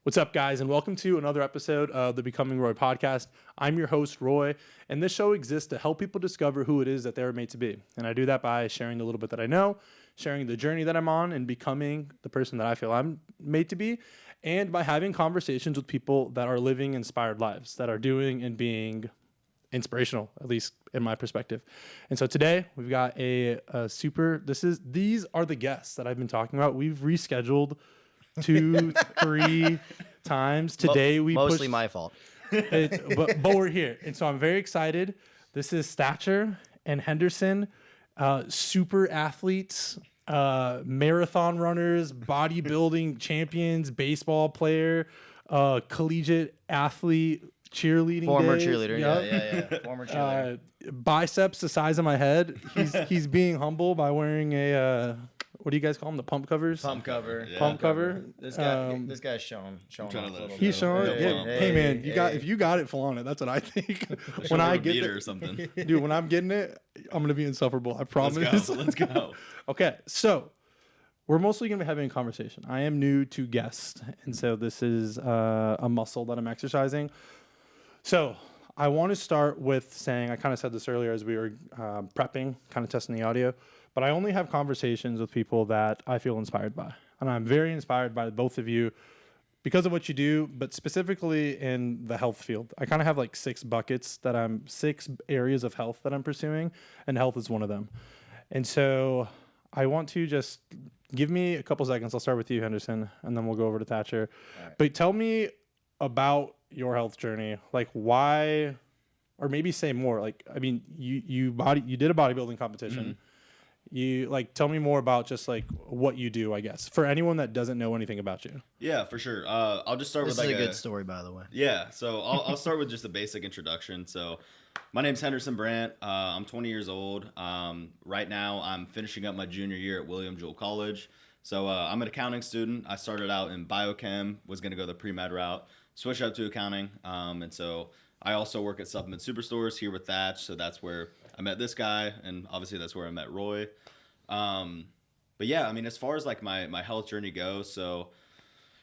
What's up, guys, and welcome to another episode of the Becoming Roy podcast. I'm your host, Roy, and this show exists to help people discover who it is that they're made to be. And I do that by sharing the little bit that I know, sharing the journey that I'm on, and becoming the person that I feel I'm made to be, and by having conversations with people that are living inspired lives, that are doing and being inspirational, at least in my perspective. And so today we've got these are the guests that I've been talking about. We've rescheduled 2-3 times. Today we mostly my fault. but we're here, and so I'm very excited. This is Thatcher and Henderson, super athletes, marathon runners, bodybuilding champions, baseball player, collegiate athlete, cheerleading Former days. cheerleader, Yep. yeah. Former cheerleader. Biceps the size of my head. He's being humble by wearing a what do you guys call them? The pump covers? Pump cover. Yeah. Pump cover. This guy's showing off a little bit. He's showing. Yeah. Hey man, if you got it, flaunt it. That's what I think. When I get it or something. Dude, when I'm getting it, I'm gonna be insufferable. I promise. Let's go. Okay, so we're mostly gonna be having a conversation. I am new to guests, and so this is a muscle that I'm exercising. So I want to start with saying, I kind of said this earlier as we were prepping, kind of testing the audio, but I only have conversations with people that I feel inspired by. And I'm very inspired by both of you because of what you do, but specifically in the health field. I kind of have like 6 areas of health that I'm pursuing, and health is one of them. And so I want to just give me a couple seconds. I'll start with you, Henderson, and then we'll go over to Thatcher. Right. But tell me about your health journey, like why, or maybe say more. Like, I mean, you did a bodybuilding competition. Mm-hmm. You tell me more about just like what you do, I guess, for anyone that doesn't know anything about you. Yeah, for sure. I'll just start with this is a good story, by the way. Yeah, so I'll start with just a basic introduction. So my name's Henderson Brandt. I'm 20 years old. Right now I'm finishing up my junior year at William Jewell College. So I'm an accounting student. I started out in biochem, was going to go the pre-med route, switched up to accounting. And so I also work at Supplement Superstores here with Thatch. So that's where I met this guy, and obviously that's where I met Roy. But yeah, I mean, as far as like my health journey goes, so,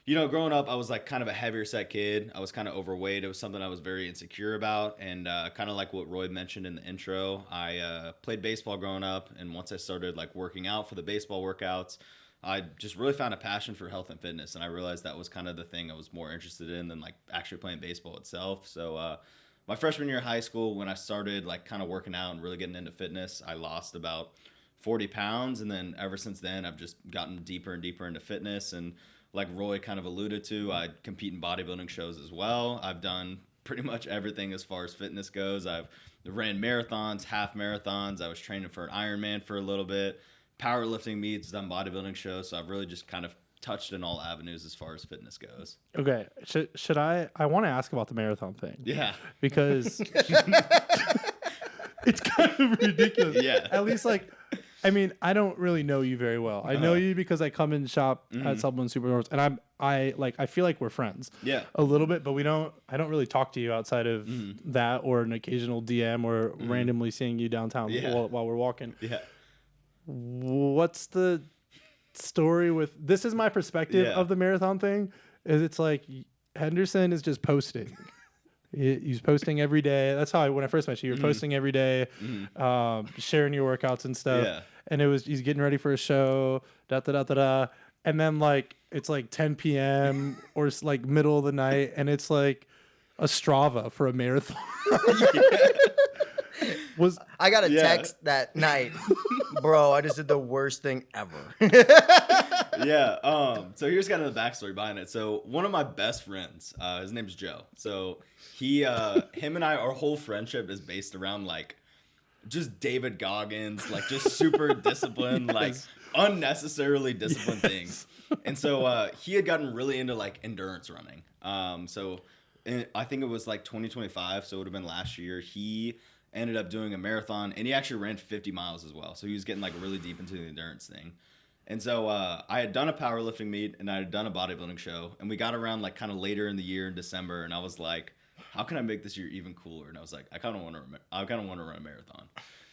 you know, growing up, I was like kind of a heavier set kid. I was kind of overweight. It was something I was very insecure about. And kind of like what Roy mentioned in the intro, I played baseball growing up. And once I started like working out for the baseball workouts, I just really found a passion for health and fitness. And I realized that was kind of the thing I was more interested in than like actually playing baseball itself. So my freshman year of high school, when I started like kind of working out and really getting into fitness, I lost about 40 pounds. And then ever since then, I've just gotten deeper and deeper into fitness. And like Roy kind of alluded to, I compete in bodybuilding shows as well. I've done pretty much everything as far as fitness goes. I've ran marathons, half marathons. I was training for an Ironman for a little bit. Powerlifting meets, done bodybuilding shows. So I've really just kind of touched in all avenues as far as fitness goes. Okay. Should I want to ask about the marathon thing. Yeah. Because it's kind of ridiculous. Yeah. At least I mean, I don't really know you very well. I know you because I come and shop at Supplement Superstore, and I feel like we're friends. Yeah. A little bit, but I don't really talk to you outside of that or an occasional DM or randomly seeing you downtown while we're walking. Yeah. What's the story with this? Is my perspective of the marathon thing is it's like Henderson is just posting. He's posting every day. That's how when I first met you, you were posting every day, sharing your workouts and stuff. Yeah. And he's getting ready for a show, and then like it's like 10 p.m. or it's like middle of the night, and it's like a Strava for a marathon. I got a text that night, bro. I just did the worst thing ever. Yeah. So here's kind of the backstory behind it. So one of my best friends, his name's Joe. So him and I, our whole friendship is based around like just David Goggins, like just super disciplined, like unnecessarily disciplined things. And so he had gotten really into like endurance running. I think it was like 2025, so it would have been last year. He ended up doing a marathon, and he actually ran 50 miles as well. So he was getting like really deep into the endurance thing. And so I had done a powerlifting meet, and I had done a bodybuilding show, and we got around like kind of later in the year in December, and I was like, how can I make this year even cooler? And I was like, I kind of want to run a marathon.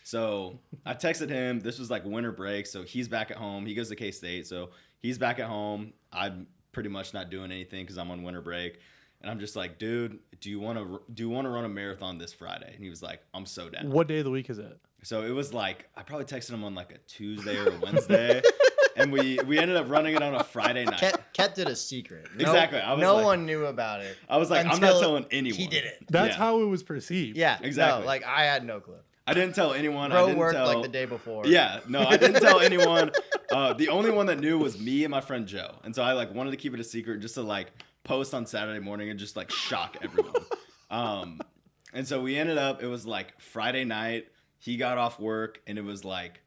So I texted him. This was like winter break, so he's back at home. He goes to K-State, so he's back at home. I'm pretty much not doing anything because I'm on winter break. And I'm just like, dude, do you want to run a marathon this Friday? And he was like, I'm so down. What day of the week is it? So it was like, I probably texted him on like a Tuesday or a Wednesday. And we ended up running it on a Friday night. Kept it a secret. Exactly. No one knew about it. I was like, I'm not telling anyone. He did it. That's how it was perceived. Yeah, exactly. No, like I had no clue. I didn't tell anyone. Bro worked like the day before. Yeah, no, I didn't tell anyone. The only one that knew was me and my friend Joe. And so I like wanted to keep it a secret just to like post on Saturday morning and just like shock everyone. And so we ended up, it was like Friday night. He got off work and it was like,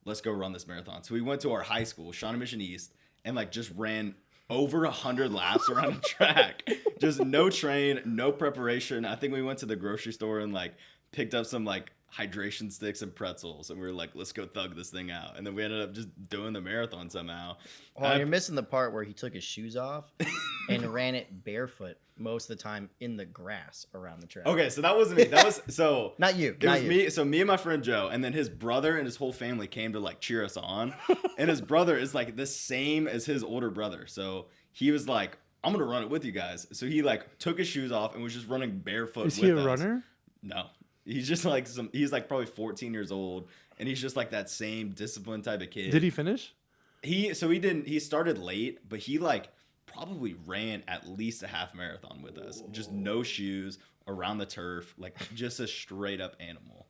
let's go run this marathon. So we went to our high school, Shawnee Mission East, and like just ran over 100 laps around the track. Just no train, no preparation. I think we went to the grocery store and like picked up some like hydration sticks and pretzels, and we were like, let's go thug this thing out. And then we ended up just doing the marathon somehow. Well, you're missing the part where he took his shoes off and ran it barefoot most of the time in the grass around the track. Okay, so that wasn't me. That was so not you. It was me. So me and my friend Joe, and then his brother and his whole family came to like cheer us on. And his brother is like the same as his older brother. So he was like, I'm gonna run it with you guys. So he like took his shoes off and was just running barefoot. Is he a runner? No. He's just like he's like probably 14 years old, and he's just like that same disciplined type of kid. Did he finish? He started late, but he like probably ran at least a half marathon with us. Just no shoes around the turf, like just a straight up animal.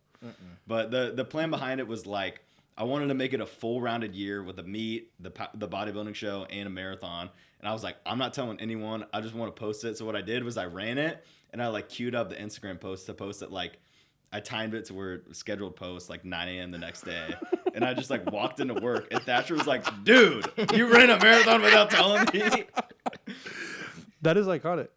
But the plan behind it was like, I wanted to make it a full rounded year with a meet, the bodybuilding show, and a marathon. And I was like, I'm not telling anyone. I just want to post it. So what I did was I ran it, and I like queued up the Instagram post to post it like, I timed it to where it was scheduled post like 9 a.m. the next day. And I just like walked into work, and Thatcher was like, dude, you ran a marathon without telling me? That is iconic.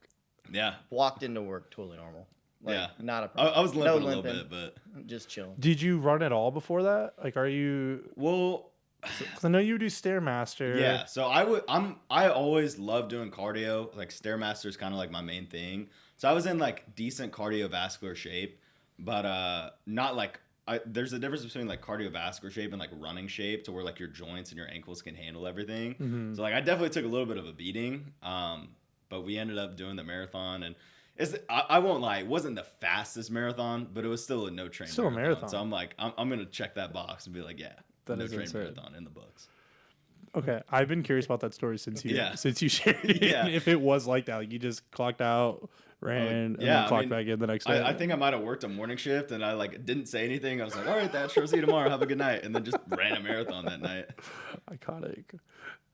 Yeah. Walked into work totally normal. Like, Yeah. Not a problem. I was limping No a little bit, but. Just chilling. Did you run at all before that? Like, are you? Well. Because I know you do Stairmaster. Yeah. So I always love doing cardio. Like Stairmaster is kind of like my main thing. So I was in like decent cardiovascular shape, but not like. There's a difference between like cardiovascular shape and like running shape, to where like your joints and your ankles can handle everything. Mm-hmm. So like I definitely took a little bit of a beating, but we ended up doing the marathon, and I won't lie, it wasn't the fastest marathon, but it was still a no train. Still a marathon. So I'm like, I'm gonna check that box and be like, yeah, that no is train insane. marathon in the books. Okay, I've been curious about that story since you shared it. Yeah. If it was like that, like you just clocked out, ran, and then clocked back in the next day. I think I might have worked a morning shift, and I like didn't say anything. I was like, all right, Thatcher, I'll see you tomorrow. Have a good night. And then just ran a marathon that night. Iconic.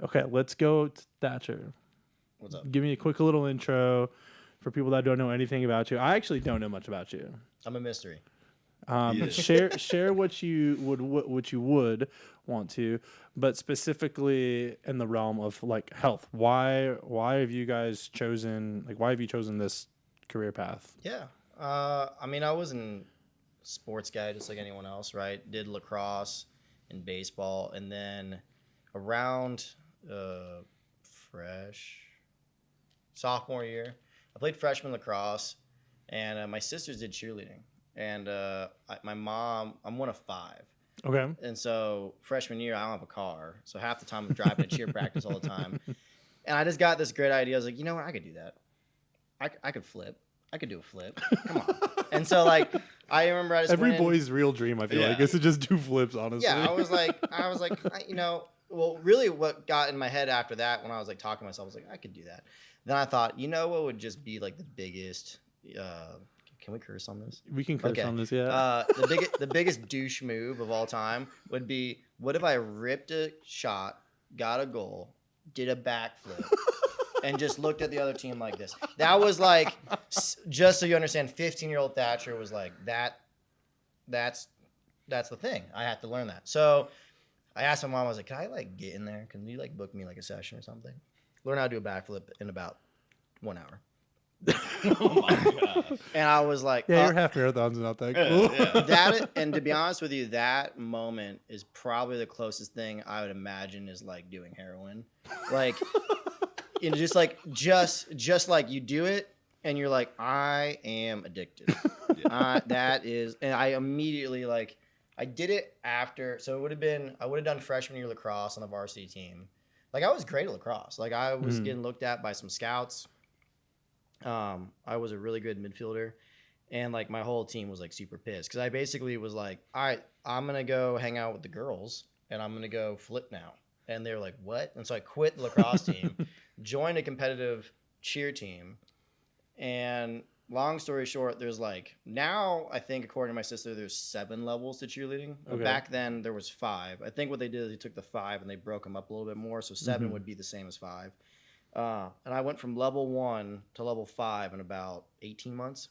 Okay, let's go to Thatcher. What's up? Give me a quick little intro for people that don't know anything about you. I actually don't know much about you. I'm a mystery. Share what you would want to, but specifically in the realm of like health. Why have you guys chosen this career path? Yeah. I mean, I was a sports guy just like anyone else, right? Did lacrosse and baseball, and then around sophomore year, I played freshman lacrosse, and my sisters did cheerleading. And my mom, I'm one of 5. Okay. And so freshman year, I don't have a car. So half the time I'm driving to cheer practice all the time. And I just got this great idea. I was like, you know what? I could do that. I could flip. I could do a flip. Come on. And so like, I remember I just every boy's real dream, I feel like, is to just do flips, honestly. Yeah, I was like, well, really what got in my head after that, when I was like talking to myself, I was like, I could do that. Then I thought, you know what would just be like the biggest, can we curse on this? We can curse on this, yeah. The biggest douche move of all time would be, what if I ripped a shot, got a goal, did a backflip, and just looked at the other team like this? That was like, just so you understand, 15-year-old Thatcher was like, that's the thing. I have to learn that. So I asked my mom, I was like, can I like get in there? Can you like book me like a session or something? Learn how to do a backflip in about 1 hour. Oh my god! And I was like, yeah, your half marathon's not that cool. Yeah. And to be honest with you, that moment is probably the closest thing I would imagine is like doing heroin. Like, just like you do it and you're like, I am addicted. That is, and I immediately I did it after. So I would have done freshman year lacrosse on the varsity team. like I was great at lacrosse. Like I was getting looked at by some scouts. I was a really good midfielder, and like my whole team was like super pissed because I basically was like, all right, I'm gonna go hang out with the girls and I'm gonna go flip now. And they were like, what? And so I quit the lacrosse team, joined a competitive cheer team, and long story short, there's like now I think according to my sister, there's 7 levels to cheerleading. Okay. Back then there was 5. I think what they did is they took the 5 and they broke them up a little bit more, so 7 would be the same as 5. And I went from level 1 to level 5 in about 18 months,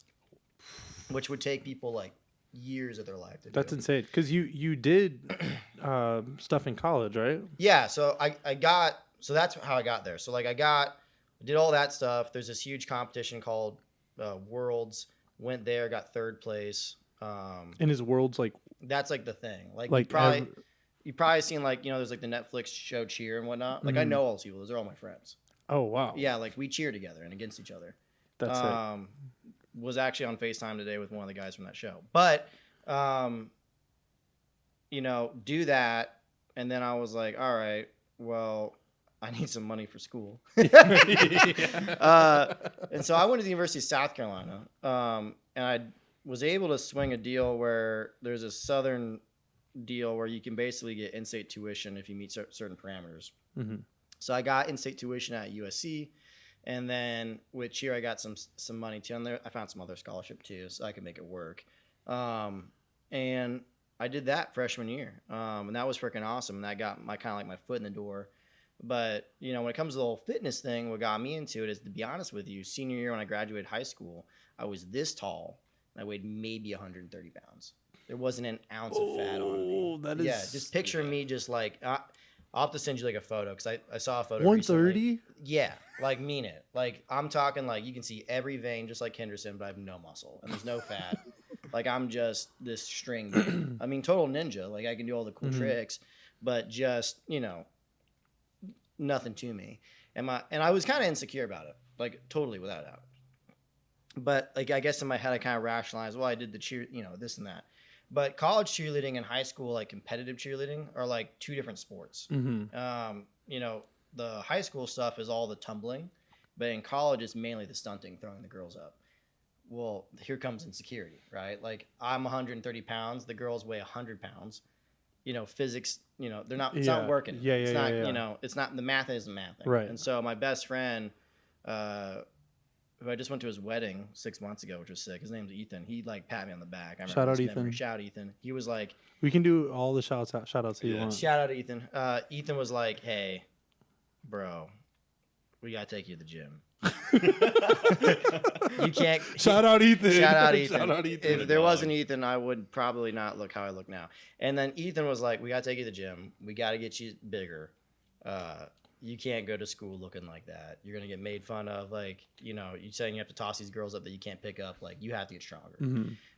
which would take people like years of their life to do. That's insane. Because you did stuff in college, right? Yeah, so so that's how I got there. So like I did all that stuff. There's this huge competition called Worlds. Went there, got 3rd place. And his world's like That's like the thing. Like Like you probably seen like, you know, there's like the Netflix show Cheer and whatnot. Like I know all those people. Those are all my friends. oh wow, Yeah, like we cheer together and against each other. that's it. Was actually on FaceTime today with one of the guys from that show. But you know, do that, and then I was like, all right, well, I need some money for school. And so I went to the University of South Carolina, and I was able to swing a deal where there's a southern deal where you can basically get in-state tuition if you meet certain parameters. So I got in-state tuition at USC, and then with cheer I got some money too. And there I found some other scholarship too, so I could make it work. And I did that freshman year, and that was freaking awesome. And that got my kind of like my foot in the door. But you know, when it comes to the whole fitness thing, what got me into it is, to be honest with you, senior year when I graduated high school, I was this tall and I weighed maybe 130 pounds. There wasn't an ounce of fat on me. That is Just picture me just like I'll have to send you like a photo because I saw a photo. 130. Recently. Yeah, like mean it. Like I'm talking like you can see every vein just like Henderson, but I have no muscle and there's no fat. Like I'm just this string dude. I mean, total ninja. Like I can do all the cool tricks, but just, you know, nothing to me. And I was kind of insecure about it, like totally without a doubt. But like I guess in my head I kind of rationalized, well, I did the cheer, you know, this and that. But college cheerleading and high school like competitive cheerleading are like 2 different sports. You know, the high school stuff is all the tumbling, but in college it's mainly the stunting, throwing the girls up. Well, here comes insecurity, right? Like I'm 130 pounds, the girls weigh 100 pounds. You know, physics, you know, it's not working. It's not, you know, it's not, the math isn't mathing. Right. And so my best friend, who I just went to his wedding 6 months ago, which was sick. His name's Ethan. He like pat me on the back. I Shout out this Ethan. memory. Shout out Ethan. He was like, We can do all the shout outs you want. shout out to Ethan. Ethan was like, hey, bro, we gotta take you to the gym. You can't. Shout out Ethan. Shout out Ethan. Shout out Ethan. If there wasn't Ethan, I would probably not look how I look now. And then Ethan was like, we gotta take you to the gym. We gotta get you bigger. You can't go to school looking like that. You're gonna get made fun of. Like, you know, you saying you have to toss these girls up that you can't pick up. Like, you have to get stronger.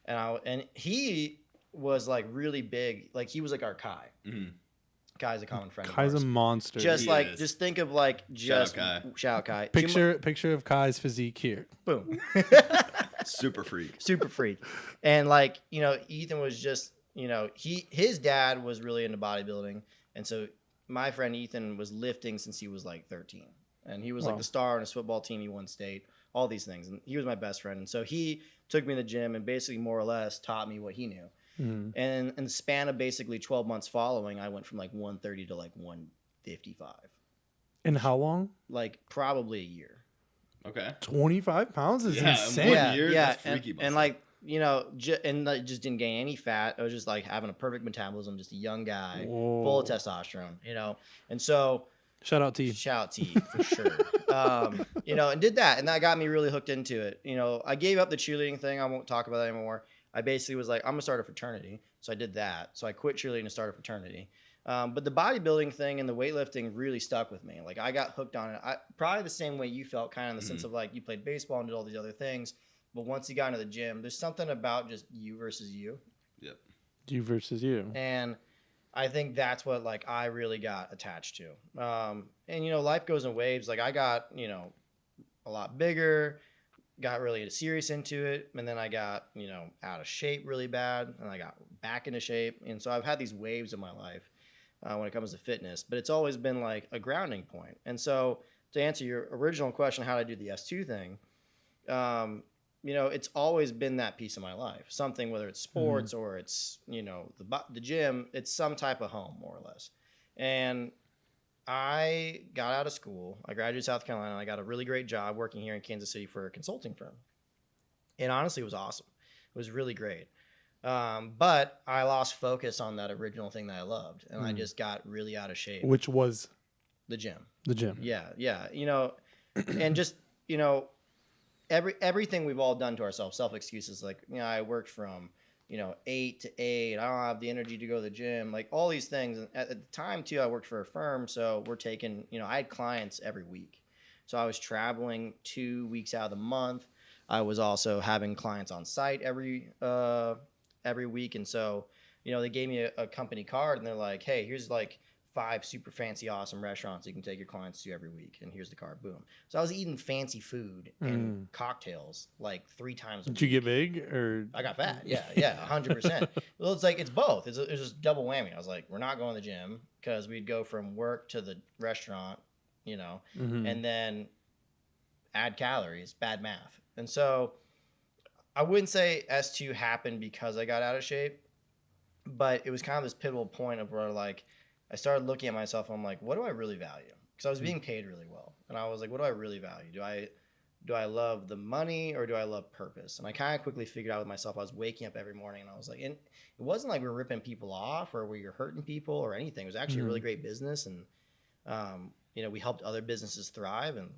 And he was like really big. Like, he was like our Kai. Kai's a common friend. Kai's of ours. a monster. Just He like, is. just think of like, just Shout shout Kai. Picture of Kai's physique here. Boom. Super freak. Super freak. And like, you know, Ethan was just, you know, his dad was really into bodybuilding. And so my friend Ethan was lifting since he was like 13. And he was like the star on his football team. He won state, all these things. And he was my best friend. And so he took me to the gym and basically more or less taught me what he knew. And in the span of basically 12 months following, I went from like 130 to like 155. In how long? Like probably a year. Okay. 25 pounds is Yeah, insane. one year, that's freaky and muscle. like, you know, just didn't gain any fat. I was just like having a perfect metabolism, just a young guy, full of testosterone, you know. And so, Shout out to you. shout out to you for sure. You know, and did that, and that got me really hooked into it. You know, I gave up the cheerleading thing. I won't talk about that anymore. I basically was like, I'm gonna start a fraternity, so I did that. So I quit cheerleading and started a fraternity. But the bodybuilding thing and the weightlifting really stuck with me. Like I got hooked on it. Probably the same way you felt, kind of in the sense of like you played baseball and did all these other things. But once you got into the gym, there's something about just you versus you. Yep. You versus you. And I think that's what like I really got attached to. And you know, life goes in waves. Like I got, you know, a lot bigger, got really serious into it, and then I got, you know, out of shape really bad, and I got back into shape. And so I've had these waves in my life. when it comes to fitness, but it's always been like a grounding point. And so to answer your original question, how did I do the S2 thing? It's always been that piece of my life. Something, whether it's sports or it's, the gym, it's some type of home, more or less. And I got out of school. I graduated South Carolina. And I got a really great job working here in Kansas City for a consulting firm. And honestly, it was awesome. It was really great. But I lost focus on that original thing that I loved. And I just got really out of shape. Which was? The gym. The gym. Yeah. And just, everything we've all done to ourselves, self-excuses, like, I worked from, 8 to 8. I don't have the energy to go to the gym, like all these things. And at the time too, I worked for a firm. So we're taking, I had clients every week. So I was traveling 2 weeks out of the month. I was also having clients on site every week. And so, they gave me a company card and they're like, hey, here's like 5 super fancy, awesome restaurants you can take your clients to every week. And here's the card. Boom. So I was eating fancy food and cocktails like 3 times a week. Did you get big or? I got fat. Yeah. 100%. Well, it's like, it's both. It's just double whammy. I was like, we're not going to the gym because we'd go from work to the restaurant, and then add calories, bad math. And so I wouldn't say S2 happened because I got out of shape, but it was kind of this pivotal point of where like I started looking at myself and I'm like, what do I really value? Because I was being paid really well. And I was like, what do I really value? Do I love the money or do I love purpose? And I kind of quickly figured out with myself, I was waking up every morning and I was like, and it wasn't like we were ripping people off or we were hurting people or anything. It was actually a really great business. And, we helped other businesses thrive and,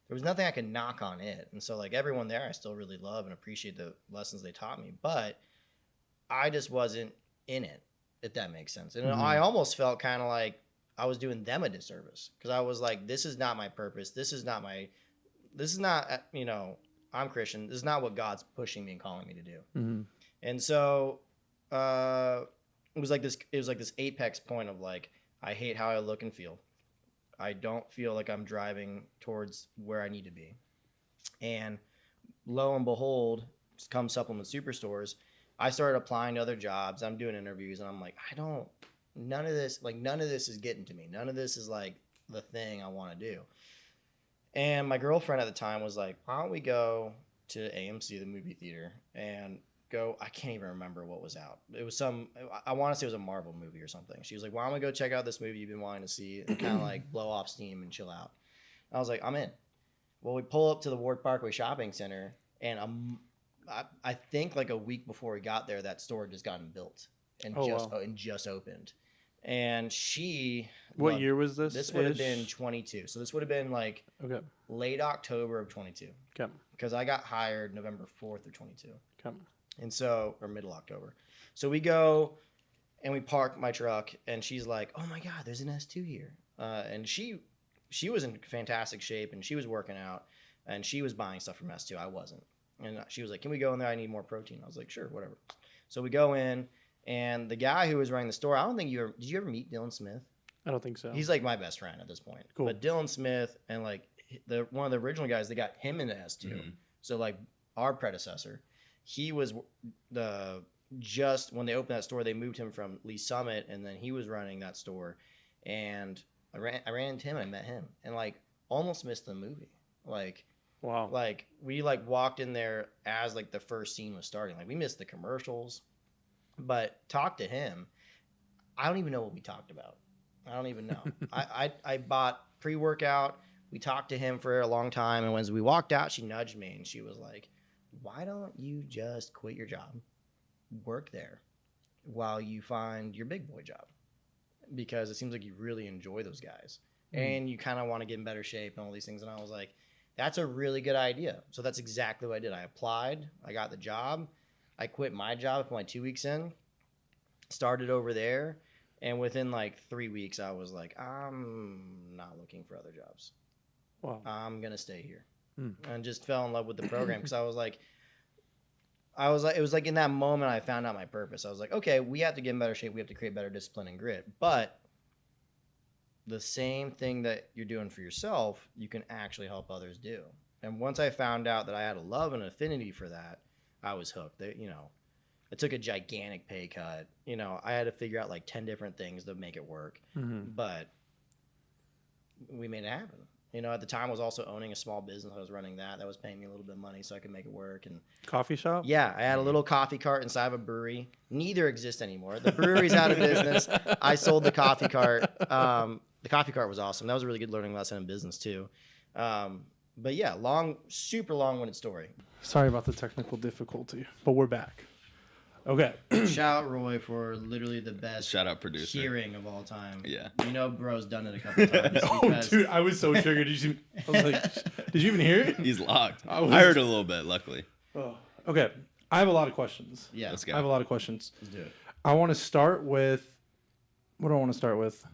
there was nothing I could knock on it. And so like everyone there, I still really love and appreciate the lessons they taught me, but I just wasn't in it, if that makes sense. And I almost felt kind of like I was doing them a disservice because I was like, this is not my purpose. This is not, I'm Christian. This is not what God's pushing me and calling me to do. And so it was like this apex point of like, I hate how I look and feel. I don't feel like I'm driving towards where I need to be. And lo and behold, come Supplement Superstores, I started applying to other jobs. I'm doing interviews and I'm like, none of this is getting to me. None of this is like the thing I want to do. And my girlfriend at the time was like, why don't we go to AMC, the movie theater, and go, I can't even remember what was out. It was I want to say it was a Marvel movie or something. She was like, why don't we go check out this movie you've been wanting to see and kind of like blow off steam and chill out. And I was like, I'm in. Well, we pull up to the Ward Parkway Shopping Center and I think like a week before we got there, that store had just gotten built and just opened. And what year was this? This would have been 22. So this would have been like late October of 22. Okay. Because I got hired November 4th of 22. Okay. And so, or middle October. So we go and we park my truck and she's like, oh my God, there's an S2 here. And she was in fantastic shape and she was working out and she was buying stuff from S2. I wasn't. And she was like, can we go in there? I need more protein. I was like, sure, whatever. So we go in. And the guy who was running the store, I don't think did you ever meet Dylan Smith? I don't think so. He's like my best friend at this point. Cool. But Dylan Smith and like one of the original guys, they got him into S2. So like our predecessor, he was just when they opened that store, they moved him from Lee Summit and then he was running that store. And I ran into him and I met him and like almost missed the movie. Like, wow. Like we like walked in there as like the first scene was starting. Like we missed the commercials. But talk to him. I don't even know what we talked about. I don't even know. I bought pre-workout. We talked to him for a long time. And when we walked out, she nudged me and she was like, why don't you just quit your job, work there while you find your big boy job? Because it seems like you really enjoy those guys and you kind of want to get in better shape and all these things. And I was like, that's a really good idea. So that's exactly what I did. I applied. I got the job. I quit my job, I put my 2 weeks in, started over there, and within like 3 weeks, I was like, I'm not looking for other jobs. Wow. I'm going to stay here. And just fell in love with the program because it was like, it was like in that moment I found out my purpose. I was like, okay, we have to get in better shape. We have to create better discipline and grit. But the same thing that you're doing for yourself, you can actually help others do. And once I found out that I had a love and affinity for that, I was hooked. I took a gigantic pay cut. You know, I had to figure out like 10 different things to make it work. But we made it happen. You know, at the time I was also owning a small business. I was running that was paying me a little bit of money so I could make it work. And Coffee shop? yeah, I had a little coffee cart inside of a brewery. Neither exists anymore. The brewery's out of business. I sold the coffee cart. The coffee cart was awesome. That was a really good learning lesson in business too. But yeah, super long-winded story. Sorry about the technical difficulty, but we're back. Okay. Shout out Roy for literally the best Shout out producer. hearing of all time. Yeah. You know, bro's done it a couple times. Oh, because- dude, I was so triggered. I was like, did you even hear it? He's locked. I I, was- heard it a little bit, luckily. Oh. Okay. I have a lot of questions. Yeah, Let's I go. have a lot of questions. let's do it. I want to start with, what do I want to start with?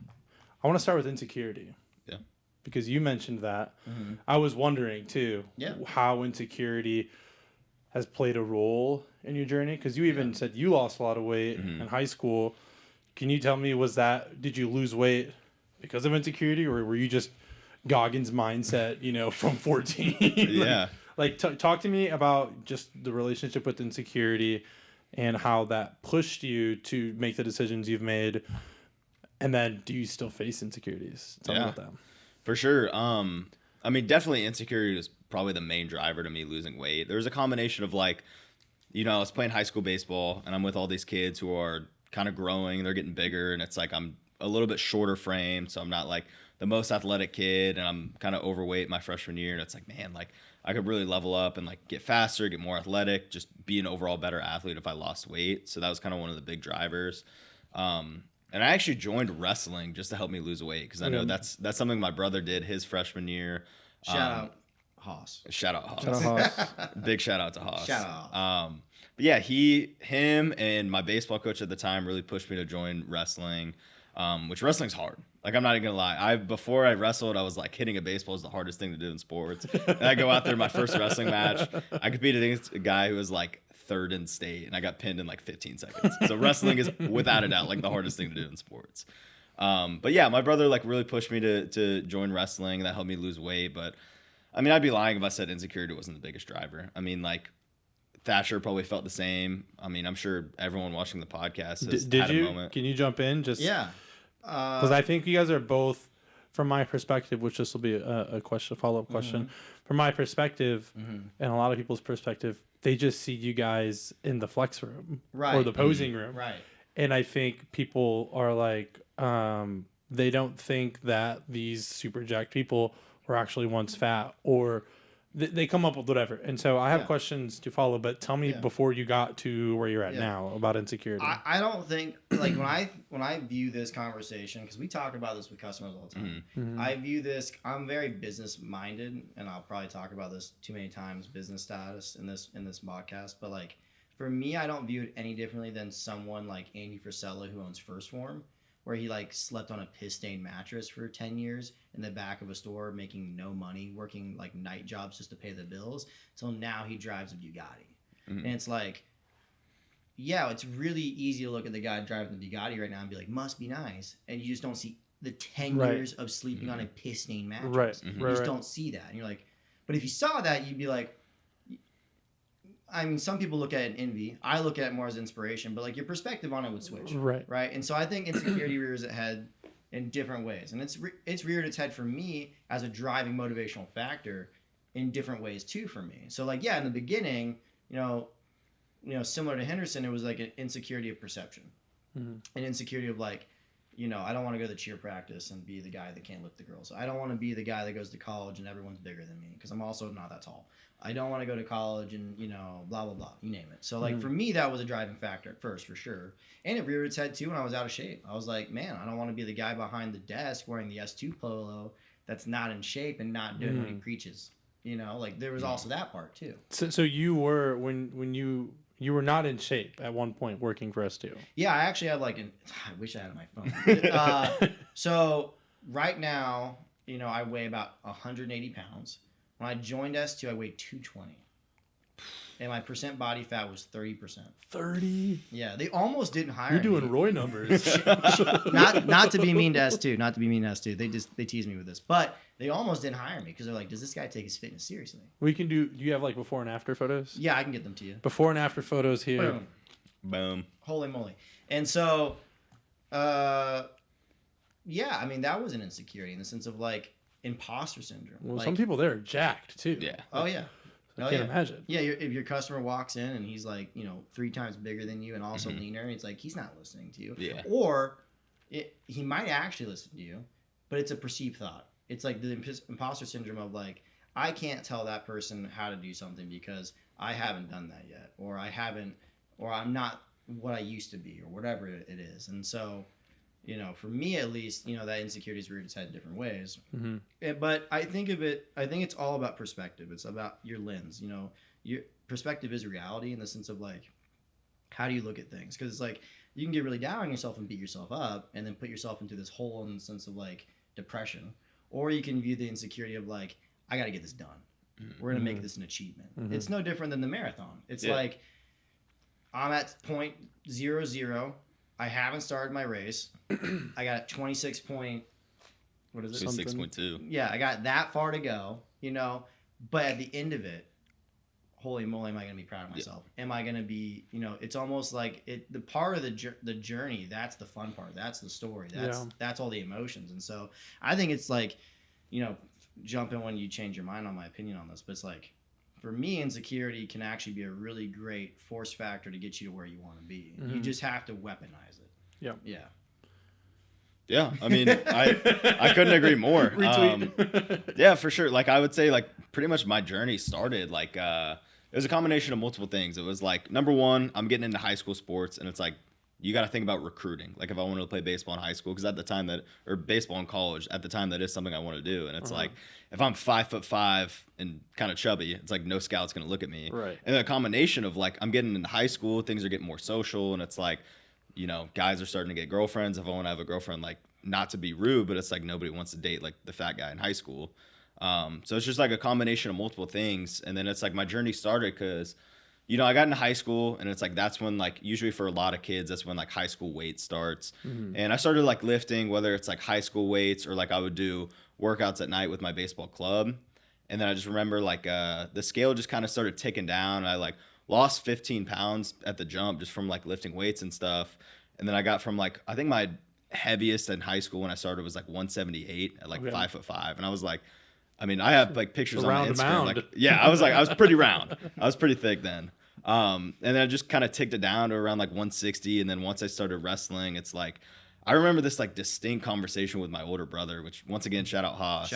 I want to start with insecurity. Yeah. Because you mentioned that. I was wondering too, Yeah. how insecurity has played a role in your journey. Because you even said you lost a lot of weight in high school. Can you tell me, did you lose weight because of insecurity, or were you just Goggins mindset, you know, from 14? Yeah. Like, talk to me about just the relationship with insecurity and how that pushed you to make the decisions you've made. And then, do you still face insecurities? Tell me about that. For sure. I mean, definitely insecurity was probably the main driver to me losing weight. There was a combination of like, you know, I was playing high school baseball and I'm with all these kids who are kind of growing, they're getting bigger, and it's like I'm a little bit shorter framed, so I'm not like the most athletic kid, and I'm kind of overweight my freshman year, and it's like, man, like I could really level up and like get faster, get more athletic, just be an overall better athlete if I lost weight. So that was kind of one of the big drivers. And I actually joined wrestling just to help me lose weight, because I know that's something my brother did his freshman year. Shout out Haas. Shout out Haas. Shout out Haas. Big shout out to Haas. Shout out Haas. But yeah, him and my baseball coach at the time really pushed me to join wrestling, which wrestling's hard. Like, I'm not even gonna lie. Before I wrestled, I was like, hitting a baseball is the hardest thing to do in sports. And I go out there, my first wrestling match, I competed against a guy who was like third in state, and I got pinned in like 15 seconds. So wrestling is without a doubt like the hardest thing to do in sports. But yeah, my brother like really pushed me to join wrestling. That helped me lose weight. But I mean, I'd be lying if I said insecurity wasn't the biggest driver. I mean, like, Thatcher probably felt the same. I mean, I'm sure everyone watching the podcast has Did had you? a moment. Can you jump in? Just Yeah. because I think you guys are both, from my perspective, which this will be a follow-up question. From my perspective, and a lot of people's perspective, they just see you guys in the flex room or Right. the posing room. Right. And I think people are like, they don't think that these super jacked people were actually once fat, or they come up with whatever. And so I have Yeah. questions to follow, but tell me Yeah. before you got to where you're at Yeah. now about insecurity. I don't think, like, when I view this conversation, because we talk about this with customers all the time. I view this, I'm very business minded, and I'll probably talk about this too many times, business status in this podcast. But like, for me, I don't view it any differently than someone like Andy Frisella, who owns First Form, where he like slept on a piss stained mattress for 10 years in the back of a store, making no money, working like night jobs just to pay the bills, till now he drives a Bugatti. And it's like, yeah, it's really easy to look at the guy driving the Bugatti right now and be like, must be nice. And you just don't see the 10 Right. years of sleeping on a piss stained mattress. Right. You Right. just Right. don't see that. And you're like, but if you saw that, you'd be like, I mean, some people look at it in envy. I look at it more as inspiration, but like your perspective on it would switch. Right. Right. And so I think insecurity rears its head in different ways. And it's reared its head for me as a driving motivational factor in different ways too for me. So like, yeah, in the beginning, you know, similar to Henderson, it was like an insecurity of perception, an insecurity of like, you know, I don't want to go to cheer practice and be the guy that can't lift the girls. I don't want to be the guy that goes to college and everyone's bigger than me, because I'm also not that tall. I don't want to go to college and, you know, blah, blah, blah, you name it. So like for me, that was a driving factor at first, for sure. And it reared its head too when I was out of shape. I was like, man, I don't want to be the guy behind the desk wearing the S2 polo that's not in shape and not doing what he preaches. You know, like there was also that part too. So you were, when you were not in shape at one point working for S2. Yeah, I actually have like I wish I had my phone. So right now, you know, I weigh about 180 pounds. When I joined S2, I weighed 220. And my percent body fat was 30%. 30? Yeah, they almost didn't hire You're doing me. Roy numbers. not to be mean to S2, not to be mean to S2. They tease me with this. But they almost didn't hire me because they're like, does this guy take his fitness seriously? Do you have like before and after photos? Yeah, I can get them to you. Before and after photos here. Boom. Boom. Holy moly. And so, yeah, I mean, that was an insecurity in the sense of like imposter syndrome. Well, like, some people there are jacked too. Yeah. Oh, yeah. I can't imagine. Yeah, if your customer walks in and he's like, 3 times bigger than you and also leaner, it's like he's not listening to you. Yeah. Or he might actually listen to you, but it's a perceived thought. It's like the imposter syndrome of like, I can't tell that person how to do something because I haven't done that yet, or I'm not what I used to be, or whatever it is. And so, for me at least, that insecurity is rooted its head in different ways. But I think it's all about perspective. It's about your lens. Your perspective is reality in the sense of like, how do you look at things? Because it's like you can get really down on yourself and beat yourself up, and then put yourself into this hole in the sense of like depression, or you can view the insecurity of like, I got to get this done. We're gonna make this an achievement. It's no different than the marathon. It's like I'm at point 0-0. I haven't started my race. I got 26 point. What is it? 26.2. Yeah, I got that far to go. But at the end of it, holy moly, am I going to be proud of myself? Yeah. Am I going to be? It's almost like the part of the journey. That's the fun part. That's the story. That's all the emotions. And so I think it's like, jump in when you change your mind on my opinion on this. But it's like, for me, insecurity can actually be a really great force factor to get you to where you want to be. You just have to weaponize it. Yeah. Yeah. Yeah. I mean, I couldn't agree more. Yeah, for sure. Like I would say like pretty much my journey started like, it was a combination of multiple things. It was like, number one, I'm getting into high school sports, and it's like, you got to think about recruiting. Like if I wanted to play baseball in high school, because at the time or baseball in college, at the time that is something I want to do. And it's like, if I'm 5'5" and kind of chubby, it's like no scout's going to look at me. Right. And then a combination of like, I'm getting into high school, things are getting more social, and it's like, guys are starting to get girlfriends. If I want to have a girlfriend, like not to be rude, but it's like nobody wants to date like the fat guy in high school. So it's just like a combination of multiple things. And then it's like my journey started because I got into high school, and it's like that's when like usually for a lot of kids that's when like high school weight starts. And I started like lifting, whether it's like high school weights or like I would do workouts at night with my baseball club. And then I just remember like the scale just kind of started ticking down. I like lost 15 pounds at the jump just from like lifting weights and stuff. And then I got from like, I think my heaviest in high school when I started was like 178 at like 5'5". And I was like, I mean, I have like pictures on my Instagram. Like, yeah, I was pretty round. I was pretty thick then. And then I just kind of ticked it down to around like 160. And then once I started wrestling, it's like, I remember this like distinct conversation with my older brother, which once again, shout out Haas.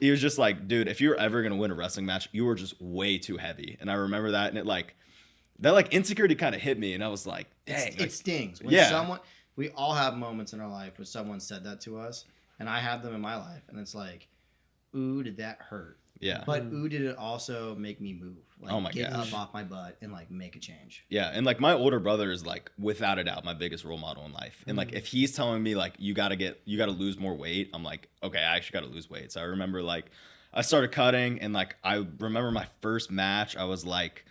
He was just like, dude, if you're ever going to win a wrestling match, you were just way too heavy. And I remember that. And it like, that like insecurity kind of hit me. And I was like, dang. It stings. When we all have moments in our life where someone said that to us, and I have them in my life. And it's like, ooh, did that hurt? Yeah. But ooh, did it also make me move? Like, oh my get gosh. up off my butt and like make a change. Yeah, and like my older brother is like without a doubt my biggest role model in life. And like if he's telling me like you gotta lose more weight, I'm like, okay, I actually gotta lose weight. So I remember like I started cutting, and like I remember my first match, I was like,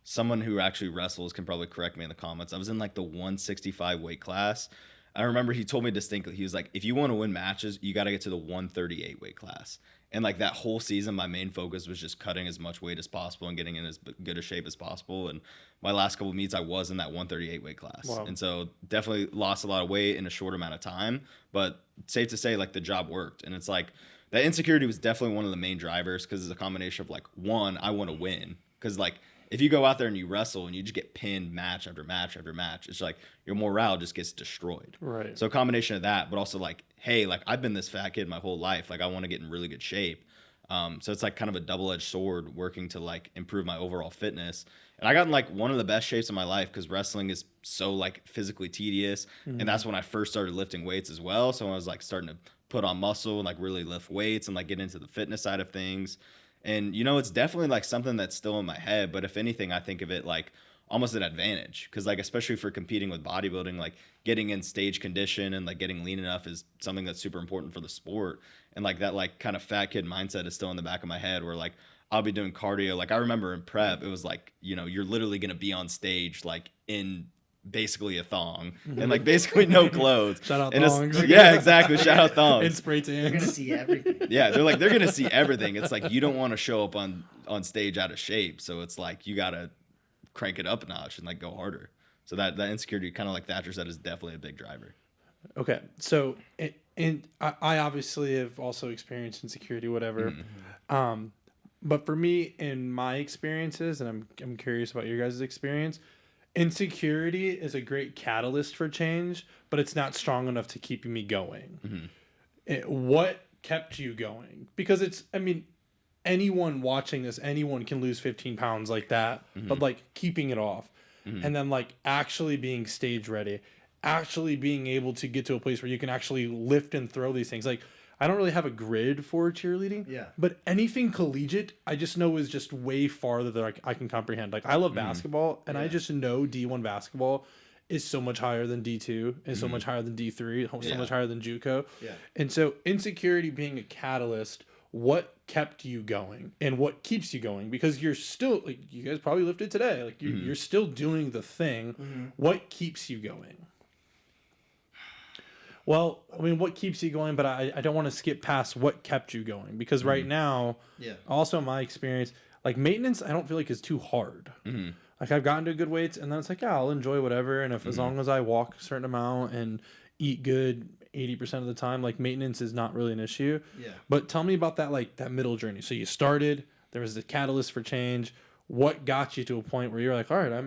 someone who actually wrestles can probably correct me in the comments. I was in like the 165 weight class. I remember he told me distinctly, he was like, if you want to win matches, you got to get to the 138 weight class. And like that whole season, my main focus was just cutting as much weight as possible and getting in as good a shape as possible. And my last couple of meets, I was in that 138 weight class. Wow. And so definitely lost a lot of weight in a short amount of time. But safe to say, like the job worked. And it's like that insecurity was definitely one of the main drivers, because it's a combination of like, one, I want to win. Because like if you go out there and you wrestle and you just get pinned match after match after match, it's like your morale just gets destroyed. Right. So a combination of that, but also like, hey, like I've been this fat kid my whole life. Like I want to get in really good shape. So it's like kind of a double-edged sword working to like improve my overall fitness. And I got in like one of the best shapes of my life, because wrestling is so like physically tedious. Mm-hmm. And that's when I first started lifting weights as well. So I was like starting to put on muscle and like really lift weights and like get into the fitness side of things. And, it's definitely like something that's still in my head. But if anything, I think of it like almost an advantage, because like especially for competing with bodybuilding, like getting in stage condition and like getting lean enough is something that's super important for the sport. And like that like kind of fat kid mindset is still in the back of my head, where like I'll be doing cardio. Like I remember in prep, it was like, you're literally going to be on stage like in basically a thong and like basically no clothes. Shout out and thongs. Yeah, exactly. Shout out thongs. And spray tans. You're gonna see everything. Yeah, they're gonna see everything. It's like you don't want to show up on stage out of shape, so it's like you gotta crank it up a notch and like go harder. So that insecurity, kind of like Thatcher said, is definitely a big driver. Okay, so and I obviously have also experienced insecurity, whatever. But for me, in my experiences, and I'm curious about your guys' experience, insecurity is a great catalyst for change, but it's not strong enough to keep me going. What kept you going? Because anyone watching this, anyone can lose 15 pounds like that, but like keeping it off, and then like actually being stage ready, actually being able to get to a place where you can actually lift and throw these things. Like, I don't really have a grid for cheerleading, but anything collegiate, I just know is just way farther than I can comprehend. Like, I love basketball, and I just know D1 basketball is so much higher than D2, and so much higher than D3, so much higher than JUCO. And so insecurity being a catalyst, what kept you going and what keeps you going? Because you're still, like, you guys probably lifted today. Like, you're still doing the thing. What keeps you going? Well, I mean, what keeps you going? But I don't want to skip past what kept you going, because right now, also in my experience, like maintenance, I don't feel like is too hard. Like, I've gotten to good weights, and then it's like, yeah, I'll enjoy whatever. And if as long as I walk a certain amount and eat good 80% of the time, like maintenance is not really an issue. But tell me about that, like that middle journey. So you started, there was the catalyst for change. What got you to a point where you're like, all right,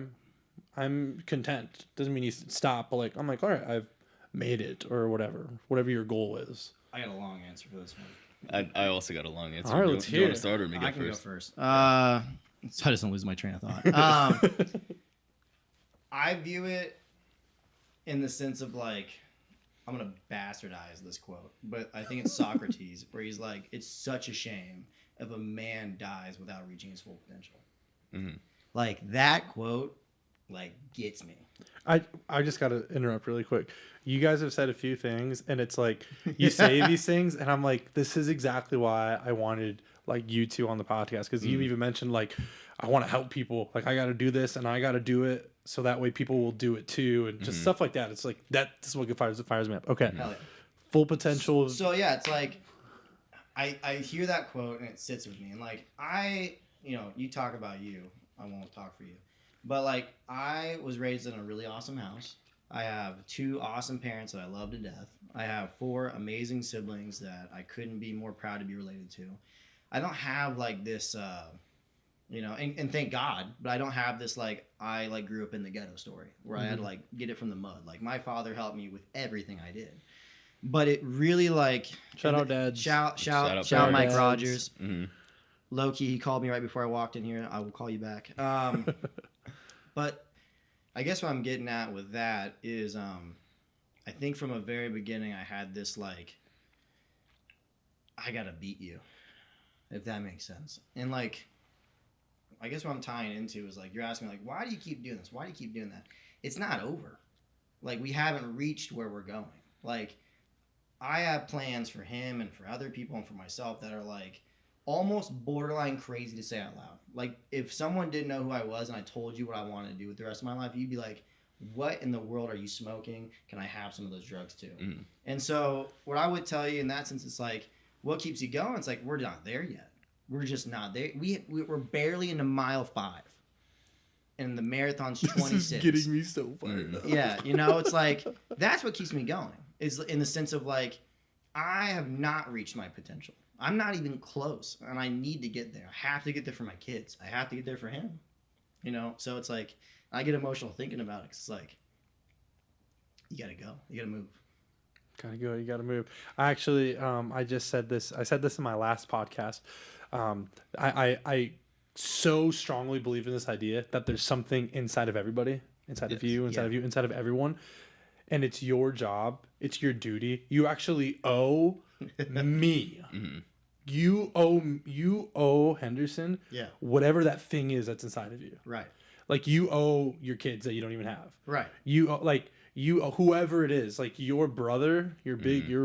I'm content. Doesn't mean you stop, but like, I'm like, all right, I've made it, or whatever your goal is. I got a long answer for this one. I also got a long answer. All right, let's do you hear want to it. start or me I go can first? go first. So I doesn't lose my train of thought. I view it in the sense of like, I'm gonna bastardize this quote, but I think it's Socrates, where he's like, "It's such a shame if a man dies without reaching his full potential." Like, that quote, like, gets me. I just got to interrupt really quick. You guys have said a few things, and it's like you say these things, and I'm like, this is exactly why I wanted like you two on the podcast, because you even mentioned like, I want to help people. Like, I got to do this, and I got to do it so that way people will do it too, and just stuff like that. It's like this is what fires me up. Okay, Hell yeah. full potential. So yeah, it's like I hear that quote and it sits with me, and like you talk about you, I won't talk for you, but like, I was raised in a really awesome house. I have 2 awesome parents that I love to death. I have 4 amazing siblings that I couldn't be more proud to be related to. I don't have like this, and thank God, but I don't have this like, I like grew up in the ghetto story where I had to like get it from the mud. Like, my father helped me with everything I did. But it really like, Shout out dads. Shout out Mike dads. Rogers. Low key, he called me right before I walked in here. I will call you back. But I guess what I'm getting at with that is, I think from a very beginning I had this like, I gotta beat you, if that makes sense. And like, I guess what I'm tying into is like, you're asking me like, why do you keep doing this? Why do you keep doing that? It's not over. Like, we haven't reached where we're going. Like, I have plans for him and for other people and for myself that are like almost borderline crazy to say out loud. Like, if someone didn't know who I was and I told you what I wanted to do with the rest of my life, you'd be like, what in the world are you smoking? Can I have some of those drugs too? And so what I would tell you in that sense is like, what keeps you going? It's like, we're not there yet. We're just not there. We're barely into mile 5. And the marathon's 26. This is getting me so fired up. Yeah, it's like, that's what keeps me going. Is in the sense of like, I have not reached my potential. I'm not even close, and I need to get there. I have to get there for my kids. I have to get there for him. So it's like, I get emotional thinking about it, 'cause it's like, you gotta go. You gotta move. Gotta go. You gotta move. I actually, I just said this. I said this in my last podcast. I so strongly believe in this idea that there's something inside of everybody, inside of you, inside of you, inside of everyone, and it's your job. It's your duty. You actually owe me. You owe Henderson. Whatever that thing is that's inside of you. Right. Like, you owe your kids that you don't even have. Right. You whoever it is, like your brother, your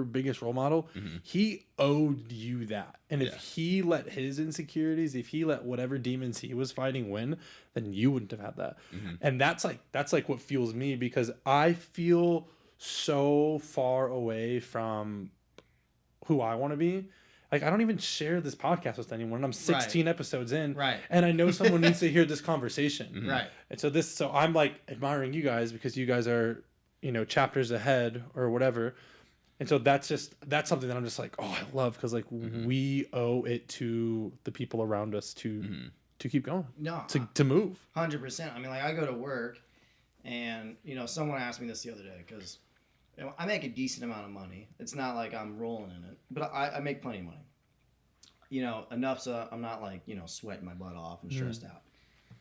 biggest role model, he owed you that. And if he let his insecurities, if he let whatever demons he was fighting win, then you wouldn't have had that. And that's like what fuels me, because I feel so far away from who I want to be. Like, I don't even share this podcast with anyone. And I'm 16 episodes in. Right. And I know someone needs to hear this conversation. Right. And so I'm like admiring you guys because you guys are, chapters ahead or whatever. And so that's something that I'm just like, oh, I love, because like we owe it to the people around us to keep going. No. To move. 100%. I mean, like, I go to work, and someone asked me this the other day, because I make a decent amount of money. It's not like I'm rolling in it, but I make plenty of money. Enough so I'm not like sweating my butt off and stressed out.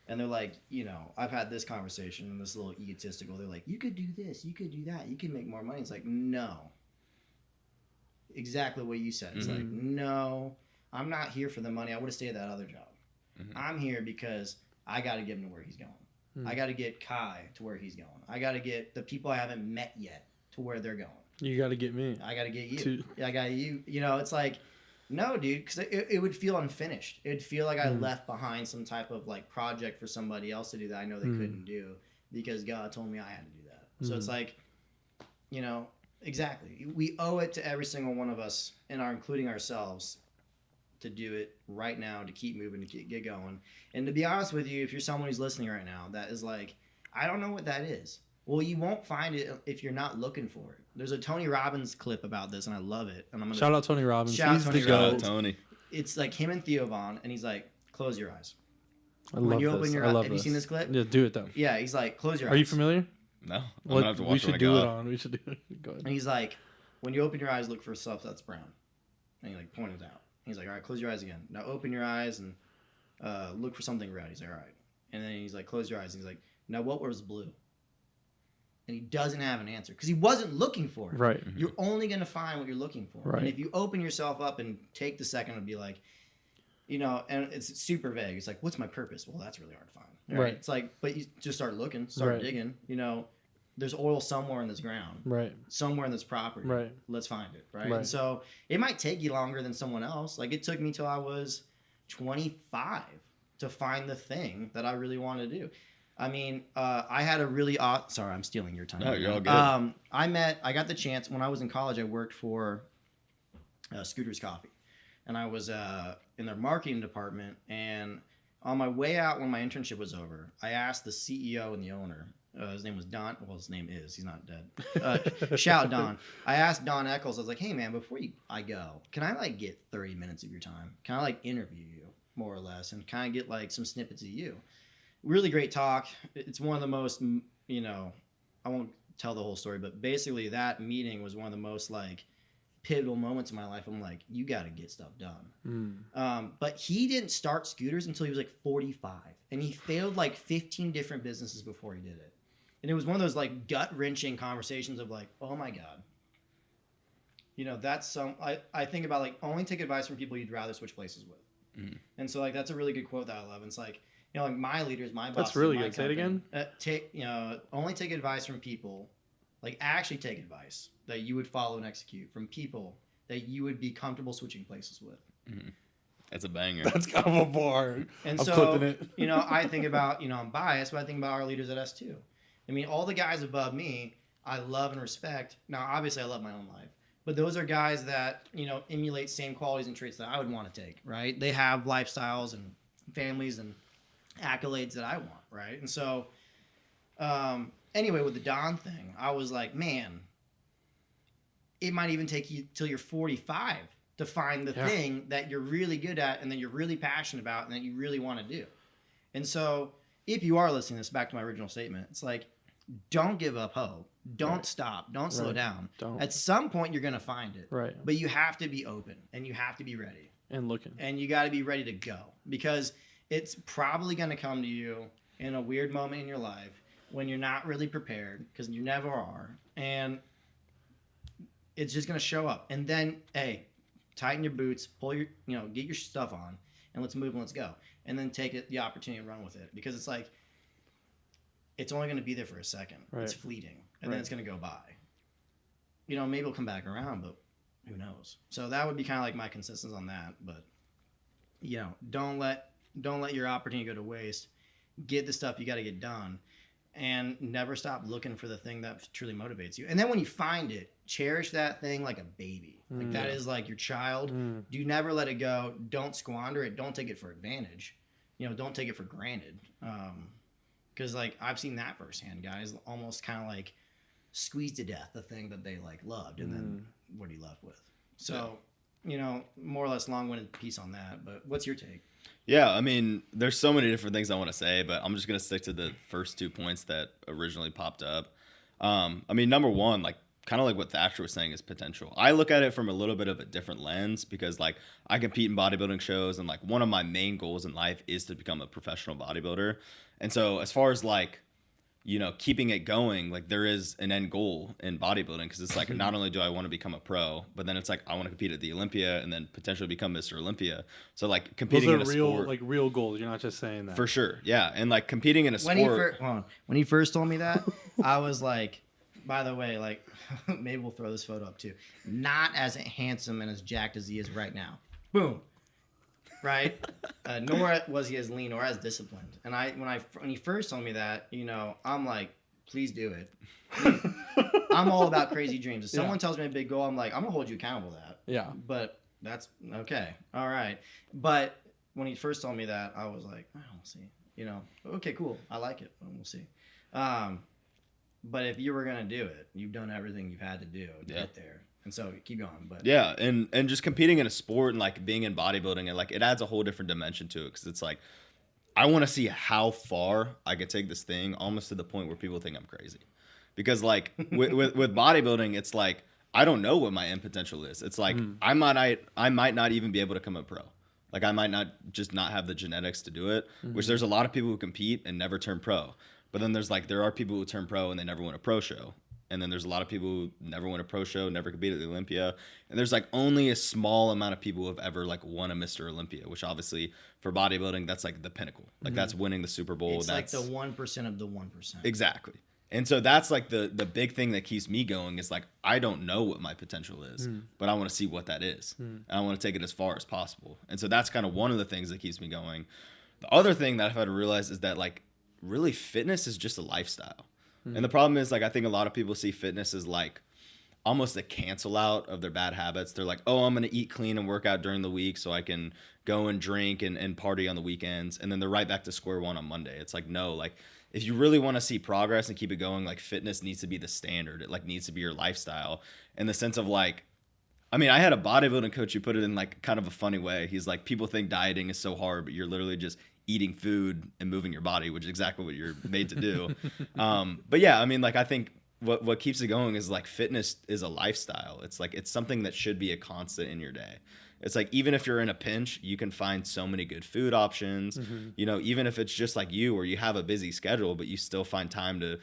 And they're like, I've had this conversation and this little egotistical. They're like, you could do this, you could do that, you can make more money. It's like, no. Exactly what you said. It's like, no, I'm not here for the money. I would have stayed at that other job. I'm here because I got to get him to where he's going. I got to get Kai to where he's going. I got to get the people I haven't met yet to where they're going. You got to get me. I got to get you. I got you. It's like, no, dude, because it would feel unfinished. It'd feel like I left behind some type of like project for somebody else to do that I know they couldn't do because God told me I had to do that. So it's like, exactly. We owe it to every single one of us, including ourselves, to do it right now, to keep moving, to get going. And to be honest with you, if you're someone who's listening right now that is like, I don't know what that is. Well, you won't find it if you're not looking for it. There's a Tony Robbins clip about this, and I love it. And I'm gonna shout out Tony Robbins. Shout out He's Tony the Shout Robbins. out Tony. It's like him and Theo Vaughn, and he's like, close your eyes. I love you this. open your I eyes, love have you seen this clip? Yeah, do it though. Yeah, he's like, close your eyes. Are you familiar? No, I'm gonna have to watch we when should I do go it out. on. We should do it. Go ahead. And he's like, when you open your eyes, look for stuff that's brown. And he like pointed out. He's like, all right, close your eyes again. Now open your eyes and look for something red. He's like, all right. And then he's like, close your eyes. And he's like, now what was blue? And he doesn't have an answer because he wasn't looking for it. Right. You're only going to find what you're looking for. Right. And if you open yourself up and take the second to be like, and it's super vague. It's like, what's my purpose? Well, that's really hard to find. Right. It's like, but you just start looking, start Right. digging. There's oil somewhere in this ground. Right. Somewhere in this property. Right. Let's find it. Right. Right. And so it might take you longer than someone else. Like it took me till I was 25 to find the thing that I really wanted to do. I mean, I had a really sorry, I'm stealing your time. No, you're all good. I got the chance when I was in college. I worked for Scooter's Coffee, and I was in their marketing department. And on my way out, when my internship was over, I asked the CEO and the owner. His name was Don. Well, his name is. He's not dead. Shout Don. I asked Don Eccles. I was like, "Hey, man, before I go, can I like get 30 minutes of your time? Can I like interview you more or less, and kind of get like some snippets of you?" Really great talk. It's one of the most, I won't tell the whole story, but basically that meeting was one of the most like pivotal moments in my life. I'm like, you got to get stuff done. But he didn't start Scooters until he was like 45, and he failed like 15 different businesses before he did it. And it was one of those like gut wrenching conversations of like, oh my God. That's I think about like only take advice from people you'd rather switch places with. And so like, that's a really good quote that I love. And it's like, like my leaders, my bosses. That's really my good. Say it again. Only take advice from people, like actually take advice that you would follow and execute from people that you would be comfortable switching places with. That's a banger. That's kind of a bar. And I'm so, clipping it. I think about, I'm biased, but I think about our leaders at S2. I mean, all the guys above me, I love and respect. Now, obviously, I love my own life. But those are guys that, emulate same qualities and traits that I would want to take, right? They have lifestyles and families and accolades that I want, right? And so, anyway, with the Don thing, I was like, man, it might even take you till you're 45 to find the thing that you're really good at and that you're really passionate about and that you really want to do. And so, if you are listening to this, back to my original statement, it's like, don't give up hope. Don't stop. Don't slow down. Don't. At some point, you're going to find it. Right. But you have to be open and you have to be ready. And looking. And you got to be ready to go because it's probably going to come to you in a weird moment in your life when you're not really prepared because you never are. And it's just going to show up. And then, hey, tighten your boots, pull your, get your stuff on, and let's move and let's go. And then take the opportunity and run with it because it's like, it's only going to be there for a second. Right. It's fleeting. And then it's going to go by. Maybe it'll come back around, but who knows? So that would be kind of like my consensus on that. But, don't let your opportunity go to waste. Get the stuff you got to get done. and never stop looking for the thing that truly motivates you. And then when you find it, cherish that thing like a baby. Like that is like your child. Do never let it go. Don't squander it. Don't take it for advantage. You know, don't take it for granted. Because like I've seen that firsthand, guys almost kind of like squeeze to death the thing that they like loved, and then what are you left with? So, you know, more or less long-winded piece on that. But what's your take? Yeah, I mean, there's so many different things I want to say, but I'm just going to stick to the first 2 points that originally popped up. I mean, number one, like, kind of like what Thatcher was saying is potential. I look at it from a little bit of a different lens because, like, I compete in bodybuilding shows, and, like, one of my main goals in life is to become a professional bodybuilder. And so as far as, like, you know, keeping it going, like there is an end goal in bodybuilding because it's like not only do I want to become a pro, but then it's like I want to compete at the Olympia and then potentially become Mr. Olympia. So like competing Those are in a real, sport, like real goals. You're not just saying that. for sure, yeah, and like competing in a When sport. when he first told me that, I was like, by the way, like maybe we'll throw this photo up too. Not as handsome and as jacked as he is right now. Boom. Right? Nor was he as lean or as disciplined. And when he first told me that, you know, I'm like, please do it. I'm all about crazy dreams. If someone tells me a big goal, I'm like, I'm gonna hold you accountable to that. Yeah. But that's okay. All right. But when he first told me that, I was like, oh, we'll see. You know, okay, cool. I like it. We'll see. But if you were gonna do it, you've done everything you've had to do to get there. And so keep going. But Yeah, and just competing in a sport and like being in bodybuilding, and like it adds a whole different dimension to it because it's like I want to see how far I can take this thing, almost to the point where people think I'm crazy. Because like with bodybuilding, it's like I don't know what my end potential is. It's like I might not even be able to become a pro. Like I might not have the genetics to do it. Which there's a lot of people who compete and never turn pro. But then there are people who turn pro and they never win a pro show. And then there's a lot of people who never win a pro show, never compete at the Olympia. And there's like only a small amount of people who have ever like won a Mr. Olympia, which obviously for bodybuilding, that's like the pinnacle. Like that's winning the Super Bowl. it's That's like the 1% of the 1%. Exactly. And so that's like the big thing that keeps me going is like, I don't know what my potential is, but I want to see what that is. And I want to take it as far as possible. And so that's kind of one of the things that keeps me going. The other thing that I've had to realize is that like really fitness is just a lifestyle. And the problem is, like, I think a lot of people see fitness as, like, almost a cancel out of their bad habits. They're like, oh, I'm going to eat clean and work out during the week so I can go and drink and party on the weekends. And then they're right back to square one on Monday. It's like, no, like, if you really want to see progress and keep it going, like, fitness needs to be the standard. It, like, needs to be your lifestyle in the sense of, like, I mean, I had a bodybuilding coach who put it in, like, kind of a funny way. He's like, people think dieting is so hard, but you're literally just eating food and moving your body, which is exactly what you're made to do. But yeah, I mean, like, I think what keeps it going is like fitness is a lifestyle. It's like, it's something that should be a constant in your day. It's like, even if you're in a pinch, you can find so many good food options, you know, even if it's just like you, or you have a busy schedule, but you still find time to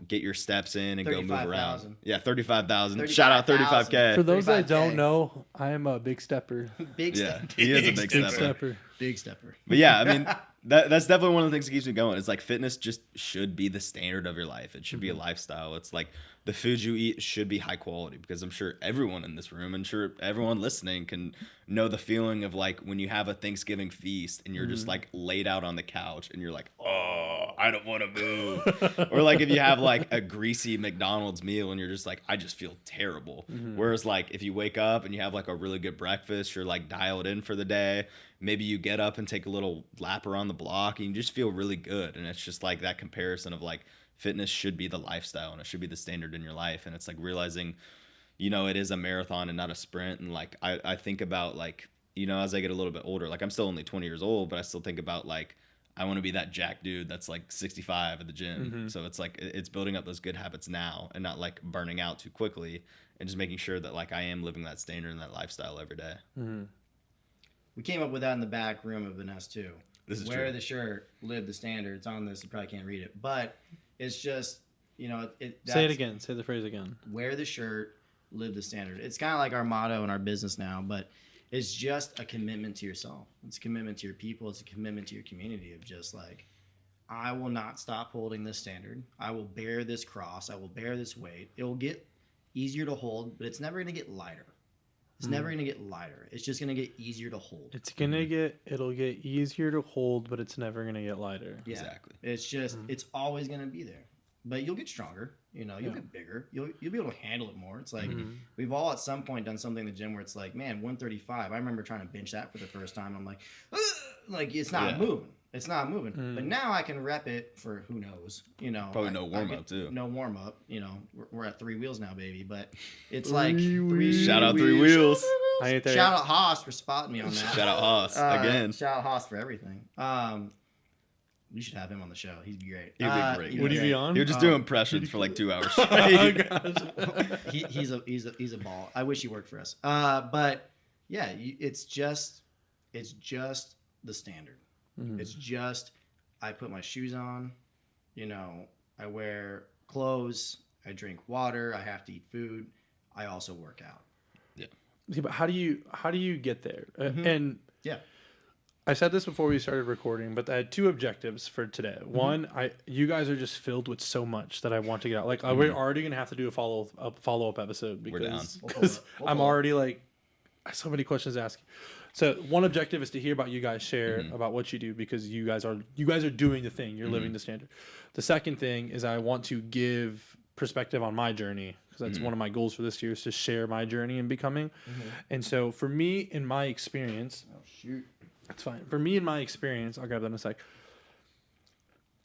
get your steps in and go move around. Yeah, 35,000. Shout out 35K. For those that 35K. don't know, I am a big stepper. Big Yeah, step. he is a big stepper. Stepper. Big stepper. But yeah, I mean, that's definitely one of the things that keeps me going. It's like fitness just should be the standard of your life. It should be a lifestyle. It's like the food you eat should be high quality, because I'm sure everyone in this room and sure everyone listening can know the feeling of like when you have a Thanksgiving feast and you're just like laid out on the couch and you're like, oh, I don't want to move. Or like if you have like a greasy McDonald's meal and you're just like, I just feel terrible. Whereas like if you wake up and you have like a really good breakfast, you're like dialed in for the day. Maybe you get up and take a little lap around the block and you just feel really good. And it's just like that comparison of like fitness should be the lifestyle and it should be the standard in your life. And it's like realizing, you know, it is a marathon and not a sprint. And like I think about like, you know, as I get a little bit older, like I'm still only 20 years old, but I still think about like, I want to be that jack dude that's like 65 at the gym. So it's like, it's building up those good habits now and not like burning out too quickly, and just making sure that like I am living that standard and that lifestyle every day. We came up with that in the back room of Vanessa too. This is Wear true. the shirt, live the standard. It's on this. You probably can't read it, but it's just, you know, Say it again. Say the phrase again. Wear the shirt, live the standard. It's kind of like our motto in our business now, but it's just a commitment to yourself. It's a commitment to your people. It's a commitment to your community of just like, I will not stop holding this standard. I will bear this cross. I will bear this weight. It will get easier to hold, but it's never going to get lighter. It's never going to get lighter. It's just going to get easier to hold. It'll get easier to hold, but it's never gonna get lighter. Yeah. Exactly. It's just, it's always going to be there. but you'll get stronger. You know, you'll get bigger. You'll be able to handle it more. It's like we've all at some point done something in the gym where it's like, man, 135. I remember trying to bench that for the first time. I'm like, ugh! Like it's not moving. It's not moving. But now I can rep it for who knows. You know, Probably no warm up too. No warm up. You know, we're at 3 wheels now, baby. But it's like three. Shout out 3 wheels. I ain't there Shout yet. out Haas for spotting me on that. Shout out Haas again. Shout out Haas for everything. We should have him on the show. He'd be great. He'd be great. Would he be on? He would just do impressions for like 2 hours Oh, straight. gosh. He's a ball. I wish he worked for us. But yeah, it's just the standard. It's just I put my shoes on, you know, I wear clothes, I drink water, I have to eat food, I also work out. Yeah, but how do you get there? And Yeah. I said this before we started recording, but I had 2 objectives for today. One, you guys are just filled with so much that I want to get out. Like we're already gonna have to do a follow up episode We're down. because I'm already like I have so many questions to ask you. So one objective is to hear about you guys share about what you do because you guys are doing the thing. You're living the standard. The second thing is I want to give perspective on my journey because that's one of my goals for this year is to share my journey in becoming. And so for me, in my experience, that's fine. For me, in my experience, I'll grab that in a sec.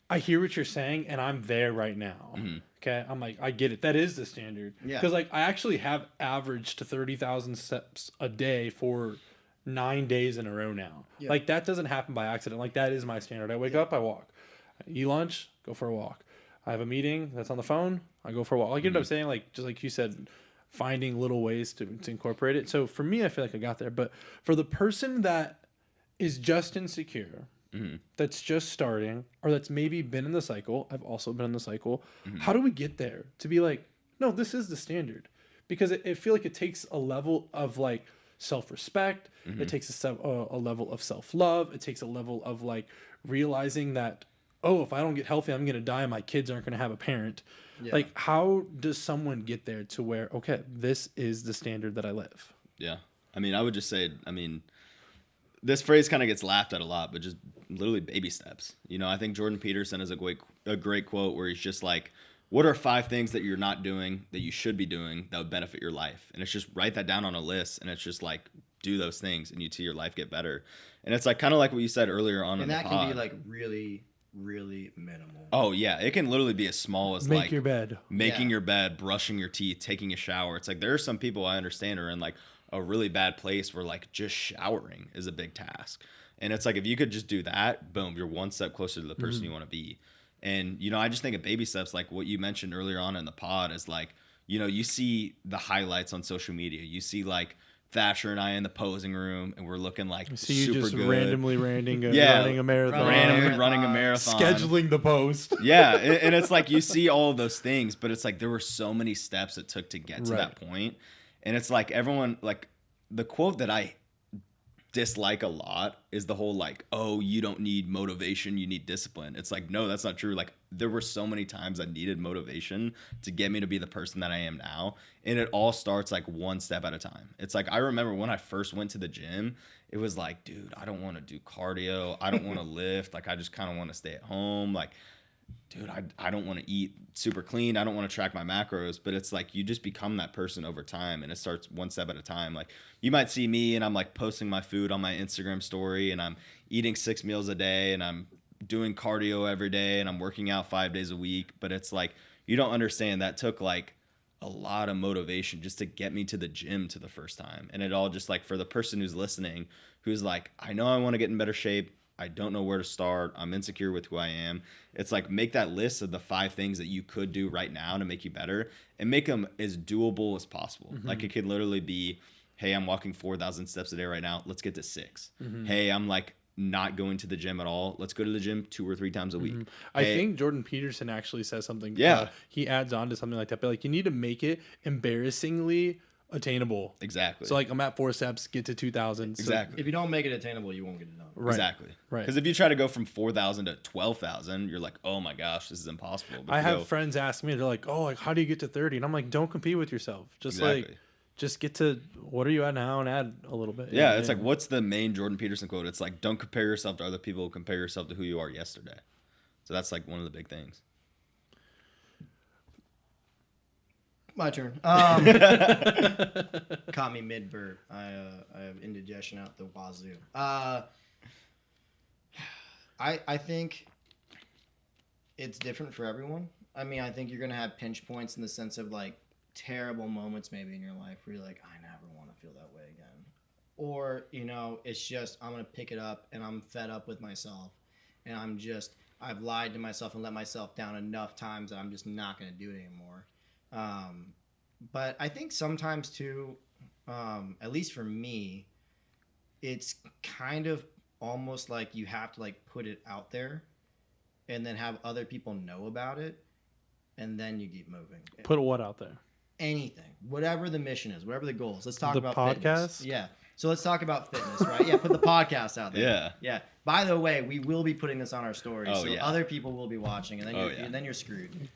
I hear what you're saying, and I'm there right now. Okay, I'm like, I get it. That is the standard. Yeah. Because like I actually have averaged to 30,000 steps a day for 9 days in a row now. Yeah. Like that doesn't happen by accident. Like that is my standard. I wake up, I walk. I eat lunch, go for a walk. I have a meeting that's on the phone, I go for a walk. Like you end up saying, like just like you said, finding little ways to incorporate it. So for me, I feel like I got there. But for the person that is just insecure, that's just starting, or that's maybe been in the cycle, I've also been in the cycle. How do we get there to be like, no, this is the standard? Because I feel like it takes a level of like self-respect. It takes a level of self-love. It takes a level of like realizing that, oh, if I don't get healthy, I'm going to die and my kids aren't going to have a parent. Yeah. Like, how does someone get there to where, okay, this is the standard that I live? Yeah. I mean, I would just say, this phrase kind of gets laughed at a lot, but just literally baby steps. You know, I think Jordan Peterson has a great quote where he's just like, what are 5 things that you're not doing that you should be doing that would benefit your life? And it's just write that down on a list, and it's just like do those things, and you see your life get better. And it's like kind of like what you said earlier on in the pod. And that can be like really, really minimal. Oh yeah, it can literally be as small as Make your bed. making your bed, brushing your teeth, taking a shower. It's like there are some people I understand are in like a really bad place where like just showering is a big task. And it's like if you could just do that, boom, you're one step closer to the person you want to be. And, you know, I just think of baby steps, like what you mentioned earlier on in the pod is like, you know, you see the highlights on social media. You see like Thatcher and I in the posing room, and we're looking like See you super just good. randomly running a marathon. Randomly running a marathon. Scheduling the post. Yeah, and it's like you see all of those things, but it's like there were so many steps it took to get to that point. And it's like everyone, like the quote that I dislike a lot is the whole like, oh, you don't need motivation, you need discipline. It's like, no, that's not true. Like there were so many times I needed motivation to get me to be the person that I am now. And it all starts like one step at a time. It's like, I remember when I first went to the gym, it was like, dude, I don't want to do cardio. I don't want to lift. Like, I just kind of want to stay at home. Like, dude, I don't want to eat super clean. I don't want to track my macros. But it's like you just become that person over time, and it starts one step at a time. Like you might see me and I'm like posting my food on my Instagram story, and I'm eating 6 meals a day, and I'm doing cardio every day, and I'm working out 5 days a week. But it's like you don't understand that took like a lot of motivation just to get me to the gym to the first time. And it all just like for the person who's listening, who's like, I know I want to get in better shape. I don't know where to start. I'm insecure with who I am. It's like make that list of the 5 things that you could do right now to make you better, and make them as doable as possible. Mm-hmm. Like it could literally be, hey, I'm walking 4,000 steps a day right now. Let's get to 6. Mm-hmm. Hey, I'm like not going to the gym at all. Let's go to the gym 2 or 3 times a week. Mm-hmm. I think Jordan Peterson actually says something. Yeah. He adds on to something like that. But like you need to make it embarrassingly attainable. Exactly. So like I'm at 4 steps, get to 2,000. So exactly. If you don't make it attainable, you won't get it done. Right. Exactly. Right. Because if you try to go from 4,000 to 12,000, you're like, oh my gosh, this is impossible. But I have friends ask me, they're like, oh, like how do you get to 30? And I'm like, don't compete with yourself. Just like, just get to what are you at now and add a little bit. Yeah, it's like, what's the main Jordan Peterson quote? It's like, don't compare yourself to other people, compare yourself to who you are yesterday. So that's like one of the big things. My turn. Caught me mid burp. I have indigestion out the wazoo. I think it's different for everyone. I mean, I think you're gonna have pinch points in the sense of like terrible moments maybe in your life where you're like, I never want to feel that way again. Or, you know, it's just I'm gonna pick it up and I'm fed up with myself and I've lied to myself and let myself down enough times that I'm just not gonna do it anymore. But I think sometimes too, at least for me, it's kind of almost like you have to like put it out there and then have other people know about it. And then you keep moving. Put what out there? Anything, whatever the mission is, whatever the goal is. Let's talk The about podcast? fitness. Yeah. So let's talk about fitness, right? Yeah. Put the podcast out there. Yeah. Yeah. By the way, we will be putting this on our story, Oh, so yeah. other people will be watching, and then Oh, you're, yeah. and then you're screwed.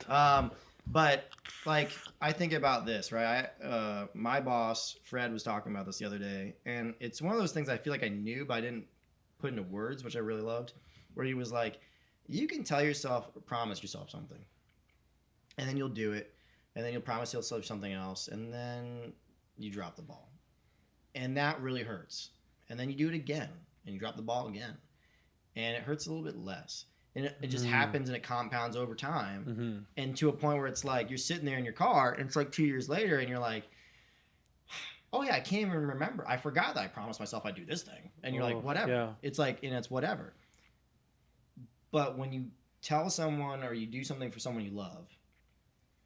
But like I think about this, right? My boss Fred was talking about this the other day, and it's one of those things I feel like I knew, but I didn't put into words, which I really loved. Where he was like, "You can tell yourself, promise yourself something, and then you'll do it, and then you'll promise yourself something else, and then you drop the ball, and that really hurts. And then you do it again, and you drop the ball again, and it hurts a little bit less." And it just happens and it compounds over time. And to a point where it's like you're sitting there in your car and it's like 2 years later and you're like, oh yeah, I can't even remember. I forgot that I promised myself I'd do this thing. And you're like, whatever. Yeah. It's like, and it's whatever. But when you tell someone or you do something for someone you love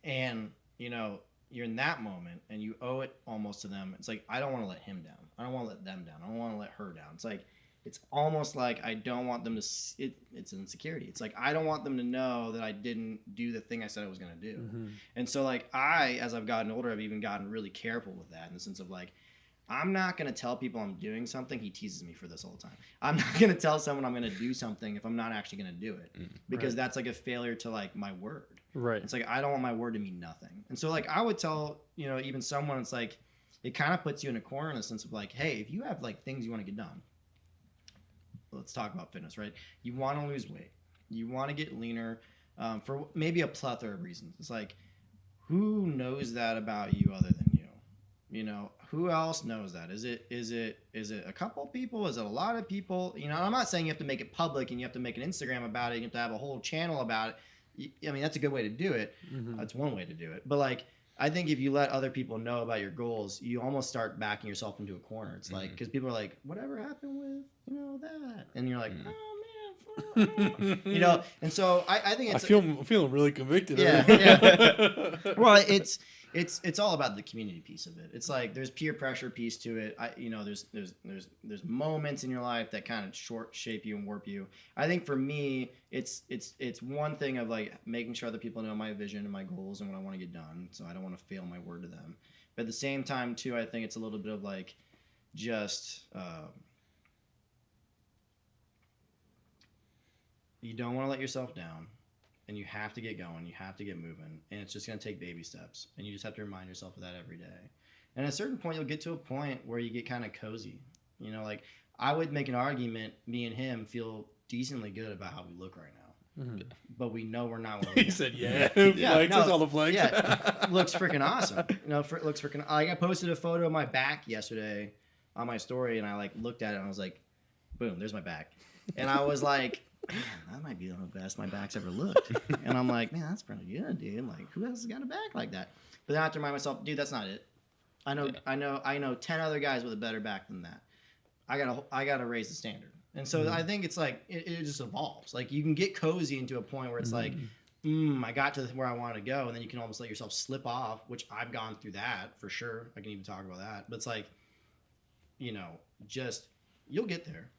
and, you know, you're in that moment and you owe it almost to them, it's like, I don't want to let him down. I don't want to let them down. I don't want to let her down. It's like, it's almost like I don't want them to, it's an insecurity. It's like, I don't want them to know that I didn't do the thing I said I was going to do. And so like as I've gotten older, I've even gotten really careful with that in the sense of like, I'm not going to tell people I'm doing something. He teases me for this all the time. I'm not going to tell someone I'm going to do something if I'm not actually going to do it because that's like a failure to like my word. Right. It's like, I don't want my word to mean nothing. And so like, I would tell, you know, even someone, it's like, it kind of puts you in a corner in the sense of like, hey, if you have like things you want to get done, let's talk about fitness, right? You want to lose weight. You want to get leaner for maybe a plethora of reasons. It's like, who knows that about you other than you? You know, who else knows that? Is it a couple people? Is it a lot of people? You know, I'm not saying you have to make it public and you have to make an Instagram about it. You have to have a whole channel about it. I mean, that's a good way to do it. That's one way to do it. But like, I think if you let other people know about your goals, you almost start backing yourself into a corner. It's like, because people are like, whatever happened with, you know, that? And you're like, oh man, you know? And so I think it's... I'm feeling really convicted. Yeah, yeah. Well, it's all about the community piece of it. It's like there's peer pressure piece to it. You know, there's moments in your life that kind of shape you and warp you. I think for me, it's one thing of like making sure other people know my vision and my goals and what I want to get done. So I don't want to fail my word to them. But at the same time, too, I think it's a little bit of like just you don't want to let yourself down. And you have to get going. You have to get moving. And it's just going to take baby steps. And you just have to remind yourself of that every day. And at a certain point, you'll get to a point where you get kind of cozy. You know, like I would make an argument, me and him feel decently good about how we look right now. But we know we're not where we He said, yeah. Yeah, Flex, no, that's all the flex. Yeah, looks freaking awesome. You know, looks freaking. Like I posted a photo of my back yesterday on my story, and I like looked at it and I was like, boom, there's my back. And I was like, man, that might be the best my back's ever looked. And I'm like, man, that's pretty good, dude. Like, who else has got a back like that? But then I have to remind myself, dude, that's not it. I know 10 other guys with a better back than that. I gotta raise the standard. And so I think it's like it just evolves. Like you can get cozy into a point where it's like, I got to where I wanted to go, and then you can almost let yourself slip off, which I've gone through that for sure. I can even talk about that. But it's like, you know, just you'll get there.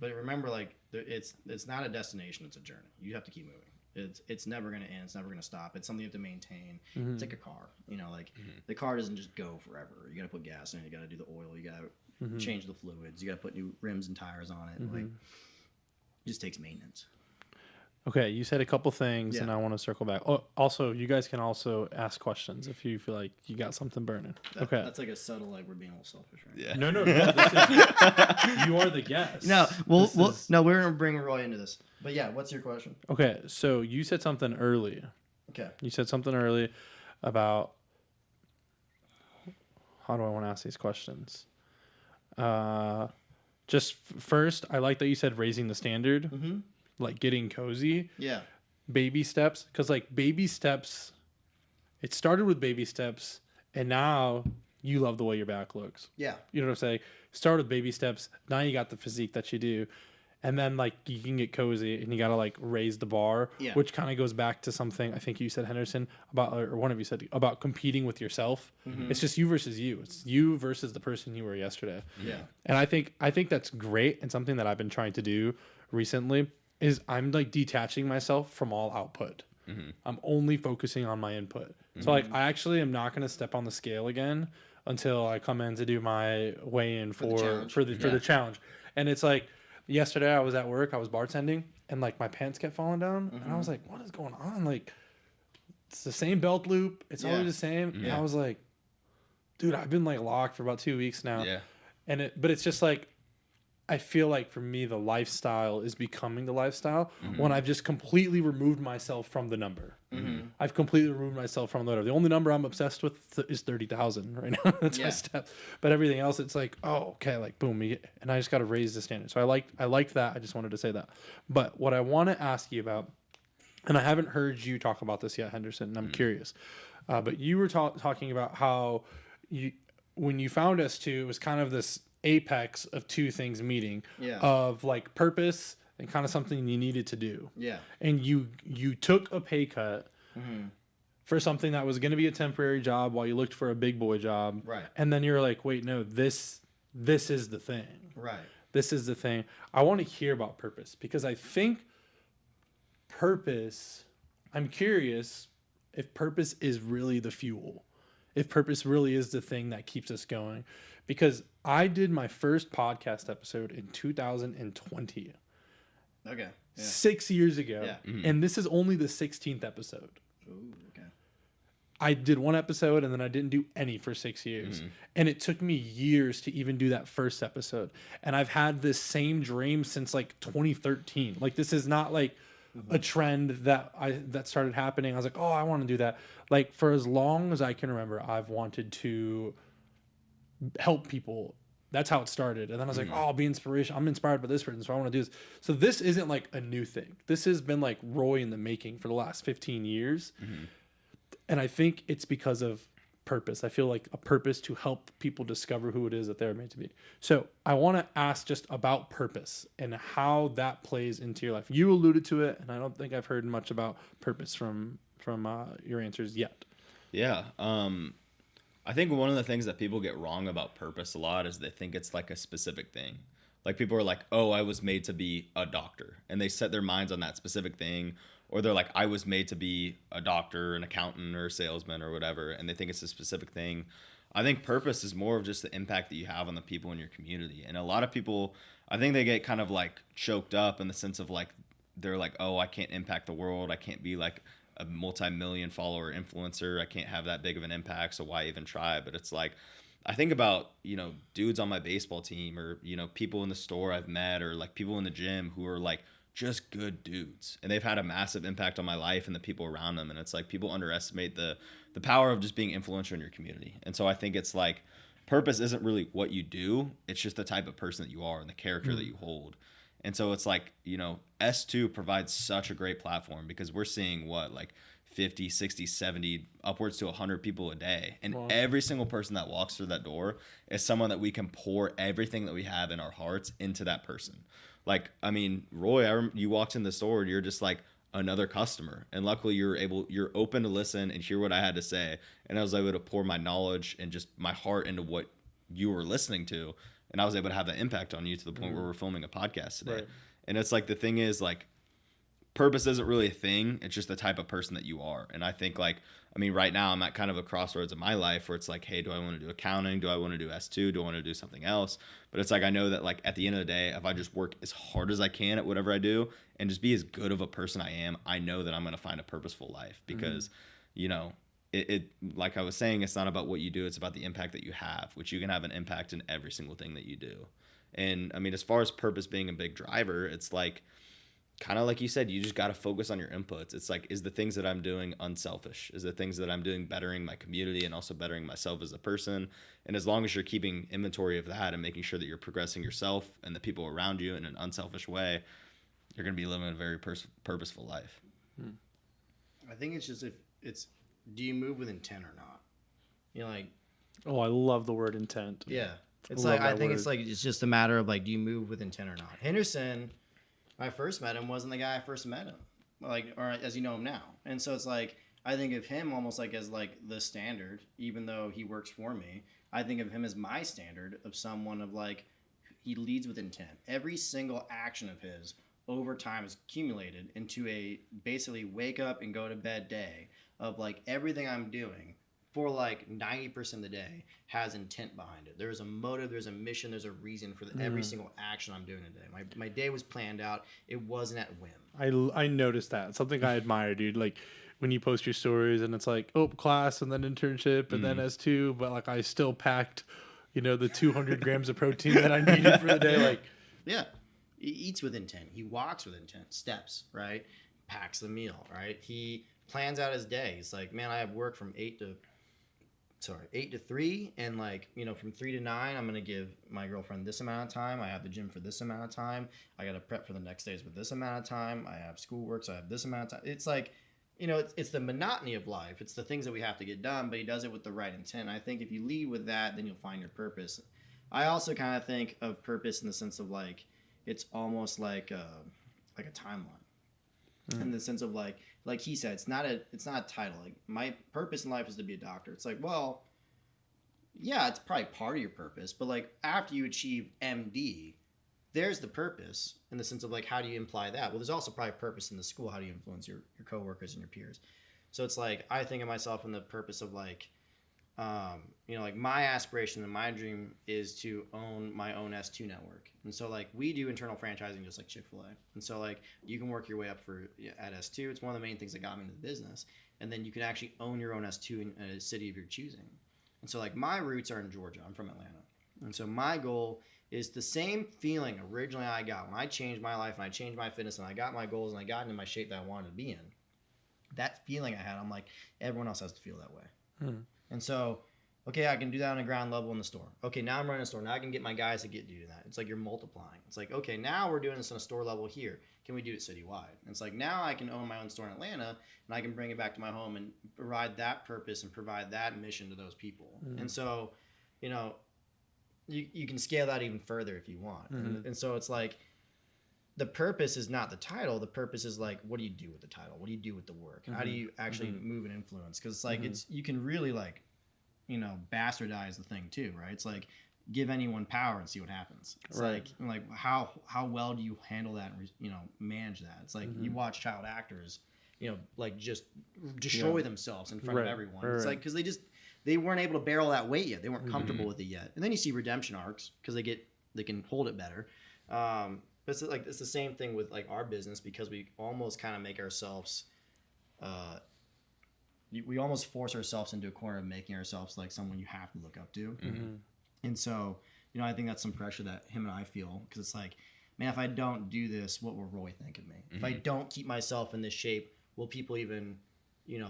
But remember, like, it's not a destination; it's a journey. You have to keep moving. It's never gonna end. It's never gonna stop. It's something you have to maintain. It's like a car. You know, like the car doesn't just go forever. You gotta put gas in it. You gotta do the oil. You gotta change the fluids. You gotta put new rims and tires on it. Like, it just takes maintenance. Okay, you said a couple things, Yeah. and I want to circle back. Oh, also, you guys can also ask questions if you feel like you got something burning. Okay. That's like a subtle, like we're being a little selfish, right? Yeah. No. This is, you are the guest. No, This is- we're gonna bring Roy into this. But yeah, what's your question? Okay, so you said something early. Okay. You said something early about how do I want to ask these questions? Just first, I like that you said raising the standard, like getting cozy. Yeah. Baby steps, because like baby steps, it started with baby steps, and now you love the way your back looks. Yeah. You know what I'm saying? Start with baby steps. Now you got the physique that you do. And then like you can get cozy and you got to like raise the bar, which kind of goes back to something I think you said, Henderson, about, or one of you said, about competing with yourself. It's just you versus you. It's you versus the person you were yesterday. Yeah. And I think that's great. And something that I've been trying to do recently is I'm like detaching myself from all output. I'm only focusing on my input. So like I actually am not going to step on the scale again until I come in to do my weigh-in for the challenge. And it's like, yesterday I was at work, I was bartending, and like my pants kept falling down, and I was like, what is going on? Like, it's the same belt loop, it's always the same. And I was like, dude, I've been like locked for about 2 weeks now. But it's just like, I feel like for me the lifestyle is becoming the lifestyle when I've just completely removed myself from the number. I've completely removed myself from the number. The only number I'm obsessed with is 30,000 right now. That's my step. But everything else, it's like, oh, okay, like boom, and I just got to raise the standard. So I liked that. I just wanted to say that. But what I want to ask you about, and I haven't heard you talk about this yet, Henderson, and I'm curious. But you were talking about how when you found S2, it was kind of this apex of two things meeting of like purpose and kind of something you needed to do. Yeah. And you took a pay cut for something that was going to be a temporary job while you looked for a big boy job. Right. And then you're like, wait, no, this is the thing. Right. This is the thing. I want to hear about purpose because I think purpose, I'm curious if purpose is really the fuel. If purpose really is the thing that keeps us going. Because I did my first podcast episode in 2020. Okay. Yeah. 6 years ago. Yeah. And this is only the 16th episode. Ooh, okay. I did one episode and then I didn't do any for 6 years. And it took me years to even do that first episode. And I've had this same dream since like 2013. Like this is not like a trend that started happening. I was like, oh, I want to do that. Like for as long as I can remember, I've wanted to help people. That's how it started. And then I was like, oh, I'll be inspiration. I'm inspired by this person, so I want to do this. So this isn't like a new thing. This has been like Roy in the making for the last 15 years. And I think it's because of purpose. I feel like a purpose to help people discover who it is that they're made to be. So I want to ask just about purpose and how that plays into your life. You alluded to it, and I don't think I've heard much about purpose from your answers yet. Yeah. I think one of the things that people get wrong about purpose a lot is they think it's like a specific thing. Like people are like, oh, I was made to be a doctor. And they set their minds on that specific thing. Or they're like, I was made to be a doctor, an accountant, or a salesman or whatever. And they think it's a specific thing. I think purpose is more of just the impact that you have on the people in your community. And a lot of people, I think they get kind of like choked up in the sense of like, they're like, oh, I can't impact the world. I can't be like a multi-million follower influencer. I can't have that big of an impact, so why even try? But it's like, I think about, dudes on my baseball team or, people in the store I've met or like people in the gym who are like just good dudes. And they've had a massive impact on my life and the people around them. And it's like people underestimate the power of just being influential in your community. And so I think it's like purpose isn't really what you do. It's just the type of person that you are and the character that you hold. And so it's like, S2 provides such a great platform because we're seeing like 50, 60, 70, upwards to 100 people a day. And every single person that walks through that door is someone that we can pour everything that we have in our hearts into that person. Like, I mean, Roy, you walked in the store and you're just like another customer. And luckily you're open to listen and hear what I had to say. And I was able to pour my knowledge and just my heart into what you were listening to. And I was able to have that impact on you to the point where we're filming a podcast today. Right. And it's like, the thing is like, purpose isn't really a thing. It's just the type of person that you are. And I think like, I mean, right now I'm at kind of a crossroads in my life where it's like, hey, do I want to do accounting? Do I want to do S2? Do I want to do something else? But it's like, I know that like at the end of the day, if I just work as hard as I can at whatever I do and just be as good of a person I am, I know that I'm going to find a purposeful life because, it like I was saying, it's not about what you do. It's about the impact that you have, which you can have an impact in every single thing that you do. And I mean, as far as purpose being a big driver, it's like, kind of like you said, you just got to focus on your inputs. It's like, is the things that I'm doing unselfish? Is the things that I'm doing bettering my community and also bettering myself as a person? And as long as you're keeping inventory of that and making sure that you're progressing yourself and the people around you in an unselfish way, you're going to be living a very purposeful life. I think it's just do you move with intent or not? You know, like, Oh, I love the word intent. yeah. It's Love like, I that think word. it's like, it's just a matter of like, do you move with intent or not? Henderson, when I first met him, wasn't the guy I first met him, like, or as you know him now. And so it's like, I think of him almost like as like the standard, even though he works for me. I think of him as my standard of someone of like, he leads with intent. Every single action of his over time is accumulated into a basically wake up and go to bed day of like everything I'm doing for like 90% of the day has intent behind it. There's a motive, there's a mission, there's a reason for every single action I'm doing today. My day was planned out. It wasn't at whim. I noticed that. Something I admire, dude. Like when you post your stories and it's like, oh, class and then internship and then S2, but like I still packed, the 200 grams of protein that I needed for the day. Like, Yeah. He eats with intent. He walks with intent. Steps, right? Packs the meal, right? He plans out his day. He's like, man, I have work from 8 to 3, and like, from 3 to 9, I'm gonna give my girlfriend this amount of time. I have the gym for this amount of time. I gotta prep for the next days with this amount of time. I have schoolwork, so I have this amount of time. It's like, it's the monotony of life. It's the things that we have to get done, but he does it with the right intent. I think if you lead with that, then you'll find your purpose. I also kind of think of purpose in the sense of like, it's almost like a timeline, in the sense of like he said, it's not a title. Like, my purpose in life is to be a doctor. It's like, well, yeah, it's probably part of your purpose, but like after you achieve MD, there's the purpose in the sense of like, how do you imply that? Well, there's also probably purpose in the school. How do you influence your coworkers and your peers? So it's like, I think of myself in the purpose of like, like my aspiration and my dream is to own my own S2 network. And so like we do internal franchising just like Chick-fil-A. And so like you can work your way up at S2. It's one of the main things that got me into the business. And then you can actually own your own S2 in a city of your choosing. And so like my roots are in Georgia. I'm from Atlanta. And so my goal is the same feeling originally I got when I changed my life and I changed my fitness and I got my goals and I got into my shape that I wanted to be in. That feeling I had, I'm like, everyone else has to feel that way. And so, okay, I can do that on a ground level in the store. Okay, now I'm running a store. Now I can get my guys to do that. It's like you're multiplying. It's like, okay, now we're doing this on a store level here. Can we do it citywide? And it's like, now I can own my own store in Atlanta and I can bring it back to my home and provide that purpose and provide that mission to those people. And so, you can scale that even further if you want. And so it's like, the purpose is not the title. The purpose is like, what do you do with the title? What do you do with the work? How do you actually move and influence? Because it's like, you can really like, bastardize the thing too, right? It's like, give anyone power and see what happens. It's like how well do you handle that and manage that? It's like you watch child actors, like just destroy themselves in front of everyone. It's like, because they weren't able to bear all that weight yet. They weren't comfortable with it yet. And then you see redemption arcs because they can hold it better. But it's the same thing with like our business, because we almost kind of make ourselves, we almost force ourselves into a corner of making ourselves like someone you have to look up to. And so, I think that's some pressure that him and I feel, because it's like, man, if I don't do this, what will Roy think of me? If I don't keep myself in this shape, will people even,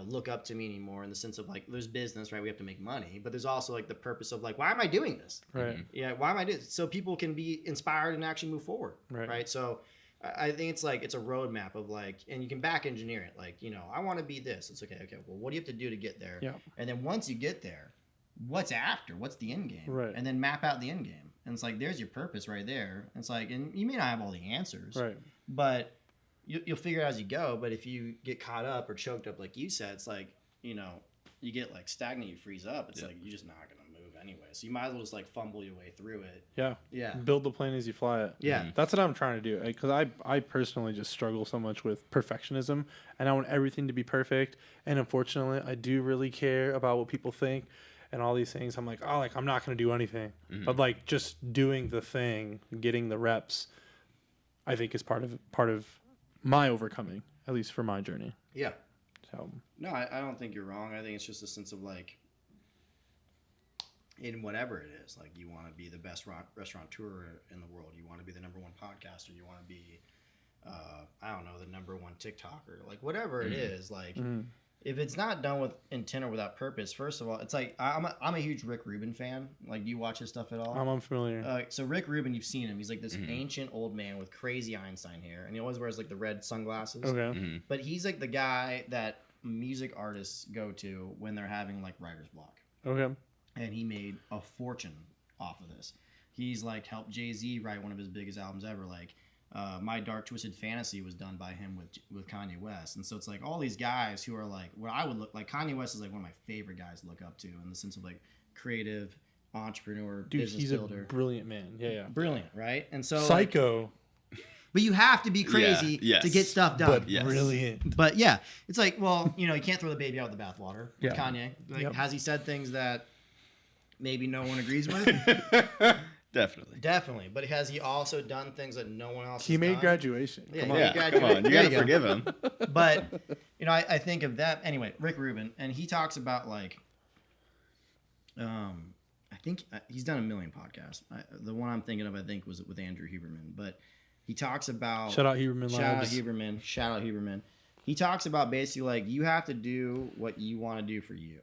look up to me anymore, in the sense of like, there's business, right? We have to make money, but there's also like the purpose of like, why am I doing this? Right. Yeah. Why am I doing this? So people can be inspired and actually move forward. Right. So I think it's like, it's a roadmap of like, and you can back engineer it. Like, I want to be this. It's okay. Well, what do you have to do to get there? Yeah. And then once you get there, what's after? What's the end game? Right. And then map out the end game. And it's like, there's your purpose right there. And it's like, and you may not have all the answers, right, but you'll figure it out as you go. But if you get caught up or choked up, like you said, it's like, you get like stagnant, you freeze up. It's like, you're just not going to move anyway. So you might as well just like fumble your way through it. Yeah. Yeah. Build the plane as you fly it. Yeah. That's what I'm trying to do. Because I personally just struggle so much with perfectionism, and I want everything to be perfect. And unfortunately, I do really care about what people think and all these things. I'm like, I'm not going to do anything. But like just doing the thing, getting the reps, I think is part of my overcoming, at least for my journey. Yeah. So no, I don't think you're wrong. I think it's just a sense of like, in whatever it is, like you want to be the best restaurateur in the world. You want to be the #1 podcaster. You want to be, I don't know, the #1 TikToker, like whatever it is, like Mhm. if it's not done with intent or without purpose, first of all, it's like I'm a huge Rick Rubin fan. Like, do you watch his stuff at all? I'm unfamiliar. So Rick Rubin, you've seen him. He's like this ancient old man with crazy Einstein hair, and he always wears like the red sunglasses. Okay. But he's like the guy that music artists go to when they're having like writer's block. Okay. And he made a fortune off of this. He's like helped Jay-Z write one of his biggest albums ever. Like My Dark Twisted Fantasy was done by him with Kanye West. And so it's like all these guys who are like what I would look like. Kanye West is like one of my favorite guys to look up to in the sense of like creative entrepreneur, Dude, business he's builder. a brilliant man. Yeah. Brilliant, right? And so Psycho, but you have to be crazy yes. to get stuff done. but Yes. brilliant. But yeah, it's like, well, you can't throw the baby out with the bathwater. With Yeah. Kanye, like, Yep. has he said things that maybe no one agrees with? Definitely. Definitely. But has he also done things that no one else He has made done? graduation. Yeah, Come he on. made Yeah, graduate. come on. You There got to you go. forgive him. But I think of that anyway. Rick Rubin, and he talks about like, I think he's done a million podcasts. The one I'm thinking of, I think, was with Andrew Huberman. But he talks about Shout out Huberman Shout out Labs. Huberman. Shout out Huberman. He talks about basically like you have to do what you want to do for you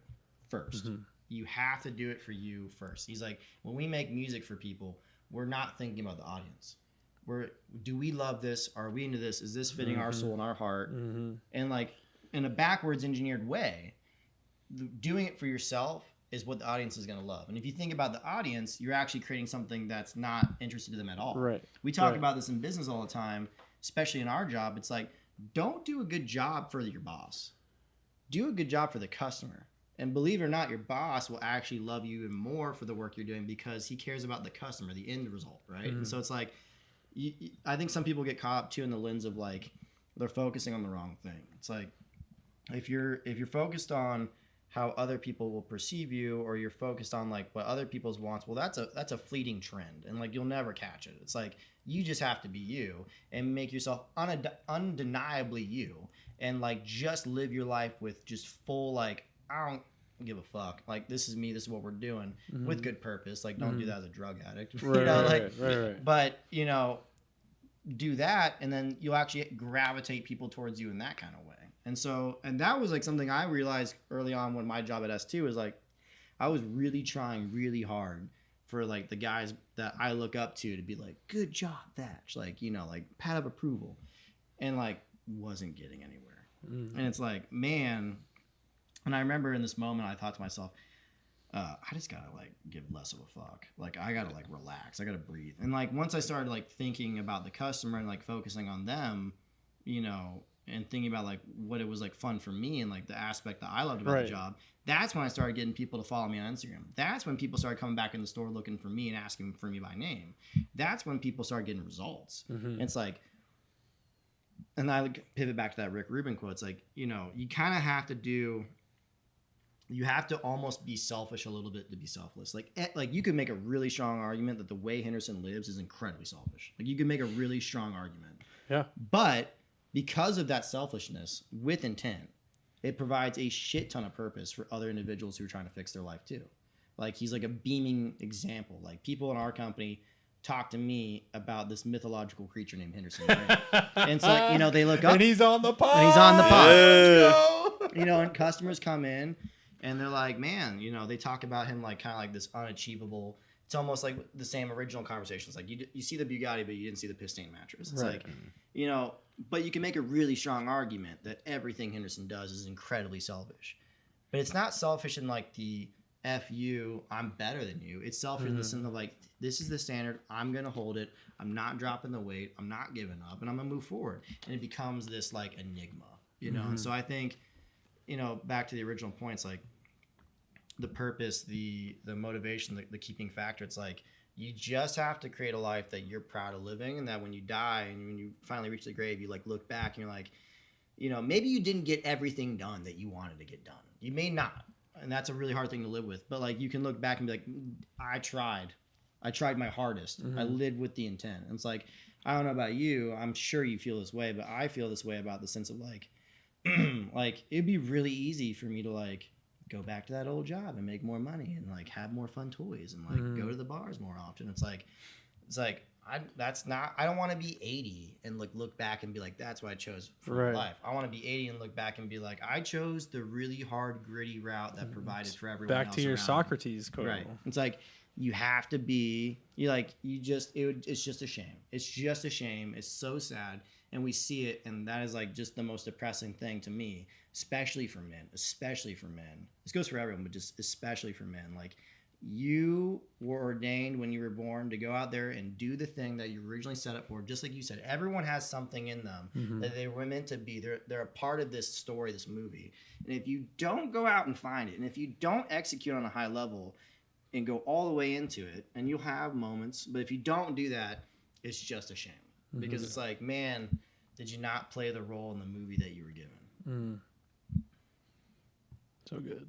1st. You have to do it for you first. He's like, when we make music for people, we're not thinking about the audience. Do we love this? Are we into this? Is this fitting our soul and our heart? And like in a backwards engineered way, doing it for yourself is what the audience is going to love. And if you think about the audience, you're actually creating something that's not interested in them at all. Right. We talk Right. about this in business all the time, especially in our job. It's like, don't do a good job for your boss. Do a good job for the customer. And believe it or not, your boss will actually love you even more for the work you're doing because he cares about the customer, the end result, right? And so it's like, I think some people get caught up too in the lens of like they're focusing on the wrong thing. It's like if you're focused on how other people will perceive you, or you're focused on like what other people's wants, well, that's a fleeting trend, and like you'll never catch it. It's like you just have to be you and make yourself undeniably you, and like just live your life with just full like I don't give a fuck. Like this is me. This is what we're doing with good purpose. Like don't do that as a drug addict. Right, you know, right, like right. but you know, do that, and then you'll actually gravitate people towards you in that kind of way. And that was like something I realized early on when my job at S2 was like, I was really trying really hard for like the guys that I look up to be like, good job, Thatch, like, you know, like pat of approval, and like wasn't getting anywhere. And it's like, man, and I remember in this moment I thought to myself, I just gotta like give less of a fuck. Like I gotta like relax. I gotta breathe. And like once I started like thinking about the customer and like focusing on them, you know, and thinking about like what it was like fun for me and like the aspect that I loved about the job, that's when I started getting people to follow me on Instagram. That's when people started coming back in the store looking for me and asking for me by name. That's when people started getting results. It's like, and I like pivot back to that Rick Rubin quote. It's like, you know, you kind of have to you have to almost be selfish a little bit to be selfless. Like you could make a really strong argument that the way Henderson lives is incredibly selfish. Like you could make a really strong argument. Yeah. But because of that selfishness with intent, it provides a shit ton of purpose for other individuals who are trying to fix their life too. Like he's like a beaming example. Like people in our company talk to me about this mythological creature named Henderson Brandt. And it's like, you know, they look up And he's on the pod. and he's on the pod. Let's go. You know, and customers come in and they're like, man, you know, they talk about him like kind of like this unachievable. It's almost like the same original conversations. Like you see the Bugatti, but you didn't see the Pistain mattress. It's like, you know, but you can make a really strong argument that everything Henderson does is incredibly selfish. But it's not selfish in like the F you, I'm better than you. It's selfish in the sense of like, this is the standard. I'm going to hold it. I'm not dropping the weight. I'm not giving up, and I'm going to move forward. And it becomes this like enigma, you know? And so I think, you know, back to the original points, like the purpose, the motivation, the keeping factor, it's like, you just have to create a life that you're proud of living, and that when you die and when you finally reach the grave, you like look back and you're like, you know, maybe you didn't get everything done that you wanted to get done. You may not. And that's a really hard thing to live with. But like you can look back and be like, I tried my hardest. I lived with the intent. And it's like, I don't know about you. I'm sure you feel this way, but I feel this way about the sense of like, like it'd be really easy for me to like go back to that old job and make more money and like have more fun toys and like go to the bars more often. It's like I don't want to be 80 and look back and be like, that's what I chose for Right. my life. I want to be 80 and look back and be like, I chose the really hard, gritty route that provided for everyone Back else to your around me. Socrates quote. Right. It's like you have to be. It's just a shame. It's just a shame. It's so sad, and we see it, and that is like just the most depressing thing to me, especially for men. Especially for men. This goes for everyone, but just especially for men. Like, you were ordained when you were born to go out there and do the thing that you originally set up for. Just like you said, everyone has something in them that they were meant to be. They're a part of this story, this movie. And if you don't go out and find it, and if you don't execute on a high level and go all the way into it, and you'll have moments, but if you don't do that, it's just a shame. Because it's like, man, did you not play the role in the movie that you were given? So good.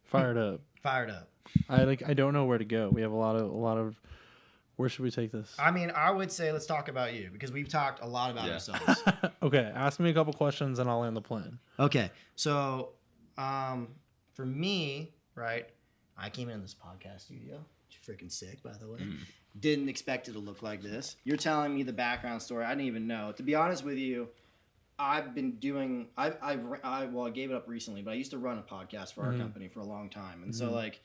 Fired up. Fired up. I don't know where to go. We have a lot of where should we take this? I mean, I would say let's talk about you, because we've talked a lot about ourselves. Okay, ask me a couple questions and I'll land the plane. Okay, so for me, right, I came in this podcast studio. Freaking sick, by the way. Didn't expect it to look like this. You're telling me the background story. I didn't even know. To be honest with you, I've been doing. I gave it up recently, but I used to run a podcast for our company for a long time, and so like,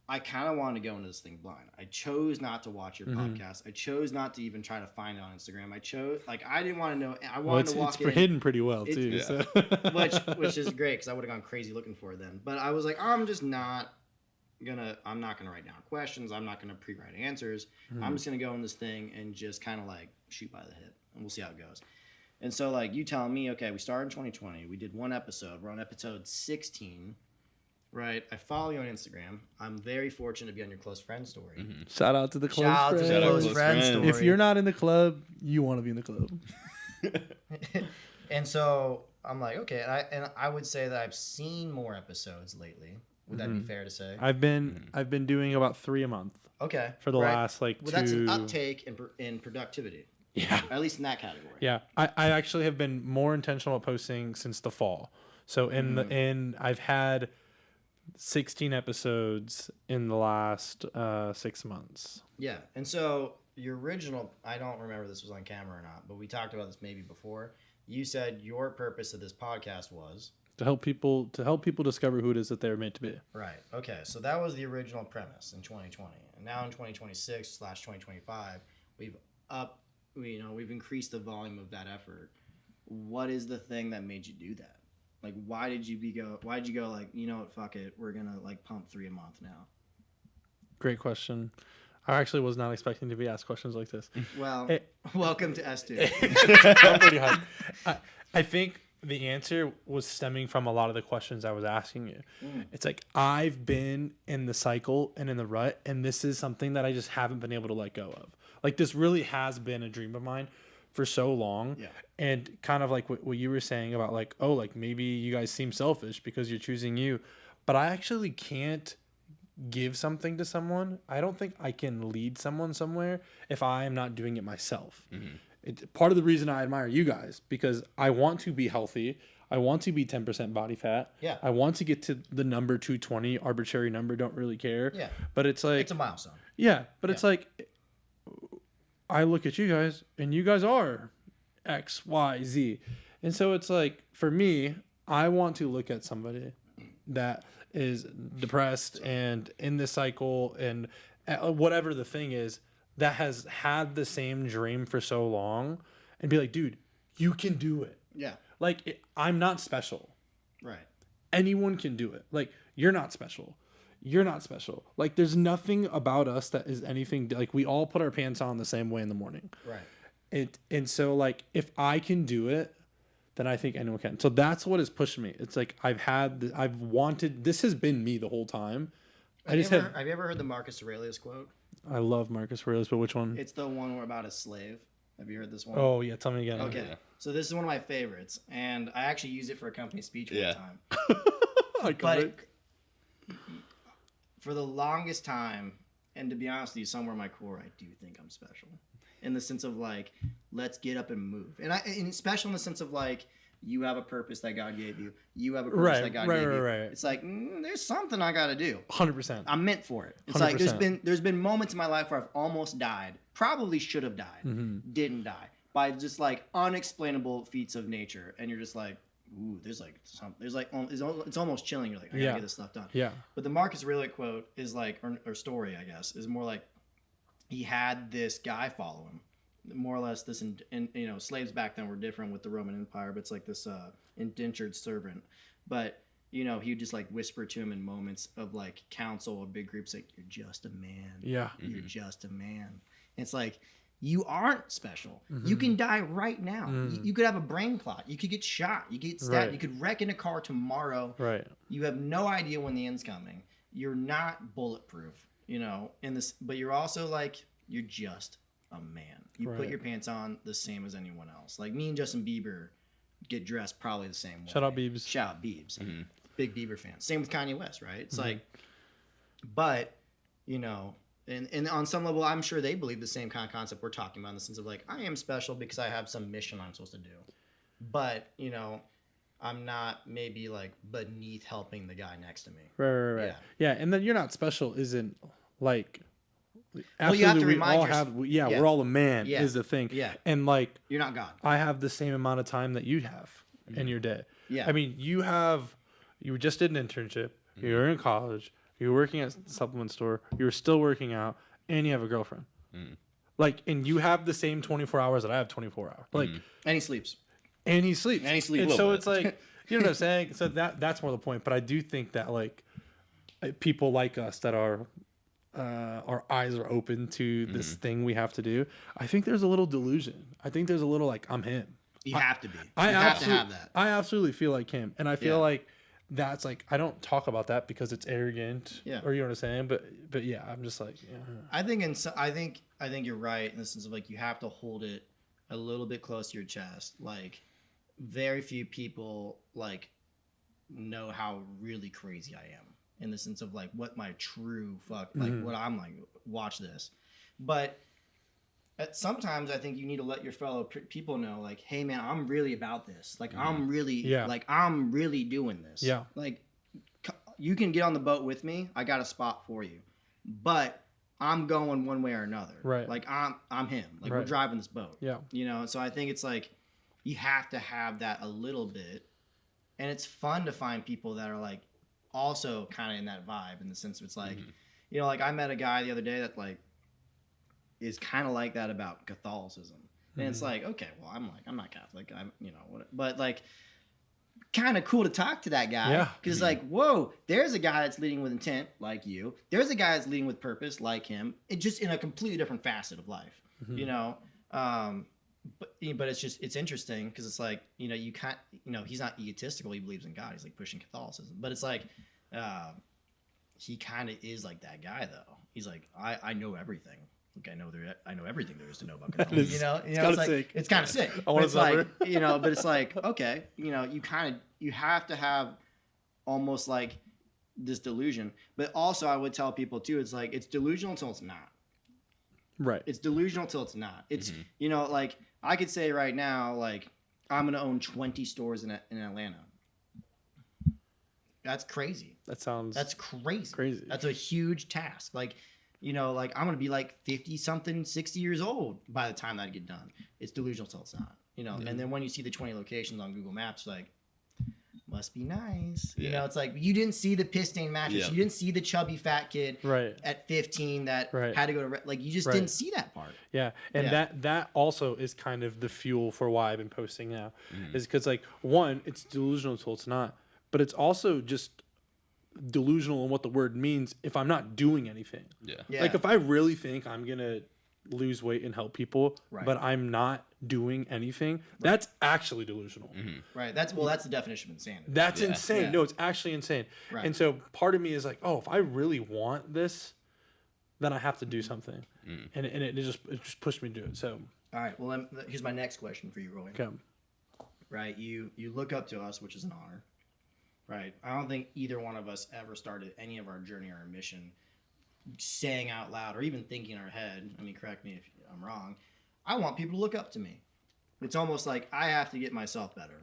I kind of wanted to go into this thing blind. I chose not to watch your podcast. I chose not to even try to find it on Instagram. I didn't want to know. I wanted to walk it's in. hidden pretty well too. So. which is great, because I would have gone crazy looking for it then. But I was like, I'm not gonna write down questions. I'm not gonna pre-write answers. I'm just gonna go in this thing and just kind of like shoot by the hip, and we'll see how it goes. And so like, you telling me, okay, we started in 2020. We did one episode. We're on episode 16, right? I follow you on Instagram. I'm very fortunate to be on your close friend story. Shout out to the close Shout out to friends. the Shout out close close friend friends. story. If you're not in the club, you want to be in the club. And so I'm like, okay, and I would say that I've seen more episodes lately. Would that be fair to say? I've been doing about 3 a month Okay. for the last like Well, 2. that's an uptake in productivity. Yeah. At least in that category. Yeah, I actually have been more intentional at posting since the fall. So I've had 16 episodes in the last 6 months. Yeah. And so your original, I don't remember if this was on camera or not, but we talked about this maybe before. You said your purpose of this podcast was To help people discover who it is that they're meant to be. right. Okay. So that was the original premise in 2020. And now in 2026/2025, we've increased the volume of that effort. What is the thing that made you do that? Like, why did you go like, you know what, fuck it, we're gonna like pump 3 a month now? Great question. I actually was not expecting to be asked questions like this. Well, Hey. welcome to S2. I'm pretty hyped. I think the answer was stemming from a lot of the questions I was asking you. It's like, I've been in the cycle and in the rut, and this is something that I just haven't been able to let go of. Like, this really has been a dream of mine for so long. Yeah. And kind of like what you were saying about like, oh, like maybe you guys seem selfish because you're choosing you. But I actually can't give something to someone. I don't think I can lead someone somewhere if I am not doing it myself. It's part of the reason I admire you guys, because I want to be healthy. I want to be 10% body fat. Yeah. I want to get to the number 220, arbitrary number, don't really care. Yeah. But it's like, It's a milestone. yeah, but it's like, I look at you guys and you guys are X, Y, Z. And so it's like, for me, I want to look at somebody that is depressed and in this cycle and whatever the thing is, that has had the same dream for so long, and be like, dude, you can do it. Yeah. Like, I'm not special. Right. Anyone can do it. Like, you're not special. You're not special. Like, there's nothing about us that is anything, like, we all put our pants on the same way in the morning. Right. And so, like, if I can do it, then I think anyone can. So that's what has pushed me. It's like, I've wanted, this has been me the whole time. Have you ever heard the Marcus Aurelius quote? I love Marcus Aurelius, but which one? It's the one about a slave. Have you heard this one? Oh, yeah. Tell me again. Okay. Yeah. So this is one of my favorites, and I actually used it for a company speech one Yeah. time. I got But it. for the longest time, and to be honest with you, somewhere in my core, I do think I'm special, in the sense of like, let's get up and move, and it's special in the sense of like, you have a purpose that God gave you. You have a purpose that God gave you. Right. It's like there's something I got to do. 100%. I'm meant for it. It's like 100%. there's been moments in my life where I've almost died. Probably should have died. Didn't die by just like unexplainable feats of nature, and you're just like, ooh, it's almost chilling. You're like, I gotta get this stuff done. Yeah. But the Marcus Aurelius quote is like, or story, I guess, is more like he had this guy follow him. More or less, this slaves back then were different with the Roman Empire, but it's like this indentured servant. But he would just like whisper to him in moments of like council or big groups, like, "You're just a man. Yeah. You're just a man." And it's like, you aren't special. You can die right now. You could have a brain clot. You could get shot. You could get stabbed. Right. You could wreck in a car tomorrow. Right. You have no idea when the end's coming. You're not bulletproof, but you're also like, you're just a man. You put your pants on the same as anyone else. Like me and Justin Bieber get dressed probably the same way. Shout out Biebs. Shout out Biebs. Big Bieber fan. Same with Kanye West, right? It's like, but, and on some level, I'm sure they believe the same kind of concept we're talking about, in the sense of like, I am special because I have some mission I'm supposed to do. But, I'm not maybe like beneath helping the guy next to me. Right. Yeah. And then you're not special isn't like, Well, you have to we remind all yourself. have, we're all a man Yeah. is the thing. Yeah. And like, You're not God. I have the same amount of time that you have in your day. Yeah. I mean, you just did an internship. You were in college. You were working at Supplement Store. You were still working out, and you have a girlfriend. Like, and you have the same 24 hours that I have 24 hours. Like, And he sleeps. and he sleeps. And he sleeps a And little so bit. it's like, you know what I'm saying? So that's more the point. But I do think that like people like us that are our eyes are open to this thing we have to do. I think there's a little delusion. I think there's a little like, I'm him. You have to be. You I have to absolutely, have that. I absolutely feel like him, and I feel Yeah. like that's like I don't talk about that because it's arrogant, Yeah. or you know what I'm saying. But yeah, I'm just like, yeah. I think I think you're right in the sense of like, you have to hold it a little bit close to your chest. Like, very few people like know how really crazy I am, in the sense of like what my true what I'm like. Watch this, but sometimes I think you need to let your fellow people know, like, hey man, I'm really about this. Like, I'm really doing this. Yeah. Like, you can get on the boat with me. I got a spot for you, but I'm going one way or another. Right. Like, I'm him. Like, we're Right. driving this boat. Yeah. So I think it's like, you have to have that a little bit, and it's fun to find people that are like also kind of in that vibe, in the sense of it's like, like I met a guy the other day that like is kind of like that about Catholicism, and it's like, okay, well, I'm not Catholic, but like, kind of cool to talk to that guy. Yeah. Because like, whoa, there's a guy that's leading with intent like you. There's a guy that's leading with purpose like him. It just in a completely different facet of life. But it's interesting because it's like, you can't, he's not egotistical. He believes in God. He's like pushing Catholicism, but it's like, he kind of is like that guy though. He's like, I know everything. Like, I know everything there is to know about Catholicism. It's like, sick. it's kind of sick. I want But it's to like, but it's like, okay, you have to have almost like this delusion. But also, I would tell people too, it's like, it's delusional until it's not. Right. It's delusional until it's not. It's like, I could say right now, like, I'm gonna own 20 stores in Atlanta. That's crazy. That's crazy. That's a huge task. Like, like, I'm gonna be like 50 something, 60 years old by the time that I get done. It's delusional till it's not. And then when you see the 20 locations on Google Maps, like, must be nice. Yeah. It's like, you didn't see the piss stain mattress. Yeah. You didn't see the chubby fat kid Right. at 15 that Right. had to go to like, you just Right. didn't see that part. Yeah, and Yeah. that also is kind of the fuel for why I've been posting now, is because like, one, it's delusional until it's not, but it's also just delusional in what the word means if I'm not doing anything. Yeah. Like, if I really think I'm gonna lose weight and help people, Right. but I'm not doing anything, that's actually delusional. Right. That's the definition of insanity. That's insane. Yeah. No, it's actually insane. Right. And so part of me is like, oh, if I really want this, then I have to do something. And it just pushed me to do it. So, All right. Well, here's my next question for you, Roy. okay. Right. You look up to us, which is an honor. Right. I don't think either one of us ever started any of our journey or our mission saying out loud or even thinking in our head. I mean, correct me if I'm wrong. I want people to look up to me. It's almost like I have to get myself better.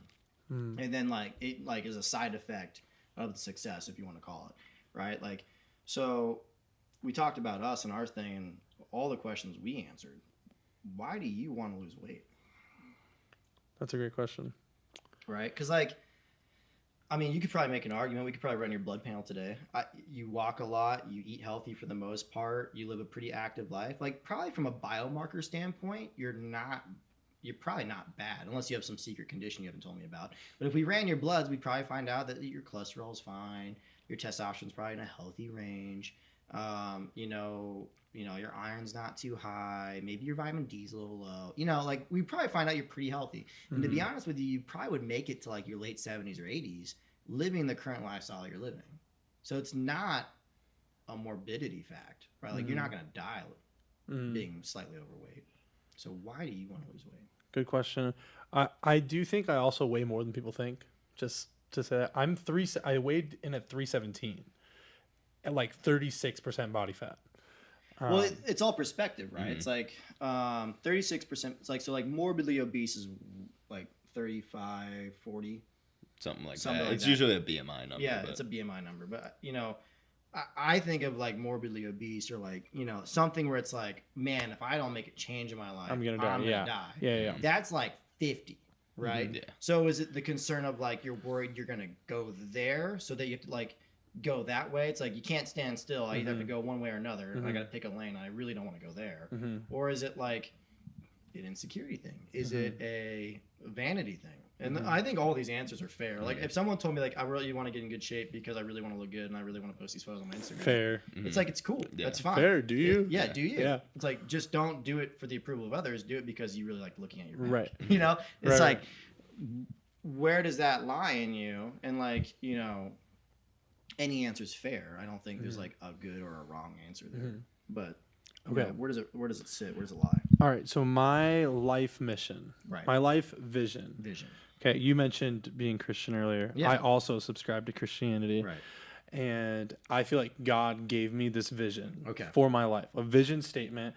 and then like it like is a side effect of the success, if you want to call it, right? Like, so we talked about us and our thing and all the questions we answered. Why do you want to lose weight? That's a great question. Right? Because like, I mean, you could probably make an argument. We could probably run your blood panel today. You walk a lot. You eat healthy for the most part. You live a pretty active life. Like, probably from a biomarker standpoint, you're probably not bad, unless you have some secret condition you haven't told me about. But if we ran your bloods, we'd probably find out that your cholesterol is fine. Your testosterone's probably in a healthy range. Your iron's not too high. Maybe your vitamin D's a little low. Like we probably find out you're pretty healthy. And to be honest with you, you probably would make it to like your late 70s or 80s living the current lifestyle you're living. So it's not a morbidity fact, right? Like you're not going to die being slightly overweight. So why do you want to lose weight? Good question. I do think I also weigh more than people think. Just to say that I weighed in at 317 at like 36% body fat. Well, it's all perspective, right? It's like 36%. It's like, so like morbidly obese is like 35, 40. Something like Something that. like It's that. usually a BMI number. Yeah, but it's a BMI number. But, I think of like morbidly obese or like, something where it's like, man, if I don't make a change in my life, I'm gonna die. Yeah. That's like 50, right? Yeah. So is it the concern of like you're worried you're going to go there so that you have to like go that way? It's like you can't stand still. I either have to go one way or another. I got to pick a lane. I really don't want to go there. Or is it like an insecurity thing? Is it a vanity thing? And I think all these answers are fair. Like if someone told me like I really want to get in good shape because I really want to look good and I really want to post these photos on my Instagram. Fair. It's like it's cool. Yeah. That's fine. Fair. Do you? Yeah, do you? Yeah. It's like just don't do it for the approval of others. Do it because you really like looking at your back. Right. It's Right. like where does that lie in you? And like any answer is fair. I don't think there's like a good or a wrong answer there. But Okay. where does it sit? Where does it lie? All right. So my life mission, Right. my life vision. Vision. Okay. You mentioned being Christian earlier. Yeah. I also subscribe to Christianity. Right. And I feel like God gave me this vision Okay. for my life, a vision statement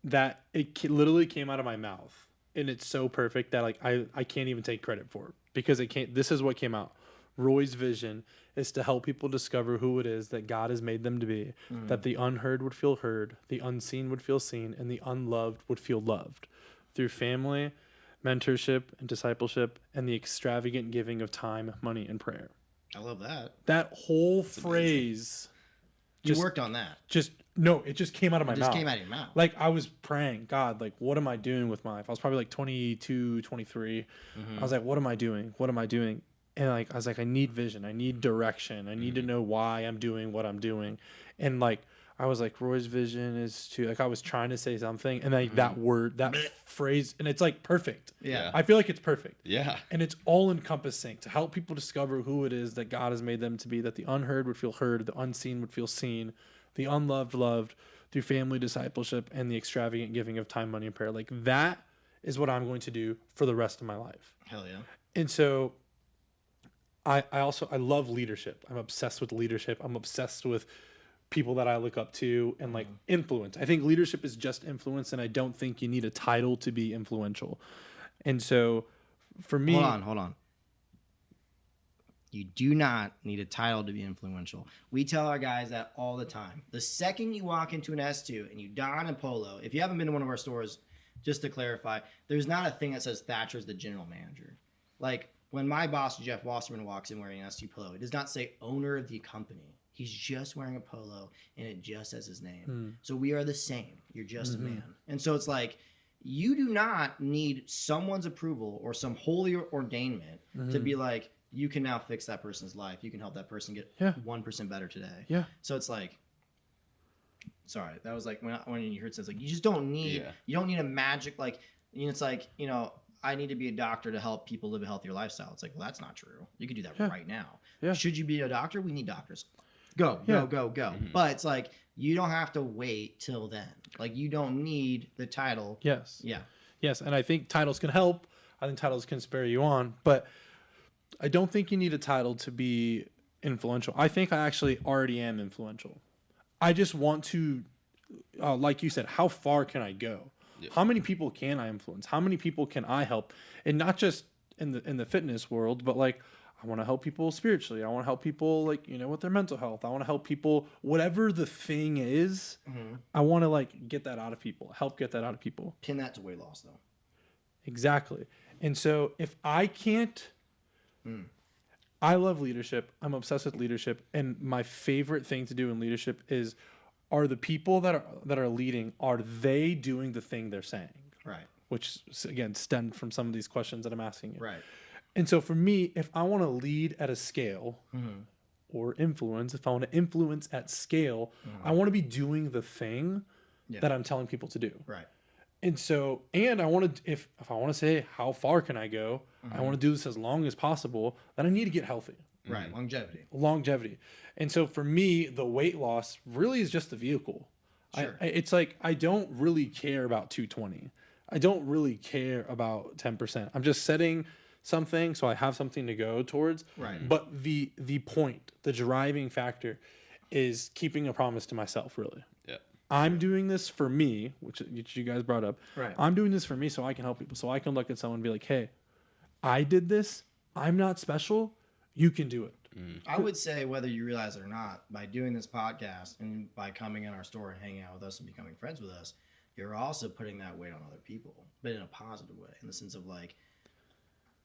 that literally came out of my mouth. And it's so perfect that like I can't even take credit for it because this is what came out. Roy's vision is to help people discover who it is that God has made them to be, that the unheard would feel heard, the unseen would feel seen, and the unloved would feel loved through family, mentorship, and discipleship, and the extravagant giving of time, money, and prayer. I love that. That whole phrase, You worked on that. it just came out of my It mouth. just came out of your mouth. Like I was praying, God, like what am I doing with my life? I was probably like 22, 23. I was like, what am I doing? What am I doing? And like I was like, I need vision. I need direction. I need to know why I'm doing what I'm doing. And like I was like, Roy's vision is to like I was trying to say something, and like that word, that phrase, and it's like perfect. Yeah. I feel like it's perfect. Yeah. And it's all encompassing to help people discover who it is that God has made them to be, that the unheard would feel heard, the unseen would feel seen, the unloved loved through family discipleship, and the extravagant giving of time, money, and prayer. Like that is what I'm going to do for the rest of my life. Hell yeah. And so I love leadership. I'm obsessed with leadership. I'm obsessed with people that I look up to and like influence. I think leadership is just influence, and I don't think you need a title to be influential. And so for me, Hold on. You do not need a title to be influential. We tell our guys that all the time. The second you walk into an S2 and you don a polo, if you haven't been to one of our stores, just to clarify, there's not a thing that says Thatcher's the general manager. Like when my boss, Jeff Wasserman, walks in wearing an S2 polo, it does not say owner of the company. He's just wearing a polo and it just says his name. So we are the same. You're just a man. And so it's like, you do not need someone's approval or some holy ordainment to be like, you can now fix that person's life. You can help that person get 1% better today. Yeah. So it's like, sorry, that was like when you heard it, it's like, you just don't need, you don't need a magic, like, it's like, I need to be a doctor to help people live a healthier lifestyle. It's like, well, that's not true. You could do that right now. Yeah. Should you be a doctor? We need doctors. Go. But it's like, you don't have to wait till then. Like, you don't need the title. yes. Yeah. Yes. And I think titles can help. I think titles can spur you on, but I don't think you need a title to be influential. I think I actually already am influential. I just want to, like you said, how far can I go? Yeah. How many people can I influence? How many people can I help? And not just in the fitness world, but like I want to help people spiritually. I want to help people like, you know, with their mental health. I want to help people, whatever the thing is, I want to like get that out of people, help get that out of people. Pin that to weight loss though. Exactly. And so if I can't, I love leadership. I'm obsessed with leadership. And my favorite thing to do in leadership is, are the people that are leading, are they doing the thing they're saying? Right. Which again stemmed from some of these questions that I'm asking you. Right. And so for me, if I want to lead at a scale or influence, if I want to influence at scale, I want to be doing the thing that I'm telling people to do. Right. And so, and I want to, if I want to say, how far can I go? I want to do this as long as possible, then I need to get healthy. Right. Longevity. And so for me, the weight loss really is just the vehicle. Sure. It's like, I don't really care about 220. I don't really care about 10%. I'm just setting something so I have something to go towards. Right. But the point, the driving factor is keeping a promise to myself, really. Yeah. I'm doing this for me, which you guys brought up. Right. I'm doing this for me so I can help people. So I can look at someone and be like, hey, I did this. I'm not special. You can do it. I would say, whether you realize it or not, by doing this podcast and by coming in our store and hanging out with us and becoming friends with us, you're also putting that weight on other people, but in a positive way, in the sense of like,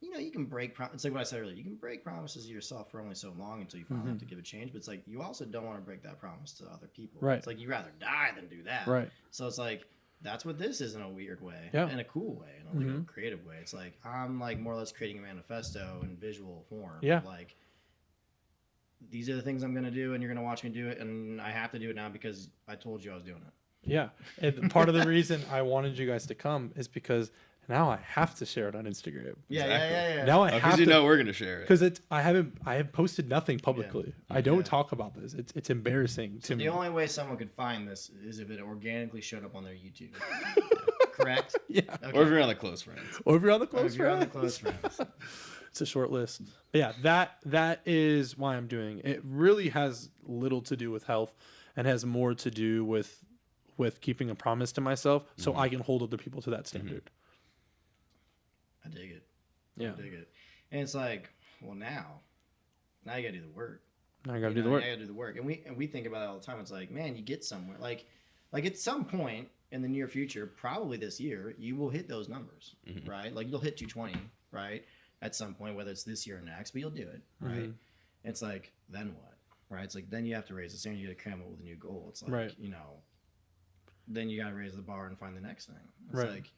you know, you can break, it's like what I said earlier, you can break promises to yourself for only so long until you finally have to give a change, but it's like, you also don't want to break that promise to other people. Right. It's like, you'd rather die than do that. Right. So it's like, that's what this is in a weird way, Yeah. in a cool way, in a, like, a creative way. It's like, I'm like more or less creating a manifesto in visual form. Yeah. Like, these are the things I'm going to do, and you're going to watch me do it, and I have to do it now because I told you I was doing it. Yeah. And part of the reason I wanted you guys to come is because now I have to share it on Instagram. Yeah. Now I Because have you to, know we're gonna share it. because I have posted nothing publicly. I don't talk about this. It's embarrassing to me. The only way someone could find this is if it organically showed up on their YouTube. Correct? Yeah. Okay. Or if you're on the close friends. Or if you're on the Or close if you're on the friends. close friends. It's a short list. But yeah, that is why I'm doing it. It really has little to do with health and has more to do with keeping a promise to myself so I can hold other people to that standard. I dig it. Yeah. I dig it. And it's like, well, now you got to do the work. Now I got to You do the know, work. I got to do the work. And we think about it all the time. It's like, man, you get somewhere. Like at some point in the near future, probably this year, you will hit those numbers, right? Like you'll hit 220, right? At some point, whether it's this year or next, but you'll do it, right? It's like, then what, right? It's like, then you have to raise the standard. You got to cram it with a new goal. It's like, Right. you know, then you got to raise the bar and find the next thing. It's Right. like,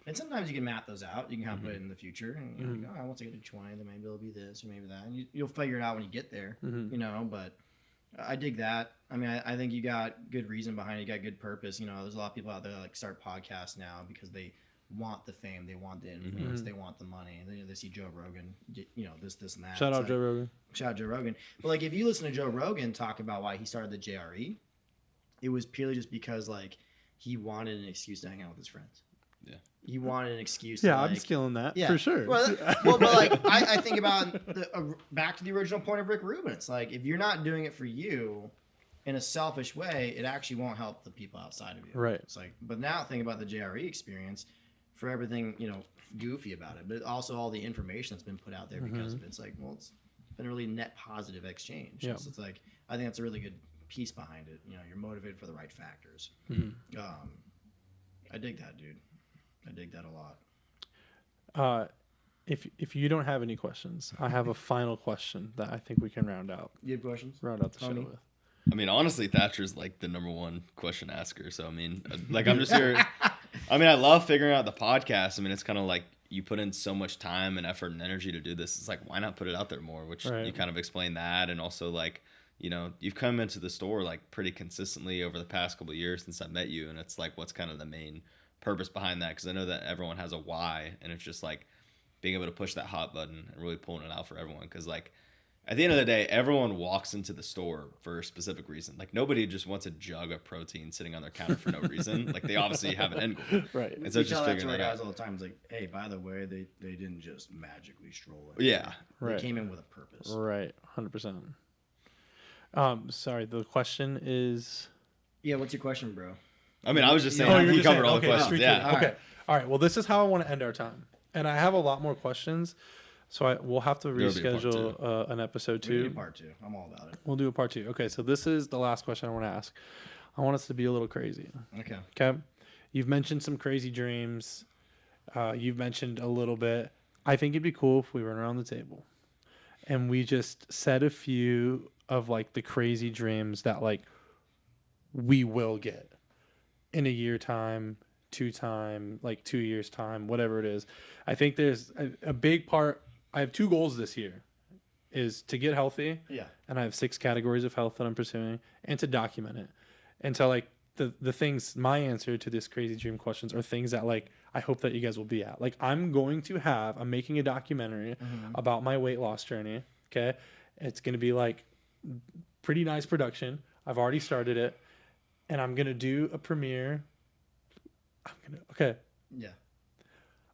and sometimes you can map those out. You can kind of put it in the future, and you know, once I get to 20, then maybe it'll be this or maybe that, and you'll figure it out when you get there, you know. But I dig that. I mean, I think you got good reason behind it. You got good purpose. You know, there's a lot of people out there that like start podcasts now because they want the fame, they want the influence, they want the money. And they see Joe Rogan, you know, this and that. Shout It's out like, Joe Rogan. Shout out Joe Rogan. But like, if you listen to Joe Rogan talk about why he started the JRE, it was purely just because like he wanted an excuse to hang out with his friends. Yeah. He wanted an excuse. Yeah, to, like, I'm stealing that yeah. for sure. Well, but like I think about back to the original point of Rick Rubin. It's like if you're not doing it for you in a selfish way, it actually won't help the people outside of you. Right. It's like, but now think about the JRE experience for everything, you know, goofy about it, but also all the information that's been put out there because of it. It's like, well, it's been a really net positive exchange. Yeah. So it's like, I think that's a really good piece behind it. You know, you're motivated for the right factors. I dig that, dude. I dig that a lot. If you don't have any questions, I have a final question that I think we can round out You have questions? the show Tony? with. I mean, honestly, Thatcher's like the #1 question asker. So I mean, like I'm just here. I mean, I love figuring out the podcast. I mean, it's kind of like you put in so much time and effort and energy to do this. It's like, why not put it out there more? Which Right. you kind of explain that, and also like, you know, you've come into the store like pretty consistently over the past couple of years since I met you, and it's like, what's kind of the main purpose behind that? Because I know that everyone has a why, and it's just like being able to push that hot button and really pulling it out for everyone. Because like at the end of the day, everyone walks into the store for a specific reason. Like nobody just wants a jug of protein sitting on their counter for no reason. Like they obviously have an end goal. Right. And so We just tell that to figuring our that guys out. all the time. It's like, hey, by the way, they didn't just magically stroll in. Yeah. Right. They came in with a purpose. Right. 100%. Sorry. The question is. Yeah, what's your question, bro? I mean, I was just saying Oh, you're he just covered saying, all okay, the questions. straight to Yeah. it. Okay. All right. Well, this is how I want to end our time, and I have a lot more questions. So we'll have to There'll be a part reschedule an episode We can 2. do part 2. I'm all about it. We'll do a part 2. Okay, so this is the last question I want to ask. I want us to be a little crazy. Okay. Okay, you've mentioned some crazy dreams. You've mentioned a little bit. I think it'd be cool if we went around the table and we just said a few of like the crazy dreams that like we will get in a year time, 2 years time, whatever it is. I think there's a big part. I have 2 goals this year is to get healthy. Yeah. And I have 6 categories of health that I'm pursuing and to document it. And so like the things, my answer to this crazy dream questions are things that like I hope that you guys will be at. Like I'm making a documentary about my weight loss journey. Okay. It's going to be like pretty nice production. I've already started it and I'm going to do a premiere. Yeah.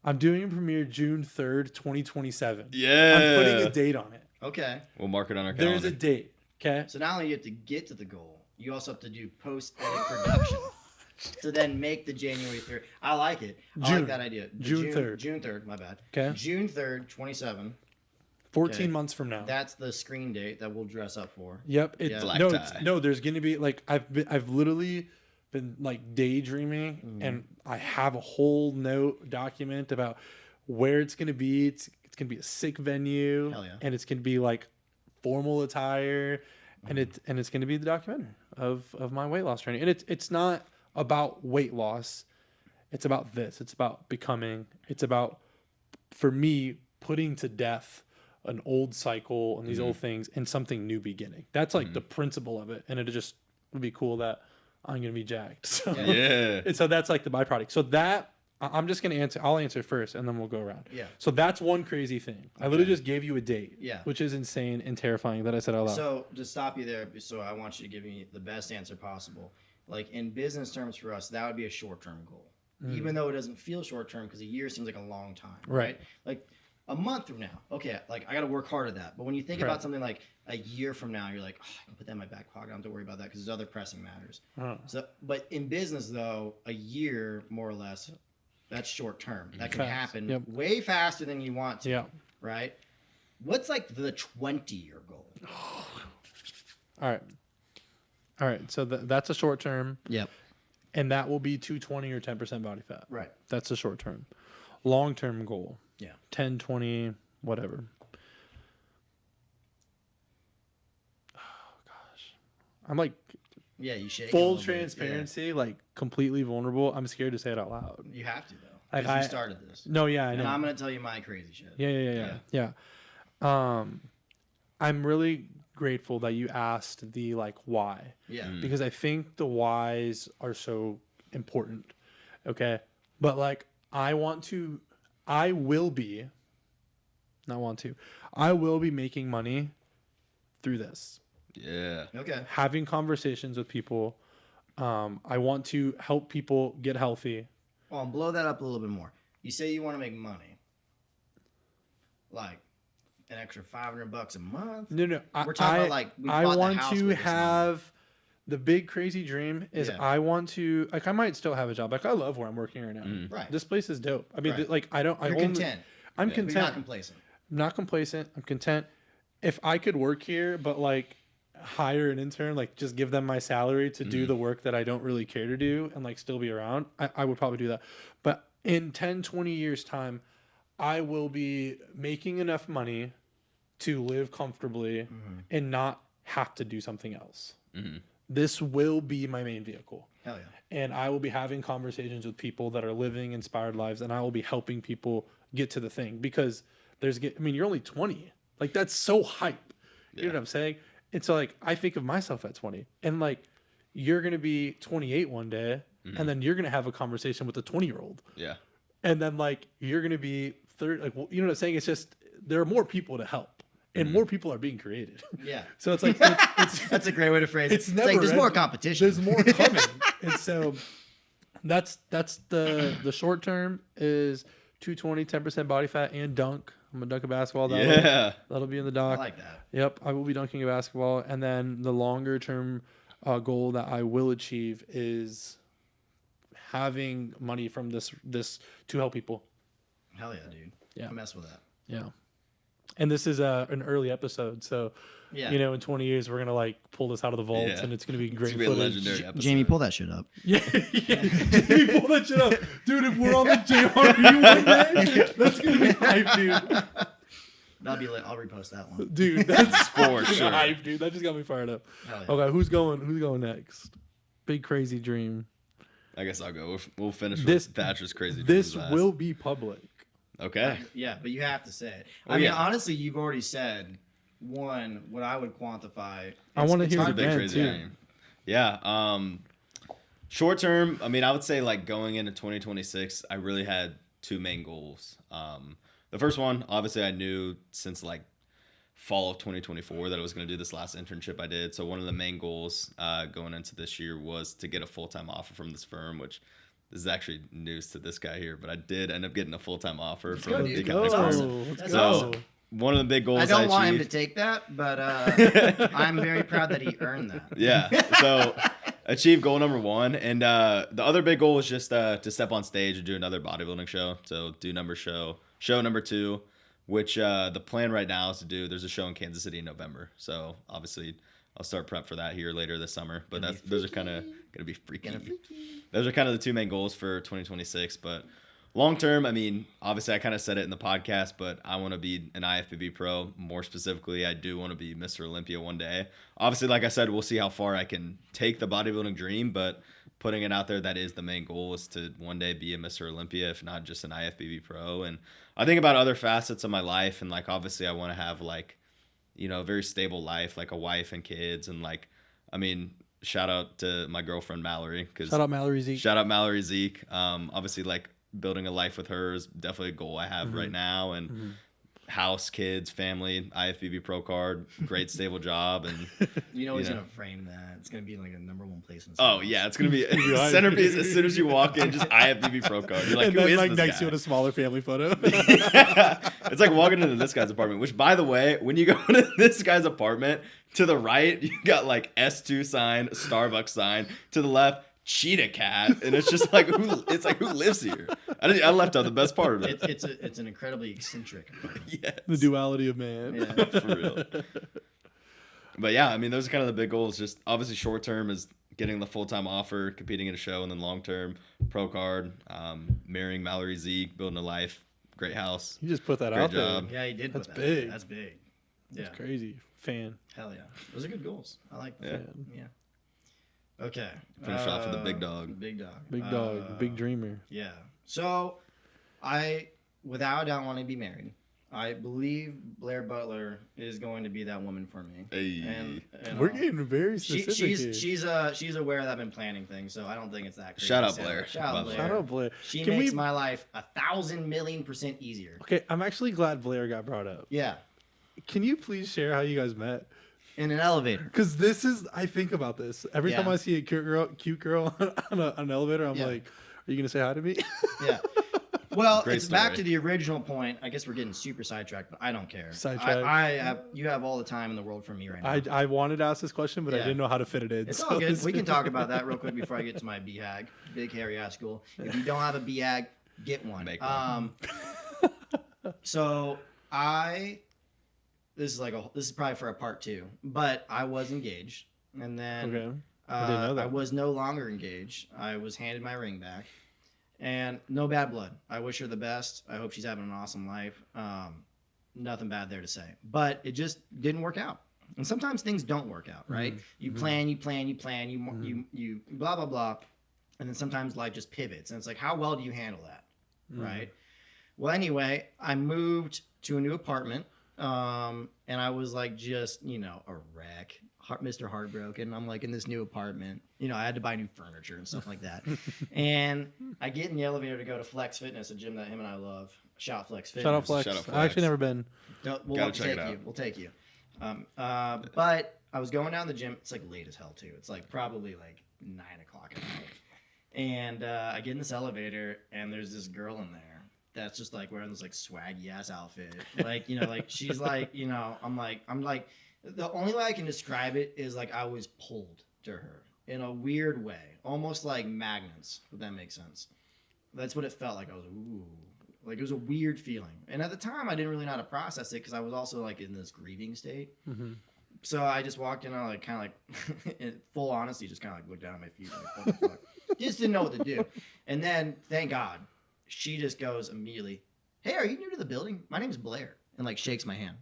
I'm doing a premiere June 3rd, 2027. Yeah. I'm putting a date on it. Okay. We'll mark it on our calendar. There's a date. Okay. So not only do you have to get to the goal, you also have to do post-edit production to then make the January 3rd. I like it. I June. like that idea. June 3rd. June 3rd, my bad. Okay. June 3rd, 27. 14 Okay. months from now. That's the screen date that we'll dress up for. Yep. Yeah. Black tie. There's going to be like I've literally been like daydreaming and I have a whole note document about where it's going to be. It's going to be a sick venue. Hell yeah. And it's going to be like formal attire and it's going to be the documentary of my weight loss journey. And it's not about weight loss. It's about this. It's about becoming. It's about, for me, putting to death an old cycle and these old things and something new beginning. That's like the principle of it. And it just would be cool that I'm going to be jacked. So, Yeah. and so that's like the byproduct. So that I'm just going to answer. I'll answer first and then we'll go around. Yeah. So that's one crazy thing. I literally just gave you a date. Yeah. Which is insane and terrifying that I said out loud. So to stop you there, so I want you to give me the best answer possible. Like in business terms for us, that would be a short-term goal. Even though it doesn't feel short-term because a year seems like a long time. Right. Like a month from now, okay, like I got to work hard at that. But when you think about something like a year from now, you're like, oh, I can put that in my back pocket. I don't have to worry about that because there's other pressing matters. So, but in business though, a year more or less, that's short term. That can Fast. happen Yep. way faster than you want to. Yeah. Right. What's like the 20-year goal? All right. So that's a short term. Yep. And that will be 220 or 10% body fat. Right. That's a short term. Long term goal. Yeah. 10, 20, whatever. Oh, gosh. I'm like Yeah, you shake. full transparency, like completely vulnerable. I'm scared to say it out loud. You have to though. Like, Because you started this. No, yeah, I And know. I'm gonna tell you my crazy shit. Yeah. I'm really grateful that you asked the like why. Yeah. Because I think the whys are so important. Okay. But like I will be making money through this. Yeah. Okay. Having conversations with people. I want to help people get healthy. Well, blow that up a little bit more. You say you want to make money, like an extra $500 a month. No. We're talking about like we I bought the want house to with this money. have the big crazy dream is Yeah. I want to like I might still have a job. Like I love where I'm working right now. Right. This place is dope. I mean, Right. like I You're only, content. I'm Yeah. But you're not content. complacent. I'm not complacent. I'm content. If I could work here, but like hire an intern, like just give them my salary to do the work that I don't really care to do and like still be around, I would probably do that. But in 10, 20 years time, I will be making enough money to live comfortably and not have to do something else. This will be my main vehicle. Hell yeah. And I will be having conversations with people that are living inspired lives, and I will be helping people get to the thing because you're only 20. Like that's so hype. You know what I'm saying? And so like I think of myself at 20 and like you're going to be 28 one day and then you're going to have a conversation with a 20-year-old. Yeah. And then like you're going to be 30, like, well, you know what I'm saying? It's just, there are more people to help and more people are being created. Yeah. So it's like, it's That's a great way to phrase it. It's It's never like there's more ending. competition. There's more coming. And so that's the short term is 220, 10% body fat and dunk. I'm gonna dunk a basketball. That'll be in the I doc. like that. Yep, I will be dunking a basketball. And then the longer term goal that I will achieve is having money from this to help people. Hell yeah, dude. Yeah. I mess with that. Yeah. And this is an early episode, so Yeah. in 20 years we're gonna like pull this out of the vault, Yeah. and it's gonna be It's great gonna be a footage. legendary episode. Jamie, pull that shit up. Yeah, Jamie, pull that shit up, dude. If we're on the JRE one day, that's gonna be hype, dude. That'll be lit. I'll repost that one. Dude, that's For sure. hype, dude. That just got me fired up. Hell yeah. Okay, who's going next? Big crazy dream. I guess I'll go. We'll finish This- with Thatcher's crazy. This dreams last. will be public. Okay. Yeah, but you have to say it. Oh, I mean, yeah. honestly, you've already said what I would quantify. I want to it's hear hard the Big band crazy too. dream. Yeah. Short term, I mean, I would say like going into 2026, I really had two main goals. The first one, obviously, I knew since like fall of 2024 that I was going to do this last internship I did. So one of the main goals going into this year was to get a full-time offer from this firm, which this is actually news to this guy here, but I did end up getting a full-time offer from go, the dude. accounting That's firm. awesome. Let's That's go. awesome. One of the big goals I don't want him to achieved- take that, but I'm very proud that he earned that. Yeah. So achieve goal number one. And the other big goal is just to step on stage and do another bodybuilding show. So do show number two, which the plan right now is to do. There's a show in Kansas City in November. So obviously I'll start prep for that here later this summer. But those are kind of going to be freaky. Those are kind of the two main goals for 2026. But long term, I mean, obviously I kind of said it in the podcast, but I want to be an IFBB pro. More specifically, I do want to be Mr. Olympia one day. Obviously, like I said, we'll see how far I can take the bodybuilding dream, but putting it out there, that is the main goal, is to one day be a Mr. Olympia, if not just an IFBB pro. And I think about other facets of my life, and like obviously I want to have like, a very stable life, like a wife and kids, and like, I mean, shout out to my girlfriend Mallory, because Shout out Mallory Zeke. Shout out Mallory Zeke. Obviously, like building a life with her is definitely a goal I have right now. And house, kids, family, IFBB pro card, great stable job, and He's gonna frame that. It's gonna be like a number one place in oh yeah, it's gonna be be a centerpiece as soon as you walk in. Just IFBB pro card. You're like, And who then is like this next guy? to it a smaller family photo. It's like walking into this guy's apartment. Which, by the way, when you go into this guy's apartment, to the right you got like S2 sign, Starbucks sign. To the left, cheetah cat, and it's just like who lives here? I left out the best part of it. It's an incredibly eccentric. Yes. The duality of man. Yeah. For real. But yeah, I mean, those are kind of the big goals. Just obviously short term is getting the full-time offer, competing in a show, and then long term pro card, marrying Mallory Zeke, building a life, great house. You just put that Great out job. there. Yeah, he did. That's put that. big. That's big. Yeah. That's crazy. Fan. Hell yeah. Those are good goals. I like Yeah. that. Yeah. Okay. Finish off with the big dog. Big dog. Big dog. Big dreamer. Yeah. So, I, without a doubt, want to be married. I believe Blair Butler is going to be that woman for me. Hey. And We're getting very specific here. she's aware that I've been planning things, so I don't think it's that crazy. Shout out So, Blair, Shout by out the way. Blair. Shout out Blair. She Can makes we- my life 1,000,000,000% easier. Okay, I'm actually glad Blair got brought up. Yeah. Can you please share how you guys met? In an elevator. Because this is, I think about this every time Yeah. I see a cute girl on an elevator. I'm Yeah. like, are you gonna say hi to me? Yeah. Well, Great it's back story. to the original point. I guess we're getting super sidetracked, but I don't care. Sidetracked. You have all the time in the world for me right now. I wanted to ask this question, but I Yeah. didn't know how to fit it in. It's so all good. this- We can talk about that real quick before I get to my BHAG, big hairy ass school. If you don't have a BHAG, get one. Make one. So this is probably for a part two, but I was engaged, and then Okay. I didn't know that. I was no longer engaged. I was handed my ring back, and no bad blood. I wish her the best. I hope she's having an awesome life. Nothing bad there to say, but it just didn't work out. And sometimes things don't work out, right? You plan, you blah blah blah, and then sometimes life just pivots, and it's like, how well do you handle that, right? Well, anyway, I moved to a new apartment, and I was like, just a wreck, Mr. Heartbroken. I'm like in this new apartment, I had to buy new furniture and stuff like that. And I get in the elevator to go to Flex Fitness, a gym that him and I love. Shout Flex Fitness. Shout out Flex. Shout out I actually Flex. never been. Gotta check it out. We'll take you. But I was going down the gym. It's like late as hell too. It's like probably like 9 o'clock at night. And I get in this elevator, and there's this girl in there that's just like wearing this like swaggy ass outfit. Like like she's like I'm like the only way I can describe it is like I was pulled to her in a weird way, almost like magnets. If that makes sense. That's what it felt like. I was ooh. Like it was a weird feeling. And at the time I didn't really know how to process it because I was also like in this grieving state. Mm-hmm. So I just walked in and I like kind of like in full honesty, just kind of like looked down at my feet. Like, what the fuck? Just didn't know what to do. And then thank God, she just goes immediately, "Hey, are you new to the building? My name's Blair." And like shakes my hand.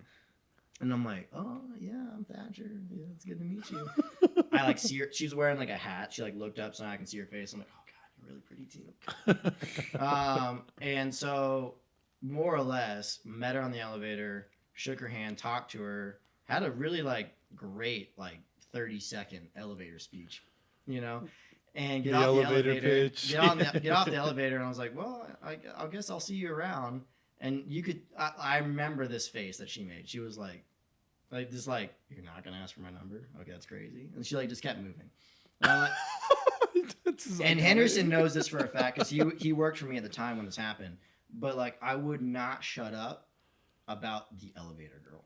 And I'm like, "Oh yeah, I'm Thatcher. Yeah, it's good to meet you." I like see her. She's wearing like a hat. She like looked up so now I can see her face. I'm like, "Oh God, you're really pretty too." And so more or less met her on the elevator, shook her hand, talked to her, had a really like great like 30-second elevator speech, you know. And get The off the elevator elevator, pitch. get off the elevator, and I was like, "Well, I guess I'll see you around." And you could, I remember this face that she made. She was like this, like, "You're not gonna ask for my number? Okay, that's crazy." And she like just kept moving. And Henderson knows this for a fact because he worked for me at the time when this happened. But like, I would not shut up about the elevator girl.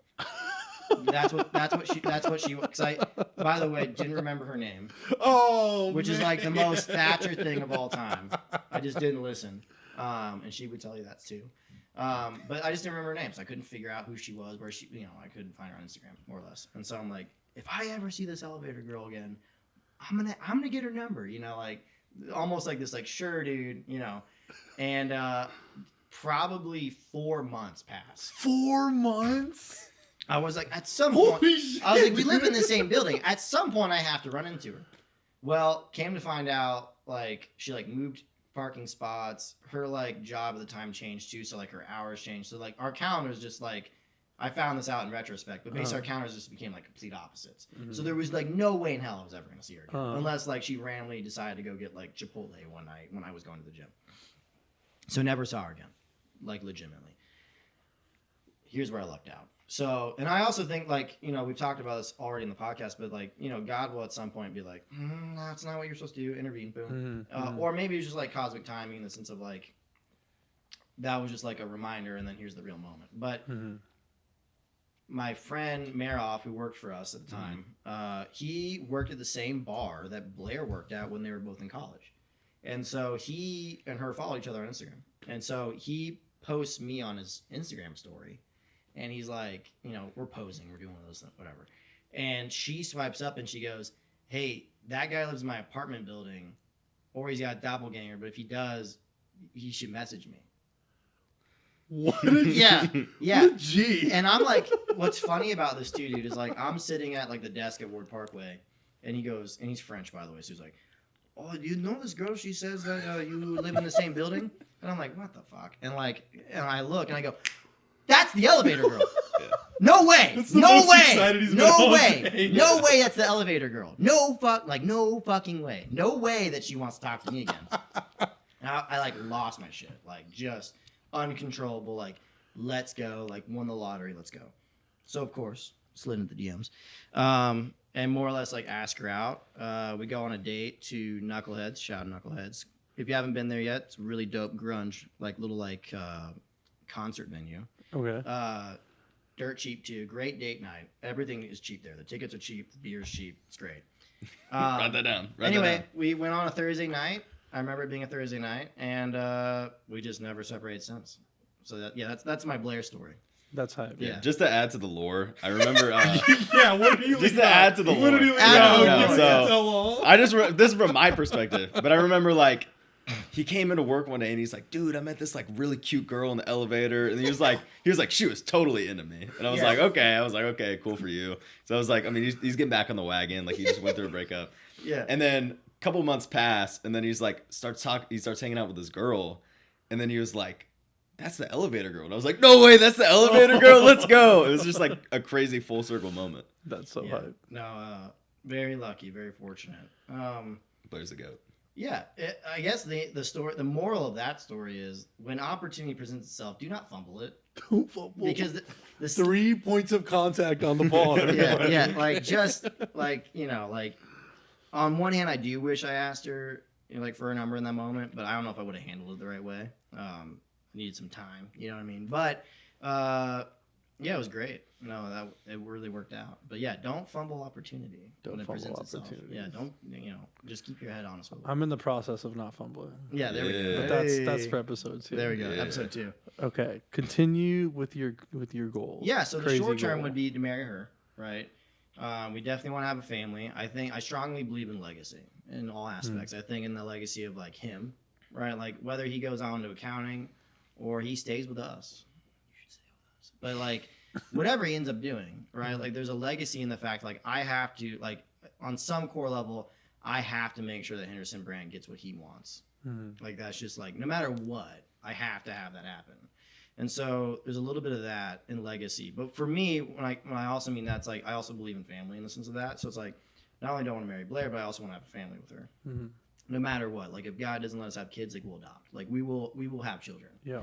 That's what she. Because I, by the way, didn't remember her name. Oh, Which is like the most Thatcher thing of all time. I just didn't listen, and she would tell you that too. But I just didn't remember her name, so I couldn't figure out who she was, where she, I couldn't find her on Instagram, more or less. And so I'm like, if I ever see this elevator girl again, I'm gonna get her number, like almost like this, like, sure, dude, And probably 4 months passed. 4 months. I was like, at some Holy point, shit, I was like, we live in the dude. same building. At some point, I have to run into her. Well, came to find out, like, she like moved parking spots. Her like job at the time changed too, so like her hours changed. So like our calendars just like, I found this out in retrospect, but basically our calendars just became like complete opposites. Mm-hmm. So there was like no way in hell I was ever gonna see her again, unless like she randomly decided to go get like Chipotle one night when I was going to the gym. So never saw her again, like legitimately. Here's where I lucked out. So, and I also think, like, we've talked about this already in the podcast, but like, God will at some point be like, that's not what you're supposed to do. Intervene, boom. Or maybe it's just like cosmic timing in the sense of like, that was just like a reminder, and then here's the real moment. But my friend Maroff, who worked for us at the time, he worked at the same bar that Blair worked at when they were both in college. And so he and her follow each other on Instagram. And so he posts me on his Instagram story. And he's like, we're posing, we're doing one of those things, whatever. And she swipes up and she goes, "Hey, that guy lives in my apartment building, or he's got a doppelganger, but if he does, he should message me." What a Yeah. What a G. And I'm like, what's funny about this too, dude, is like, I'm sitting at like the desk at Ward Parkway, and he goes, and he's French, by the way, so he's like, "Oh, you know this girl? She says that you live in the same building." And I'm like, what the fuck? And like, and I look and I go, "That's the elevator girl." Yeah. No way. That's the No most way. excited he's been No all way. day. No way that's the elevator girl. No fucking way. No way that she wants to talk to me again. And I like lost my shit. Like just uncontrollable. Like, let's go. Like, won the lottery. Let's go. So of course, slid into the DMs. And more or less like ask her out. We go on a date to Knuckleheads. Shout out Knuckleheads. If you haven't been there yet, it's a really dope grunge, like little like concert venue. Okay. Dirt cheap too. Great date night. Everything is cheap there. The tickets are cheap. The beer's cheap. It's great. Write that down. Anyway, we went on a Thursday night. I remember it being a Thursday night, and we just never separated since. So that's my Blair story. That's hype. Yeah. Just to add to the lore, I remember. Yeah. What do you? Just to add to the What lore. do you? Add to the Yeah, lore. okay, So- so long. I just this is from my perspective, but I remember like he came into work one day and he's like, "Dude, I met this like really cute girl in the elevator," and he was like, she was totally into me, and I was Yeah. like, okay, cool for you. So I was like, I mean, he's getting back on the wagon, like he just went through a breakup, Yeah. and then a couple months pass, and then he's like he starts hanging out with this girl, and then he was like, "That's the elevator girl," and I was like, "No way, that's the elevator girl, let's go." It was just like a crazy full circle moment. That's so Yeah. hype. No, very lucky, very fortunate. Blair's a goat. Yeah, I guess the story, the moral of that story is when opportunity presents itself, do not fumble it, because the 3 points of contact on the ball. yeah, like just like like on one hand, I do wish I asked her like for a number in that moment, but I don't know if I would have handled it the right way. I needed some time, you know what I mean? But Yeah, it was great. No, it really worked out. But yeah, don't fumble opportunity when it presents itself. Yeah, don't just keep your head on a swivel. I'm in the process of not fumbling. Yeah, there we go. But that's for episode 2. There we go. Yeah. Episode 2. Okay, continue with your goals. Yeah, so the Crazy short term goal. would be to marry her, right? We definitely want to have a family. I strongly believe in legacy in all aspects. I think in the legacy of like him, right? Like whether he goes on to accounting or he stays with us. You should stay with us. But like whatever he ends up doing, right? Like there's a legacy in the fact like I have to like on some core level, I have to make sure that Henderson Brandt gets what he wants. Like that's just like no matter what, I have to have that happen. And so there's a little bit of that in legacy. But for me, when I also mean that's like I also believe in family in the sense of that. So it's like not only do I want to marry Blair, but I also want to have a family with her. No matter what. Like if God doesn't let us have kids, like we'll adopt. Like we will have children. Yeah.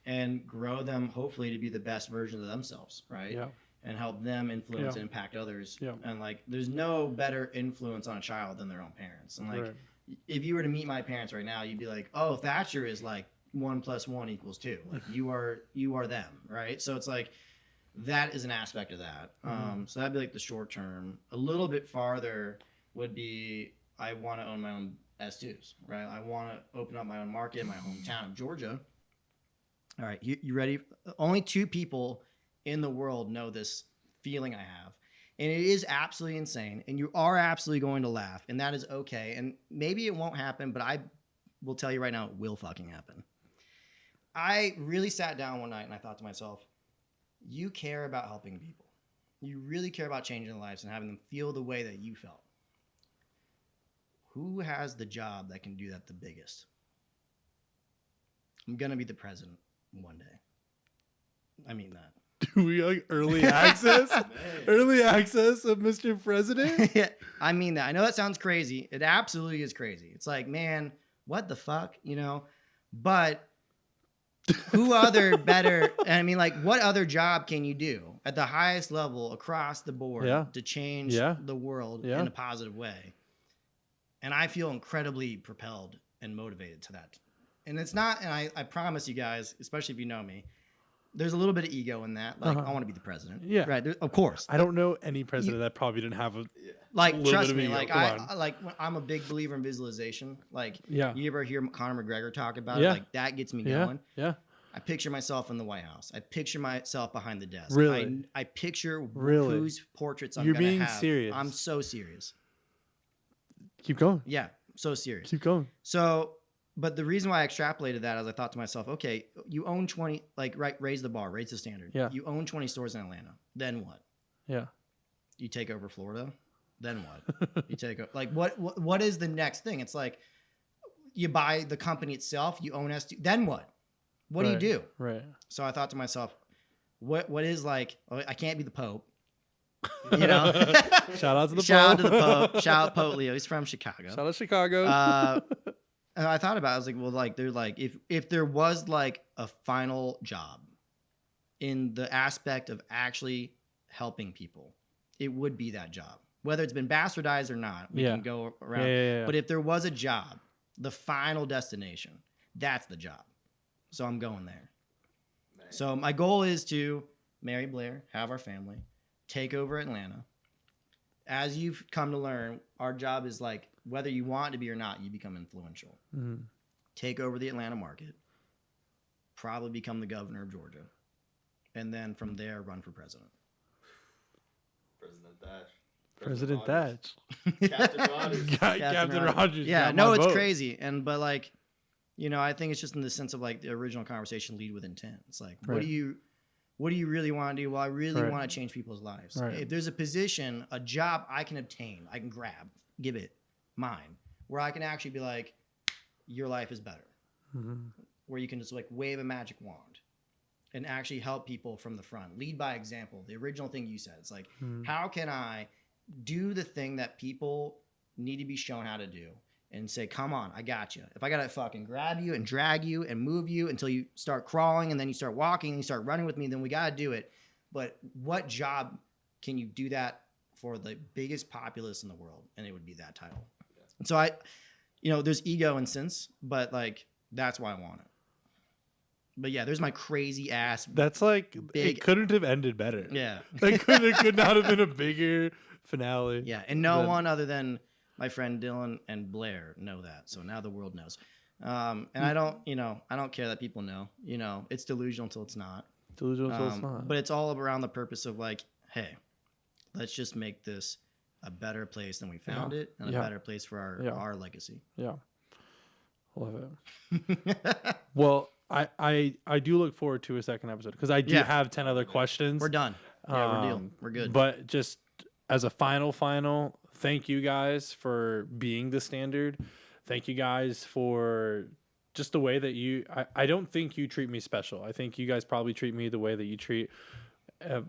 And grow them hopefully to be the best version of themselves, right? Yeah. And help them influence Yeah. and impact others. Yeah. And like there's no better influence on a child than their own parents. And like Right. if you were to meet my parents right now, you'd be like, oh, Thatcher is like 1 + 1 = 2. Like you are them, right? So it's like that is an aspect of that. So that'd be like the short term. A little bit farther would be I want to own my own S2s, right? I want to open up my own market in my hometown of Georgia. All right, you ready? Only 2 people in the world know this feeling I have. And it is absolutely insane. And you are absolutely going to laugh. And that is okay. And maybe it won't happen, but I will tell you right now, it will fucking happen. I really sat down one night and I thought to myself, you care about helping people. You really care about changing their lives and having them feel the way that you felt. Who has the job that can do that the biggest? I'm going to be the president one day. I mean that. Do we like early access? Early access of Mr. President? Yeah, I mean that. I know that sounds crazy. It absolutely is crazy. It's like, man, what the fuck, But who other better? I mean, like, what other job can you do at the highest level across the board to change the world in a positive way? And I feel incredibly propelled and motivated to that. And it's not, and I promise you guys, especially if you know me, there's a little bit of ego in that. Like, I want to be the president. Yeah. Right. Of course. I don't know any president that probably didn't have a Like, little trust bit of me, ego. like Come on. I'm a big believer in visualization. Like, Yeah. you ever hear Conor McGregor talk about it? Yeah. Like, that gets me Yeah. going. Yeah. I picture myself in the White House. I picture myself behind the desk. Really? I picture Really? whose portraits I'm You're going to being have. serious. I'm so serious. Keep going. Yeah, so serious. Keep going. So, but the reason why I extrapolated that is I thought to myself, okay, you own 20, like, right, raise the bar, raise the standard. Yeah. You own 20 stores in Atlanta. Then what? Yeah. You take over Florida. Then what? You take over, like, what is the next thing? It's like you buy the company itself, you own S2. Then what? What do you do? Right. So I thought to myself, what is like, I can't be the Pope. Shout out to the Shout out to Pope. the Pope. Shout out Pope Leo. He's from Chicago. Shout out Chicago. And I thought about it. I was like, well, like, there's like, if there was like a final job in the aspect of actually helping people, it would be that job. Whether it's been bastardized or not, we can go around. Yeah. But if there was a job, the final destination, that's the job. So I'm going there. Nice. So my goal is to marry Blair, have our family, take over Atlanta. As you've come to learn, our job is like, whether you want to be or not, you become influential. Mm-hmm. Take over the Atlanta market, probably become the governor of Georgia, and then from there, run for president. President Thatch. President Thatch. Captain Rogers. Captain Rogers. Yeah, got no, my it's vote. crazy. But like, I think it's just in the sense of like the original conversation, lead with intent. It's like, what do you really want to do? Well, I really want to change people's lives. Right. If there's a position, a job I can obtain, I can grab, give it mine, where I can actually be like, your life is better. Mm-hmm. Where you can just like wave a magic wand and actually help people from the front. Lead by example. The original thing you said, it's like, how can I do the thing that people need to be shown how to do and say, come on, I got you. If I got to fucking grab you and drag you and move you until you start crawling and then you start walking and you start running with me, then we got to do it. But what job can you do that for the biggest populace in the world? And it would be that title. And so there's ego and sense, but like, that's why I want it. But yeah, there's my crazy ass. That's like Big- it couldn't have ended better. Yeah. It could not have been a bigger finale. Yeah, and no Then- one other than my friend Dylan and Blair know that. So now the world knows. And I don't care that people know. It's delusional until it's not. Delusional until it's not. But it's all around the purpose of like, hey, let's just make this a better place than we found it, and a better place for our legacy. Yeah. Love it. Well, I do look forward to a second episode because I do have 10 other questions. We're done. Yeah, we're deal. We're good. But just as a final, thank you guys for being the standard. Thank you guys for just the way that I don't think you treat me special. I think you guys probably treat me the way that you treat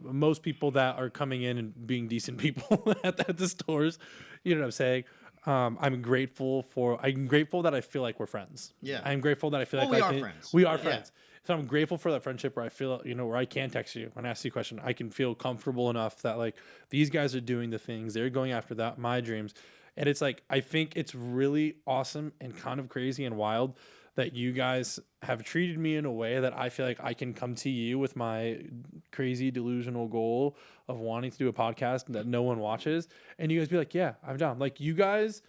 most people that are coming in and being decent people at the stores. You know what I'm saying? I'm grateful that I feel like we're friends. Yeah. I'm grateful that I feel like we are friends. We are Yeah. friends. So I'm grateful for that friendship where I feel, where I can text you and ask you a question. I can feel comfortable enough that like these guys are doing the things, they're going after that, my dreams. And it's like, I think it's really awesome and kind of crazy and wild that you guys have treated me in a way that I feel like I can come to you with my crazy delusional goal of wanting to do a podcast that no one watches. And you guys be like, yeah, I'm down. Like you guys,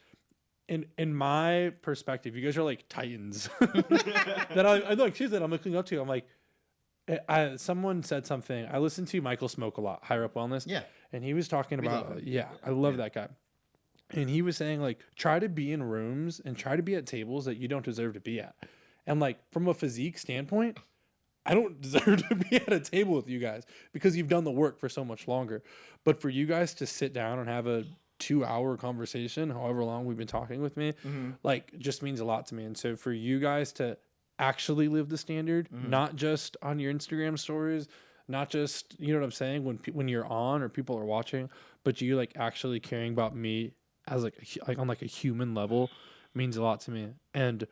in my perspective, you guys are like titans that I like, she's that I'm looking up to. I'm like, someone said something. I listen to Michael Smoke a lot, Higher Up Wellness. Yeah. And he was talking about, I love that guy. And he was saying, like, try to be in rooms and try to be at tables that you don't deserve to be at. And, like, from a physique standpoint, I don't deserve to be at a table with you guys because you've done the work for so much longer. But for you guys to sit down and have a 2-hour conversation, however long we've been talking with me, like, just means a lot to me. And so for you guys to actually live the standard, not just on your Instagram stories, not just, you know what I'm saying, when you're on or people are watching, but you, like, actually caring about me as like on like a human level means a lot to me. And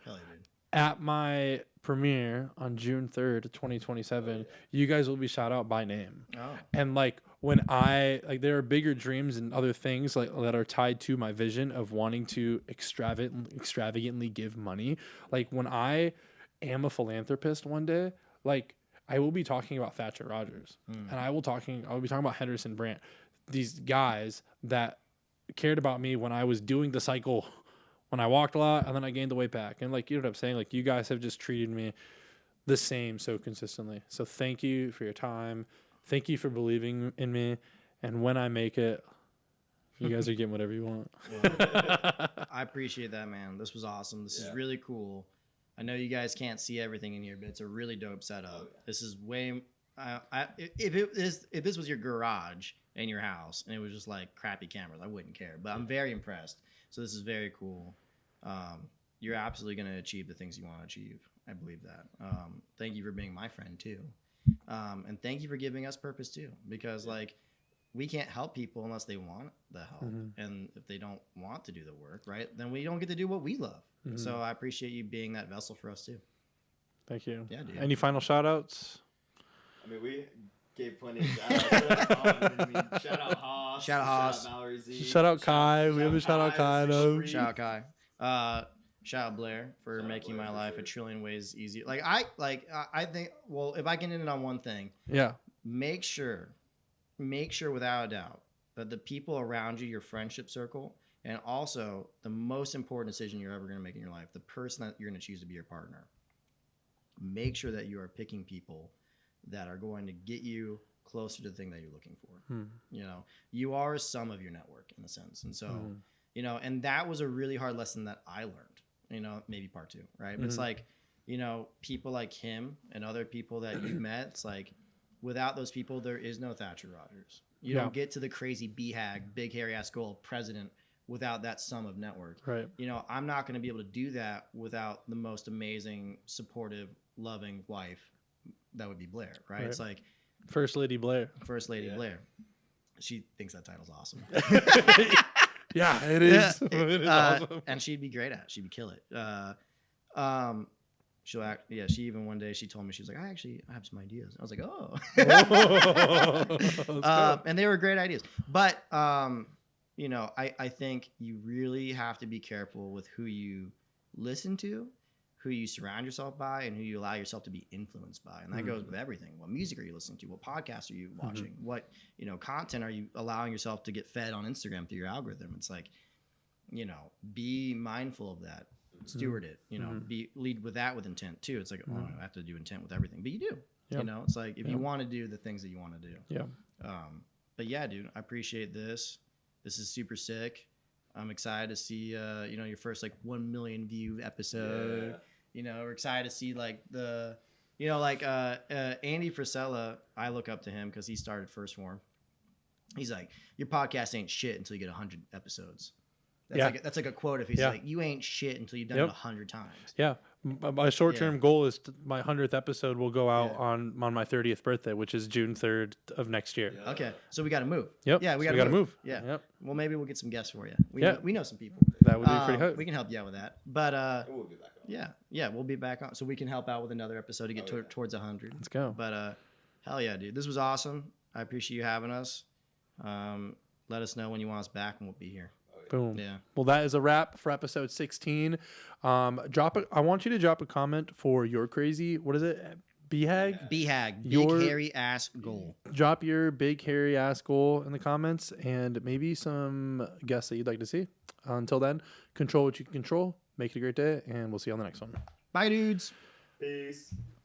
at my premiere on June 3rd, 2027, you guys will be shout out by name. And like when there are bigger dreams and other things like that are tied to my vision of wanting to extravagantly give money. Like when I am a philanthropist one day, like I will be talking about Thatcher Rogers and I will be talking about Henderson Brandt, these guys that cared about me when I was doing the cycle, when I walked a lot and then I gained the weight back. And like, you know what I'm saying? Like you guys have just treated me the same so consistently. So thank you for your time. Thank you for believing in me. And when I make it, you guys are getting whatever you want. I appreciate that, man. This was awesome. This is really cool. I know you guys can't see everything in here, but it's a really dope setup. This is way, if this was your garage in your house and it was just like crappy cameras, I wouldn't care, but I'm very impressed. So this is very cool. You're absolutely going to achieve the things you want to achieve. I believe that. Thank you for being my friend too. And thank you for giving us purpose too, because like we can't help people unless they want the help. And if they don't want to do the work, right, then we don't get to do what we love. So I appreciate you being that vessel for us too. Thank you. Yeah, dude. Any final shout outs? I mean, we gave plenty of shout-outs. Shout out Haas. Shout out Haas. Shout out Mallory Z. Shout out Kai. We have a shout out Kai. No. Shout out Kai. Shout out Blair for making my life a trillion ways easier. I think, well, if I can end it on one thing, Yeah. make sure without a doubt that the people around you, your friendship circle, and also the most important decision you're ever going to make in your life, the person that you're going to choose to be your partner, make sure that you are picking people that are going to get you closer to the thing that you're looking for. You know, you are a sum of your network in a sense. And so, you know, and that was a really hard lesson that I learned, maybe part 2, right? But it's like, people like him and other people that you've met, it's like, without those people, there is no Thatcher Rogers. You don't get to the crazy BHAG, big hairy ass goal president without that sum of network. Right. I'm not going to be able to do that without the most amazing, supportive, loving wife. That would be Blair, right? It's like First Lady Blair. First Lady Blair. She thinks that title's awesome. Yeah, it is. Yeah. It is awesome. And she'd be great at it. She'd kill it. She'll act. Yeah, she even one day she told me, she was like, I have some ideas. I was like, oh. And they were great ideas. But I think you really have to be careful with who you listen to, who you surround yourself by and who you allow yourself to be influenced by. And that goes with everything. What music are you listening to? What podcasts are you watching? What, content are you allowing yourself to get fed on Instagram through your algorithm? It's like, be mindful of that. Steward it, lead with that with intent too. It's like, oh, I have to do intent with everything, but you do. Yep. It's like if you want to do the things that you want to do. Yeah. But yeah, dude, I appreciate this. This is super sick. I'm excited to see, your first like 1 million view episode. Yeah. We're excited to see like the, Andy Frisella. I look up to him because he started First Form. He's like, your podcast ain't shit until you get 100 episodes. That's like a quote if he's like, you ain't shit until you've done it 100 times. Yeah. My short-term goal is my 100th episode will go out on my 30th birthday, which is June 3rd of next year. Yeah. Okay. So we got to move. Yep. Yeah, we got to move. Yeah. Yep. Well, maybe we'll get some guests for you. We know some people. That would be pretty hot. We can help you out with that. But We'll be back on. yeah, we'll be back on. So we can help out with another episode to get towards 100. Let's go. But hell yeah, dude. This was awesome. I appreciate you having us. Let us know when you want us back and we'll be here. Boom. Yeah. Well, that is a wrap for episode 16. I want you to drop a comment for your crazy, what is it? BHAG? BHAG. Big Your- hairy ass goal. Drop your big hairy ass goal in the comments and maybe some guests that you'd like to see. Until then, control what you can control. Make it a great day, and we'll see you on the next one. Bye, dudes. Peace.